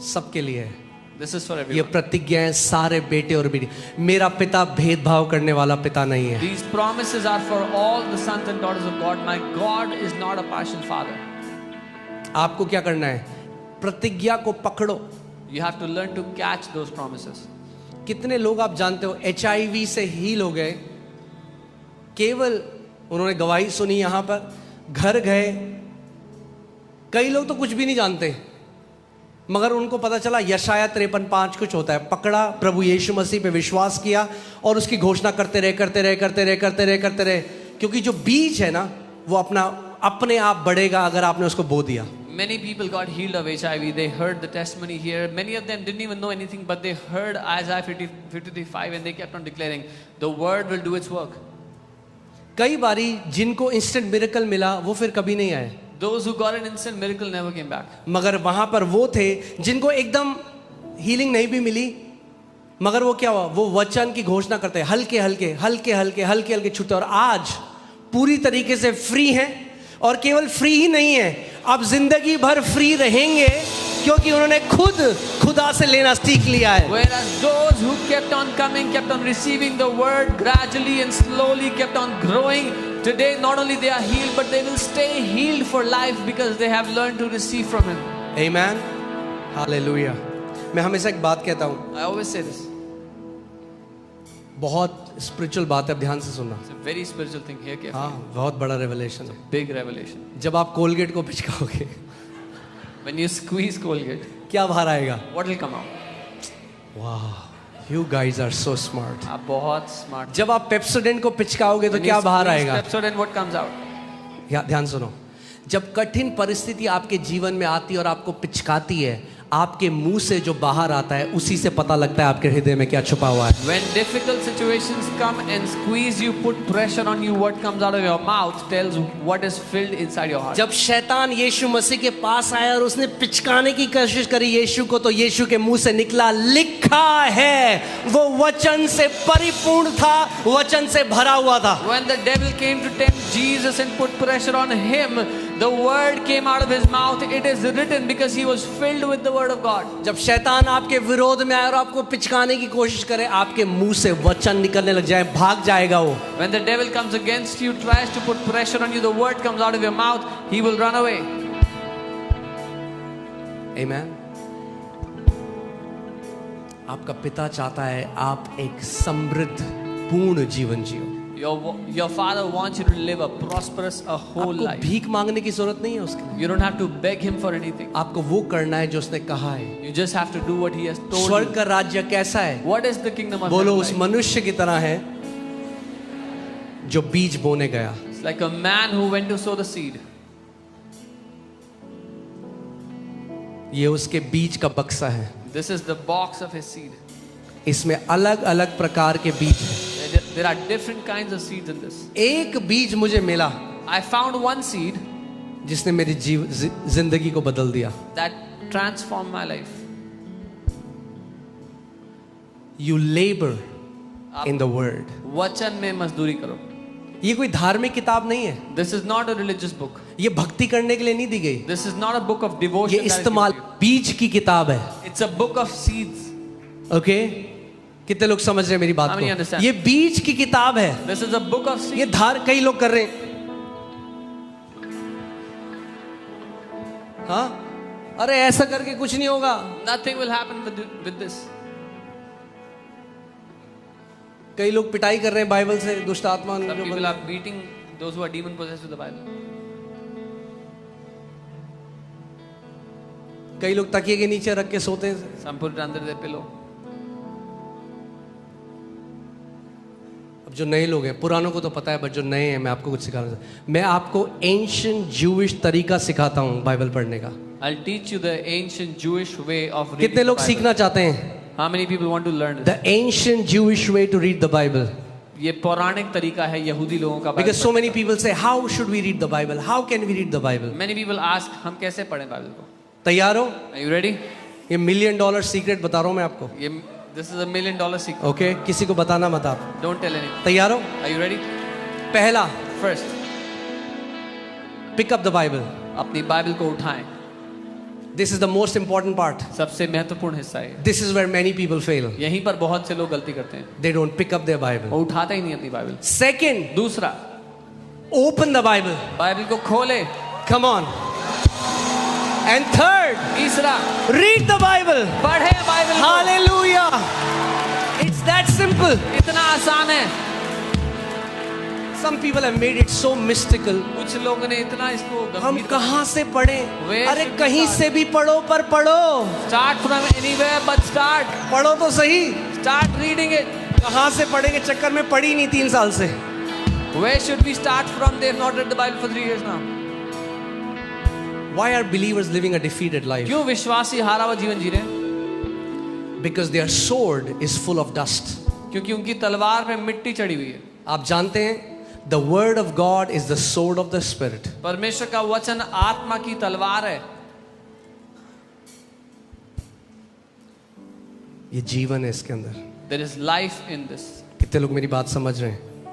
सबके लिए है. This is for ये everyone. प्रतिज्ञाएं सारे बेटे और बेटी. मेरा पिता भेदभाव करने वाला पिता नहीं है. These promises are for all the sons and daughters of God. My God is not a partial father. आपको क्या करना है? प्रतिज्ञा को पकड़ो. You have to learn to catch those promises. कितने लोग आप जानते हो HIV से हील हो गए, केवल उन्होंने गवाही सुनी, यहां पर घर गए. कई लोग तो कुछ भी नहीं जानते, मगर उनको पता चला यशाया 53:5 कुछ होता है. पकड़ा, प्रभु यीशु मसीह पे विश्वास किया और उसकी घोषणा करते रहे, क्योंकि जो बीज है ना वो अपने आप बढ़ेगा अगर आपने उसको बो दिया. Many people got healed of HIV. They heard the testimony here. Many of them didn't even know anything, but they heard Isaiah 53:5 and they kept on declaring, the word will do its work. कई बारी जिनको instant miracle मिला वो फिर कभी नहीं आए, Those who got an instant miracle never came back. मगर वहां पर वो थे जिनको एकदम हीलिंग नहीं भी मिली, मगर वो क्या हुआ, वो वचन की घोषणा करते हैं, हल्के हल्के छूटे, और आज पूरी तरीके से फ्री हैं. और केवल फ्री ही नहीं है, अब जिंदगी भर फ्री रहेंगे क्योंकि उन्होंने खुद खुदा से लेना सीख लिया है. Whereas those who kept on coming, kept on receiving the word gradually and slowly, kept on growing, today not only they are healed, but they will stay healed for life because they have learned to receive from Him. Amen. Hallelujah. मैं हमेशा एक बात कहता हूँ, I always say this. बहुत spiritual बात है, अब ध्यान से सुनना. It's a very spiritual thing here. Carefully. हाँ, बहुत बड़ा रेवलेशन है. Big revelation. जब आप कोलगेट को पिचकाओगे When you squeeze Colgate, क्या बाहर आएगा? what will come out? वाह, you guys are so smart. आप बहुत smart. जब आप पेप्सोडेंट को पिचकाओगे तो क्या बाहर आएगा? Pepsodent, what comes out? ध्यान सुनो. जब कठिन परिस्थिति आपके जीवन में आती है और आपको पिचकाती है, आपके मुंह से जो बाहर आता है उसी से पता लगता है आपके हृदय में क्या छुपा हुआ है. When difficult situations come and squeeze you, put pressure on you, what comes out of your mouth tells what is filled inside your heart. जब शैतान यीशु मसीह के पास आया और उसने पिचकाने की कोशिश करी यीशु को, तो यीशु के मुंह से निकला, लिखा है. वो वचन से परिपूर्ण था, वचन से भरा हुआ था. When the devil came to tempt Jesus and put pressure on him, the word came out of his mouth. It is written because he was filled with the word of God. जब शैतान आपके विरोध में आए और आपको पिचकाने की कोशिश करे, आपके मुंह से वचन निकलने लग जाए, भाग जाएगा वो. When the devil comes against you, tries to put pressure on you, the word comes out of your mouth, he will run away. Amen. आपका पिता चाहता है आप एक समृद्ध पूर्ण जीवन जियो. Your father wants you to live a prosperous, a whole आपको life. भीख मांगने की जरूरत नहीं है उसके लिए. You don't have to beg him for anything. आपको वो करना है जो उसने कहा है. You just have to do what he has told स्वर्ग you. का राज्य कैसा है? What is the kingdom of बोलो, heaven उस like? मनुष्य की तरह है जो बीज बोने गया. It's like a man who went to sow the seed. ये उसके बीज का बक्सा है. This is the box of his seed. इसमें अलग अलग प्रकार के बीज हैं. There are different kinds of seeds in this. एक बीज मुझे मिला I found one seed जिसने मेरी जिंदगी को बदल दिया. that transformed my life. You labor in the word. वचन में मजदूरी करो. ये कोई धार्मिक किताब नहीं है. This is not a religious book. ये भक्ति करने के लिए नहीं दी गई. This is not a book of ये devotion. that is इस्तेमाल given to you. बीज की किताब है. It's It's a book of seeds. Okay कितने लोग समझ रहे हैं मेरी बात How many को? understand? ये बीज की किताब है। This is a book of ये seeds. धार कई लोग कर रहे हैं। हाँ अरे ऐसा करके कुछ नहीं होगा। Nothing will happen with this. कई लोग पिटाई कर रहे हैं बाइबल से, दुष्ट आत्मा Some जो people बंद- are beating those who are demon possessed with the Bible. कई लोग तकिए के नीचे रख के सोते हैं। Some put it under their pillow. अब जो नए लोग हैं, पुरानों को तो पता है, बट जो नए हैं मैं आपको कुछ सिखाना चाहता हूं। मैं आपको एंशिएंट जूइश तरीका सिखाता हूं बाइबल पढ़ने का। I'll teach you the ancient Jewish way of reading कितने the लोग Bible. सीखना चाहते हैं? How many people want to learn this? The ancient Jewish way to read the Bible. ये पौराणिक तरीका है यहूदी लोगों का because so Bible many people say how should we read the Bible, how can we read the Bible. पढ़ना। Many people ask हम कैसे पढ़ें बाइबल को? तैयार हो? Are you ready? ये $1 मिलियन सीक्रेट बता रहा हूं मैं आपको। ये This is $1 million secret. Okay किसी को बताना मत आप। Don't tell anyone. तैयार हो? Are you ready? पहला, First, pick up the Bible. अपनी बाइबल को उठाएं। This is the most important part. सबसे महत्वपूर्ण हिस्सा है। This is where many people fail. यहीं पर बहुत से लोग गलती करते हैं। They don't pick up their Bible. वो उठाते ही नहीं अपनी बाइबल। सेकंड, दूसरा, ओपन द बाइबल। बाइबल को खोले। Come on. एंड थर्ड, तीसरा, रीड द बाइबल। पढ़े बाइबल को। Hallelujah, it's that simple. इतना आसान है। Some people have made it so mystical. कुछ लोगों ने इतना इसको हम गंभीर कहां से पढ़ें? Where अरे should we कहीं start? से भी पढ़ो, पर पढ़ो। Start from anywhere but start. पढ़ो तो सही। Start reading it. कहां से पढ़ेंगे चक्कर में पढ़ी नहीं 3 साल से। Where should we start from? They have not read the Bible for 3 years now. Why are believers living a defeated life? क्यों विश्वासी हारा हुआ जीवन जी रहे हैं? Because their sword is full of dust. क्योंकि उनकी तलवार पे मिट्टी चढ़ी हुई है। आप जानते हैं the word of God is the sword of the spirit. परमेश्वर का वचन आत्मा की तलवार है। ये जीवन है इसके अंदर। There is life in this. कितने लोग मेरी बात समझ रहे हैं?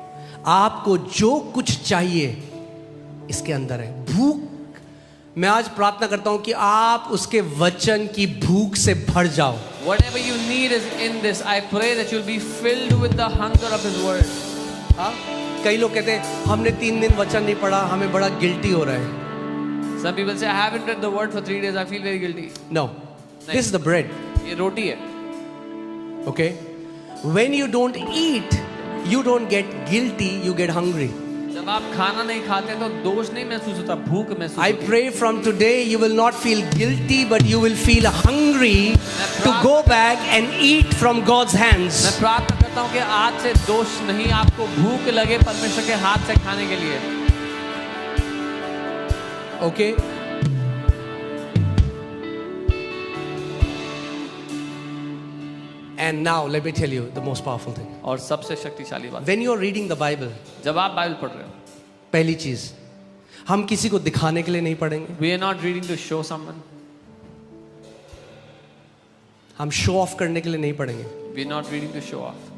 आपको जो कुछ चाहिए इसके अंदर है। भूख, मैं आज प्रार्थना करता हूं कि आप उसके वचन की भूख से भर जाओ। Whatever you need is in this. I pray that you'll be filled with the hunger of His word. हाँ? कई लोग कहते हैं हमने 3 दिन वचन नहीं पढ़ा, हमें बड़ा गिल्टी हो रहा है। Some people say I haven't read the word for 3 days. I feel very guilty. No, this is the bread. ये रोटी है। Okay? When you don't eat, you don't get guilty, you get hungry. जब आप खाना नहीं खाते तो दोष नहीं महसूस होता, भूख महसूस I होती है। pray from today you will not feel guilty, but you will feel hungry to go back and eat from God's hands. मैं प्रार्थना करता हूँ कि आज से दोष नहीं, आपको भूख लगे परमेश्वर के हाथ से खाने के लिए। Okay? And now let me tell you the most powerful thing. और सबसे शक्तिशाली बात, When you are reading the Bible, जब आप बाइबल पढ़ रहे हो, पहली चीज, हम किसी को दिखाने के लिए नहीं पढ़ेंगे। we are not reading to show someone. हम शो ऑफ करने के लिए नहीं पढ़ेंगे We are not reading to show off.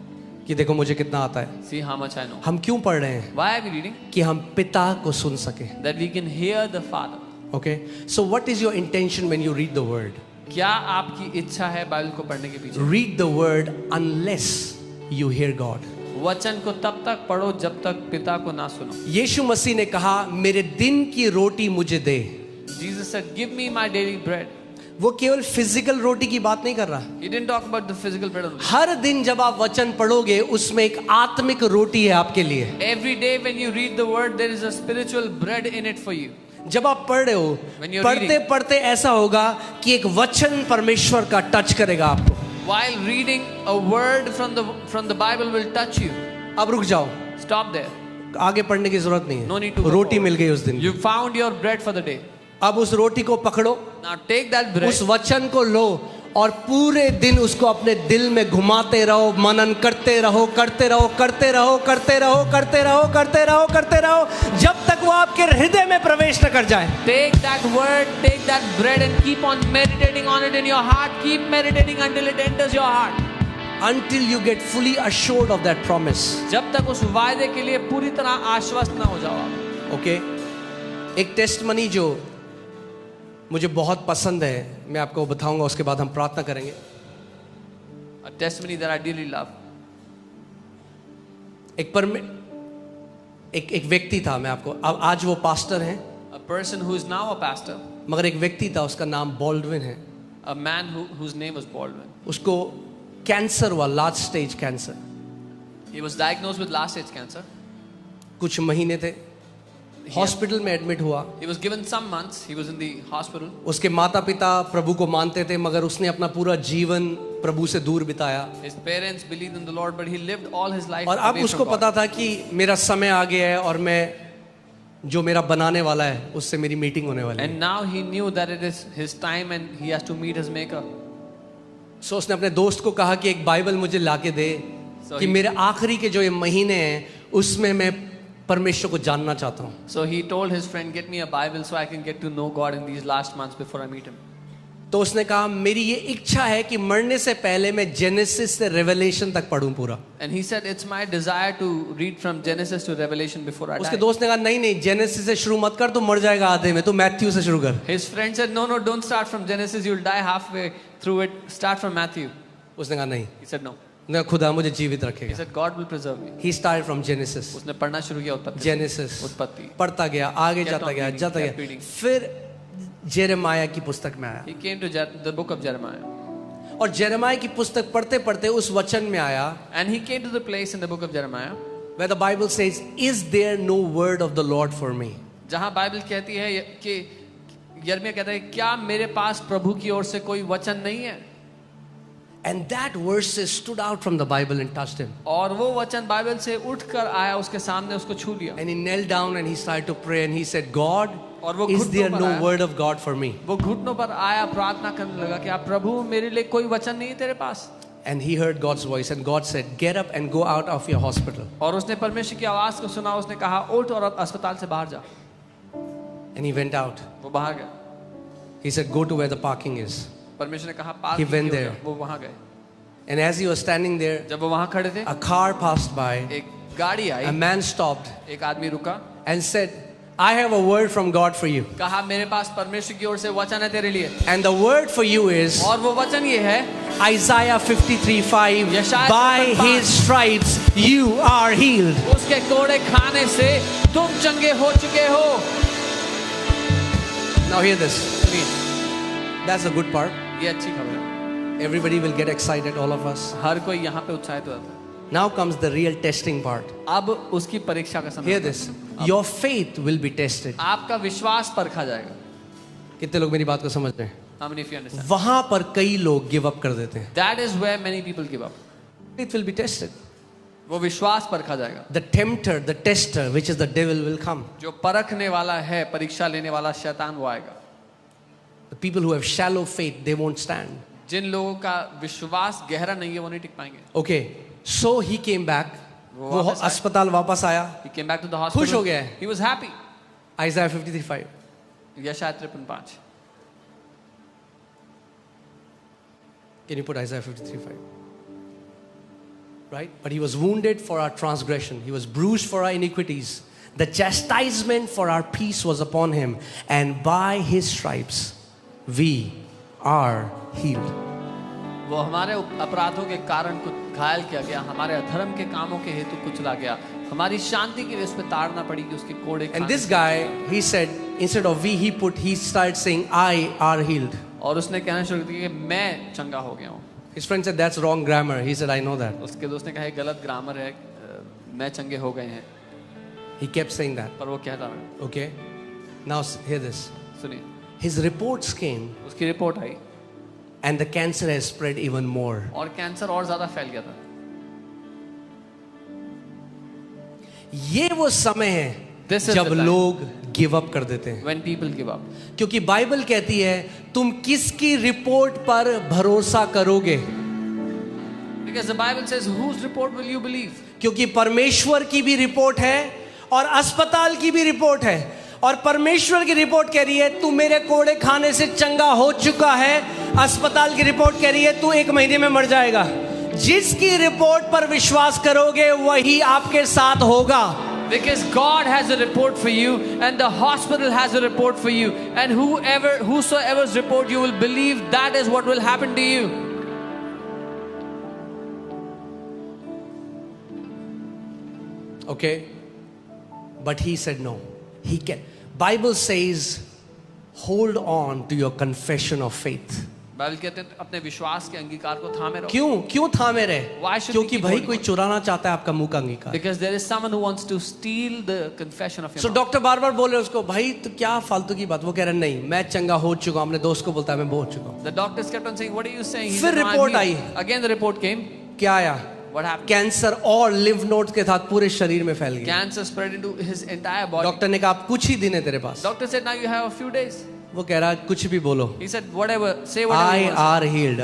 कि देखो मुझे कितना आता है। See how much I know. हम क्यों पढ़ रहे हैं? Why are we reading? कि हम पिता को सुन सके। That we can hear the Father. Okay? So what is your intention when you read the word? क्या आपकी इच्छा है बाइबल को पढ़ने के पीछे? Read the word unless you hear God. वचन को तब तक पढ़ो जब तक पिता को ना सुनो। यीशु मसीह ने कहा मेरे दिन की रोटी मुझे दे। Jesus said, "Give me my daily bread." वो केवल फिजिकल रोटी की बात नहीं कर रहा। He didn't talk about the physical bread only. हर दिन जब आप वचन पढ़ोगे उसमें एक आत्मिक रोटी है आपके लिए। Every day when you read the word, there is a spiritual bread in it for you. जब आप पढ़ रहे हो, When you're पढ़ते reading. पढ़ते ऐसा होगा कि एक वचन परमेश्वर का टच करेगा आपको। While reading, a word from the Bible will touch you. अब रुक जाओ, Stop there. आगे पढ़ने की जरूरत नहीं No need to है। go रोटी forward. मिल गई उस दिन। You found your bread for the day. अब उस रोटी को पकड़ो, Now take that bread. उस वचन को लो और पूरे दिन उसको अपने दिल में घुमाते रहो, मनन करते रहो, करते रहो, करते रहो, करते रहो, करते रहो, करते रहो, करते रहो, जब तक वो आपके हृदय में प्रवेश न कर जाए। Take that word, take that bread and keep on meditating on it in your heart. Keep meditating until it enters your heart. Until you get fully assured of that promise. जब तक उस वायदे के लिए पूरी तरह आश्वस्त ना हो जाओ आप। Okay? एक टेस्टमनी जो मुझे बहुत पसंद है, मैं आपको बताऊंगा, उसके बाद हम प्रार्थना करेंगे। A testimony that I dearly love. एक व्यक्ति था, मैं आपको, अब आज वो पास्टर हैं, A person who is now a pastor. मगर एक व्यक्ति था, उसका नाम बॉल्डविन है। A man whose name was Baldwin. उसको कैंसर हुआ, large stage cancer. He was diagnosed with last stage cancer. कुछ महीने थे, हॉस्पिटल में एडमिट हुआ। He was given some months. He was in the hospital. उसके माता पिता प्रभु को मानते थे, मगर उसने अपना पूरा जीवन प्रभु से दूर बिताया। His parents believed in the Lord, but he lived all his life और अब away उसको from God. पता था कि मेरा समय आ गया है और मैं जो मेरा बनाने वाला है उससे मेरी मीटिंग होने वाली है। And now he knew that it is his time and he has to meet his maker. सो उसने अपने दोस्त को कहा कि एक बाइबल मुझे लाके दे, कि मेरे आखिरी के जो ये महीने हैं उसमें मैं परमेश्वर को जानना चाहता हूँ। So he told his friend, get me a Bible so I can get to know God in these last months before I meet him. तो उसने कहा मेरी ये इच्छा है कि मरने से पहले मैं जेनेसिस से रेवलेशन तक पढूं पूरा। And he said, it's my desire to read from Genesis to Revelation before I उसके die. दोस्त ने कहा नहीं जेनेसिस से शुरू मत कर, तो मर जाएगा आधे में, तो मैथ्यू से शुरू कर। His friend said, no, don't start from Genesis. You'll die halfway through it. Start from Matthew. उसने कहा नहीं, He said, no. उसने कहा खुदा मुझे जीवित He रखेगा। said, God will preserve me. He started from Genesis. उसने पढ़ना शुरू किया उत्पत्ति से। जेनेसिस उत्पत्ति। पढ़ता गया, आगे Kept जाता on गया, reading, जाता kept गया, reading. फिर जेरेमाया की पुस्तक में आया। He came to the book of Jeremiah. और जेरेमाया की पुस्तक पढ़ते पढ़ते उस वचन में आया, And he came to the place in the book of Jeremiah where the Bible says, is there no word of the Lord for me? जहां बाइबल कहती है कि यिर्मयाह कहता है, क्या मेरे पास प्रभु की ओर से कोई वचन नहीं है? And that verse stood out from the Bible and touched him. और वो वचन बाइबल से उठकर आया उसके सामने, उसको छू लिया। And he knelt down and he started to pray and he said, God, और वो is घुटनों there पर no आया। word of God for me? वो घुटनों पर आया, प्रार्थना करने लगा कि आप प्रभु मेरे लिए कोई वचन नहीं है तेरे पास। And he heard God's voice and God said, get up and go out of your hospital. और उसने परमेश्वर की आवाज को सुना, उसने कहा उठ और अस्पताल से बाहर जा। And he went out. वो बाहर गया। He said, go to where the parking is. परमेश्वर ने कहा He went पार्किंग there. वो वहां गए। And as he was standing there, जब वो वहां खड़े थे, a car passed by, एक गाड़ी a आई, man stopped एक आदमी रुका, and said, I have a word from God for you. कहा मेरे पास परमेश्वर की ओर से वचन है तेरे लिए। And the word for you is और वो वचन ये है, Isaiah 53:5, यशायाह by 53:5, his stripes you are healed. उसके कोड़े खाने से तुम चंगे हो चुके हो। Now hear this. सुनिए, That's the good part. ये अच्छी खबर है। Everybody will get excited, all of us. हर कोई यहाँ पे उत्साहित हो जाता है। Now comes the real testing part. अब उसकी परीक्षा का समय Hear आता है। this. Your faith will be tested. आपका विश्वास परखा जाएगा। कितने लोग मेरी बात को समझ रहे हैं? How many of you understand? वहां पर कई लोग गिव अप कर देते हैं। That is where many people give up. It will be tested. वो विश्वास परखा जाएगा। The tempter, the tester, which is the devil, will come. जो परखने वाला है, परीक्षा लेने वाला शैतान वो आएगा। The people who have shallow faith, they won't stand. जिन लोगों का विश्वास गहरा नहीं है वो नहीं टिक पाएंगे। Okay, so he came back. वो वो वापस आया। अस्पताल वापस आया। He came back to the hospital. खुश हो गया है। He was happy. Isaiah 53:5. यशायाह 53:5। Can you put Isaiah 53:5? Right? But he was wounded for our transgression. He was bruised for our iniquities. The chastisement for our peace was upon him. And by his stripes we are healed. वो हमारे अपराधों के कारण कुछ घायल किया गया, हमारे अधर्म के कामों के हेतु कुचला गया, हमारी शांति के लिए उस पे ताड़ना पड़ी कि उसके कोड़े And खाने this से guy, he said, instead of we, he started saying, I are healed. और उसने कहना शुरू कर दिया कि मैं चंगा हो गया हूँ। His friend said, that's wrong grammar. He said, I know that. उसके दोस्त ने कहा ये गलत ग्रामर है, मैं चंगे हो गए हैं, He kept saying that. पर वो कहता है। Okay? Now hear this. सुनिए, His reports came उसकी report I and the cancer has spread even more. और कैंसर और ज्यादा फैल गया था। ये वो समय है This is जब the time. लोग गिव अप कर देते हैं, When people give up, क्योंकि बाइबल कहती है तुम किसकी रिपोर्ट पर भरोसा करोगे, because the Bible says, whose report will you believe? क्योंकि परमेश्वर की भी रिपोर्ट है और अस्पताल की भी रिपोर्ट है। और परमेश्वर की रिपोर्ट कह रही है तू मेरे कोड़े खाने से चंगा हो चुका है, अस्पताल की रिपोर्ट कह रही है तू 1 महीने में मर जाएगा। जिसकी रिपोर्ट पर विश्वास करोगे वही आपके साथ होगा। Because God has a report for you, and the hospital has a report for you, and whosoever's report you will believe, that is what will happen to you. Okay, but he said no. He can. Bible says, hold on to your confession of faith. Bible कहते हैं अपने विश्वास के अंगीकार को थामे रहो. क्यों थामे रहे? Why should we क्योंकि keep भाई holding कोई on? चुराना चाहता है आपका मुंह का अंगीकार. Because there is someone who wants to steal the confession of your So mouth. Doctor बार बार बोल रहे उसको, भाई तो क्या फालतू की बात. वो कह रहे नहीं, मैं चंगा हो चुका हूं. अपने दोस्त को बोलता है मैं हो चुका हूं. The doctors kept on saying, what are you saying? He फिर said, "No, I'm report healed." I. Again the report came. क्या आया? What happened? कैंसर और लिम्फ नोड्स के साथ पूरे शरीर में फैल गया. Cancer spread into his entire body. Doctor ने कहा आप कुछ ही दिन है तेरे पास. Doctor said, now you have a few days. वो कह रहा कुछ भी बोलो. He said, whatever, say whatever I you want. are healed.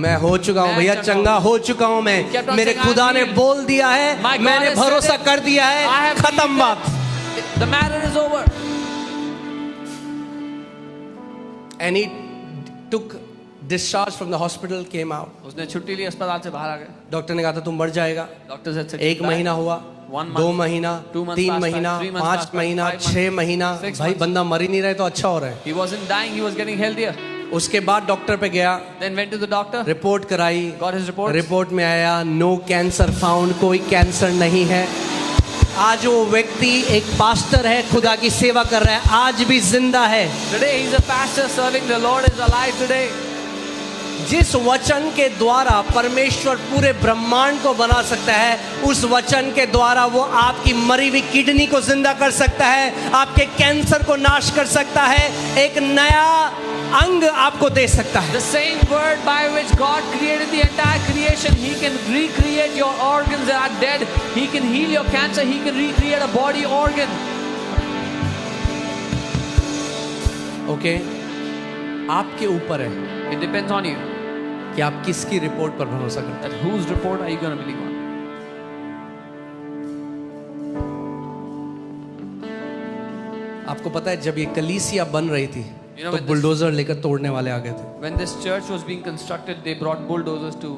मैं हो चुका हूँ मैं भैया, चंगा चंगा हो चुका हूँ मैं. Kept on मेरे saying, खुदा "I'm ने healed." बोल दिया है, My God मैंने has said भरोसा it. कर दिया I है, have खत्म believed बात. it. The matter is over. And he took discharge from the hospital, came out. उसने छुट्टी ली, अस्पताल से बाहर आ गया. डॉक्टर ने कहा था तुम मर जाएगा. Doctor said, एक महीना हुआ, 1 month, 2 महीना, 2 months 3 passed by, महीना, 3 months 5 passed by, महीना, 5 months, 6 महीना. 6 भाई months. बंदा मर ही नहीं रहा है तो अच्छा हो रहा है. He wasn't dying, he was getting healthier. उसके बाद डॉक्टर पे गया, Then went to the doctor, report कराई. got his reports. रिपोर्ट में आया नो कैंसर फाउंड, कोई कैंसर नहीं है. आज वो व्यक्ति एक पास्टर है, खुदा की सेवा कर रहा है, आज भी जिंदा है. Today he's a pastor serving the Lord, is alive today. जिस वचन के द्वारा परमेश्वर पूरे ब्रह्मांड को बना सकता है, उस वचन के द्वारा वो आपकी मरी हुई किडनी को जिंदा कर सकता है, आपके कैंसर को नाश कर सकता है, एक नया अंग आपको दे सकता है. The same word by which God created the entire creation, He can recreate your organs that are dead. He can heal your cancer. He can recreate a body organ. Okay, आपके ऊपर है It depends on you. कि आप किसकी report पर भरोसा करते That whose report are you going to believe on? हैं. आपको पता है जब ये कलीसिया बन रही थी You know, तो when बुलडोजर लेकर तोड़ने वाले आ गए थे. When this church was being constructed, they brought bulldozers to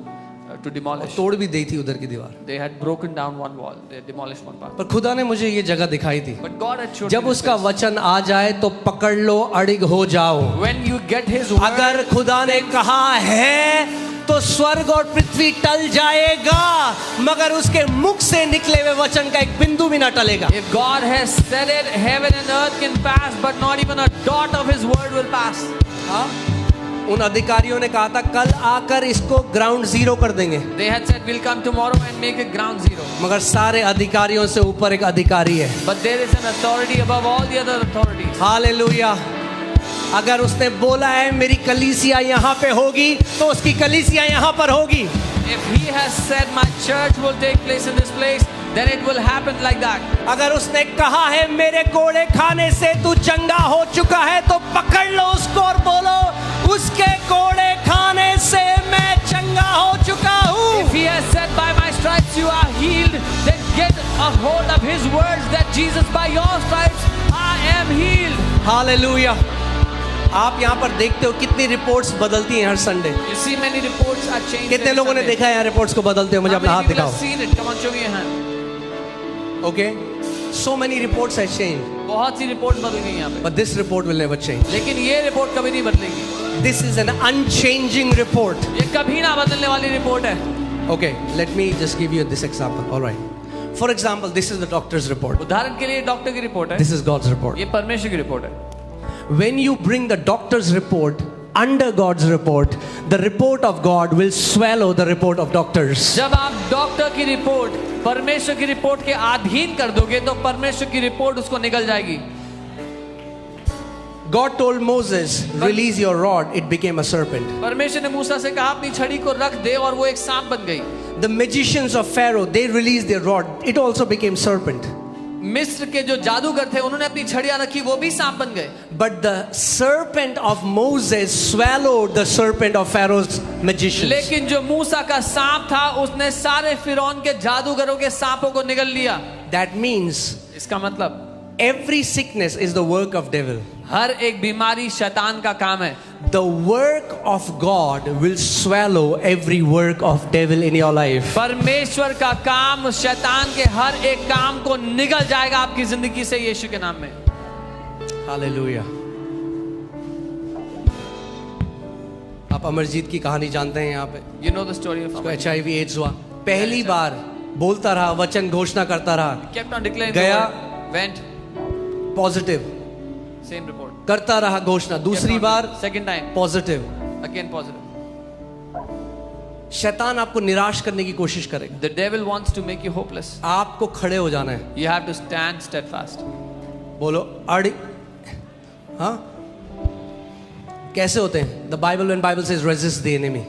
और demolish. तोड़ भी दी थी उधर की दीवार. They had broken down one wall. They had demolished one part. पर खुदा ने मुझे ये जगह दिखाई थी. But God had showed जब me this उसका place. वचन आ जाए तो पकड़ लो, अड़िग हो जाओ. When you get His word, अगर खुदा ने कहा है तो स्वर्ग और पृथ्वी टल जाएगा, मगर उसके मुख से निकले हुए वचन का एक बिंदु भी ना टलेगा. if God has said it, heaven and earth can pass, but not even a dot of His word will pass. हाँ? उन अधिकारियों ने कहा था कल आकर इसको ग्राउंड जीरो कर देंगे, They had said, we'll come tomorrow and make it ground zero. मगर सारे अधिकारियों से ऊपर एक अधिकारी है. But there is an authority above all the other authorities. Hallelujah. अगर उसने बोला है मेरी कलीसिया यहाँ पे होगी, तो उसकी कलीसिया यहाँ पर होगी. If He has said, my church will take place in this place, then it will happen like that. अगर उसने कहा है मेरे कोड़े खाने से तू चंगा हो चुका है, तो पकड़ लो उसको और बोलो उसके कोड़े खाने से मैं चंगा हो चुका हूँ. If He has said, by my stripes you are healed, then get a hold of His words that Jesus, by your stripes I am healed. Hallelujah. आप यहाँ पर देखते हो कितनी रिपोर्ट्स बदलती हैं हर Sunday. You see many reports are changed. कितने every लोगों ने Sunday. देखा है यहाँ रिपोर्ट्स को बदलते हुए? मुझे How अपना हाथ many people दिखाओ. have seen it? Come on, show me your hand. Okay, so many reports have changed, बहुत सी रिपोर्ट बदल गई यहाँ पे, but this report will never change. लेकिन ये रिपोर्ट कभी नहीं बदलेगी. This is an unchanging report. ये कभी ना बदलने वाली रिपोर्ट है. Okay, let me just give you this example. Alright, for example this is the doctor's report. उदाहरण के लिए डॉक्टर की रिपोर्ट है. This is God's report. ये परमेश्वर की रिपोर्ट है. When you bring the doctor's report under God's report, the report of God will swallow the report of doctors. जब आप डॉक्टर की रिपोर्ट परमेश्वर की रिपोर्ट के अधीन कर दोगे, तो परमेश्वर की रिपोर्ट उसको निकल जाएगी. God told Moses, release your rod, it became a serpent. परमेश्वर ने मूसा से कहा अपनी छड़ी को रख दे, और वो एक सांप बन गई. The magicians of Pharaoh, they released their rod, it also became serpent. मिस्र के जो जादूगर थे, उन्होंने अपनी छड़ियां रखी, वो भी सांप बन गए. But the serpent of Moses swallowed the serpent of Pharaoh's magicians. लेकिन जो मूसा का सांप था, उसने सारे फिरौन के जादूगरों के सांपों को निगल लिया. That means इसका मतलब every sickness is the work of devil. हर एक बीमारी शैतान का काम है. The work of God will swallow every work of devil in your life. परमेश्वर का काम शैतान के हर एक काम को निगल जाएगा आपकी जिंदगी से यीशु के नाम में. Hallelujah. आप अमरजीत की कहानी जानते हैं यहाँ पे. You know the story of Amarjit. HIV AIDS हुआ, पहली बार बोलता रहा, वचन घोषणा करता रहा, Kept on declaring गया, the word, went, positive same report. करता रहा घोषणा, दूसरी बार Second time, positive. again positive. शैतान आपको निराश करने की कोशिश करेगा. The devil wants to make you hopeless. आपको खड़े हो जाना है. You have to stand steadfast. बोलो अड़. हाँ, कैसे होते हैं? The Bible, when Bible says resist the enemy.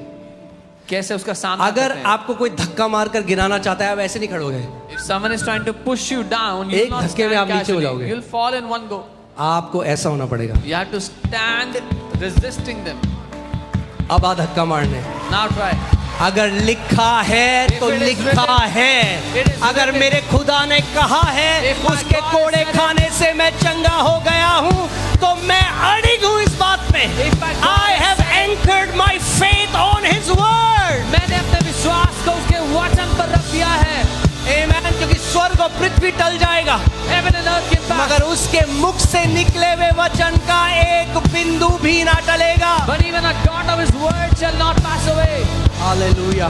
कैसे उसका सामना अगर करते हैं? आपको कोई धक्का मारकर गिराना चाहता है, आप ऐसे नहीं खड़े हो गए. If someone is trying to push you down, you एक will not धक्के में आप stand नीचे हो casually. जाओगे. You'll fall in one go. आपको ऐसा होना पड़ेगा. You have to stand resisting them. अब आ धक्का मारने. Now try. अगर लिखा है तो If it is लिखा written, है. it is अगर written. मेरे खुदा ने कहा है If my उसके God कोड़े said it, खाने से मैं चंगा हो गया हूँ, तो मैं अड़िग हूँ इस बात पे. If my God I have anchored my faith on His word. मैंने अपने विश्वास को उसके वचन पर रख दिया है. Amen. क्योंकि स्वर्ग और पृथ्वी टल जाएगा, Heaven and earth can pass, मगर उसके मुख से निकले हुए वचन का एक बिंदु भी ना टलेगा. but even a dot of His word shall not pass away. Hallelujah.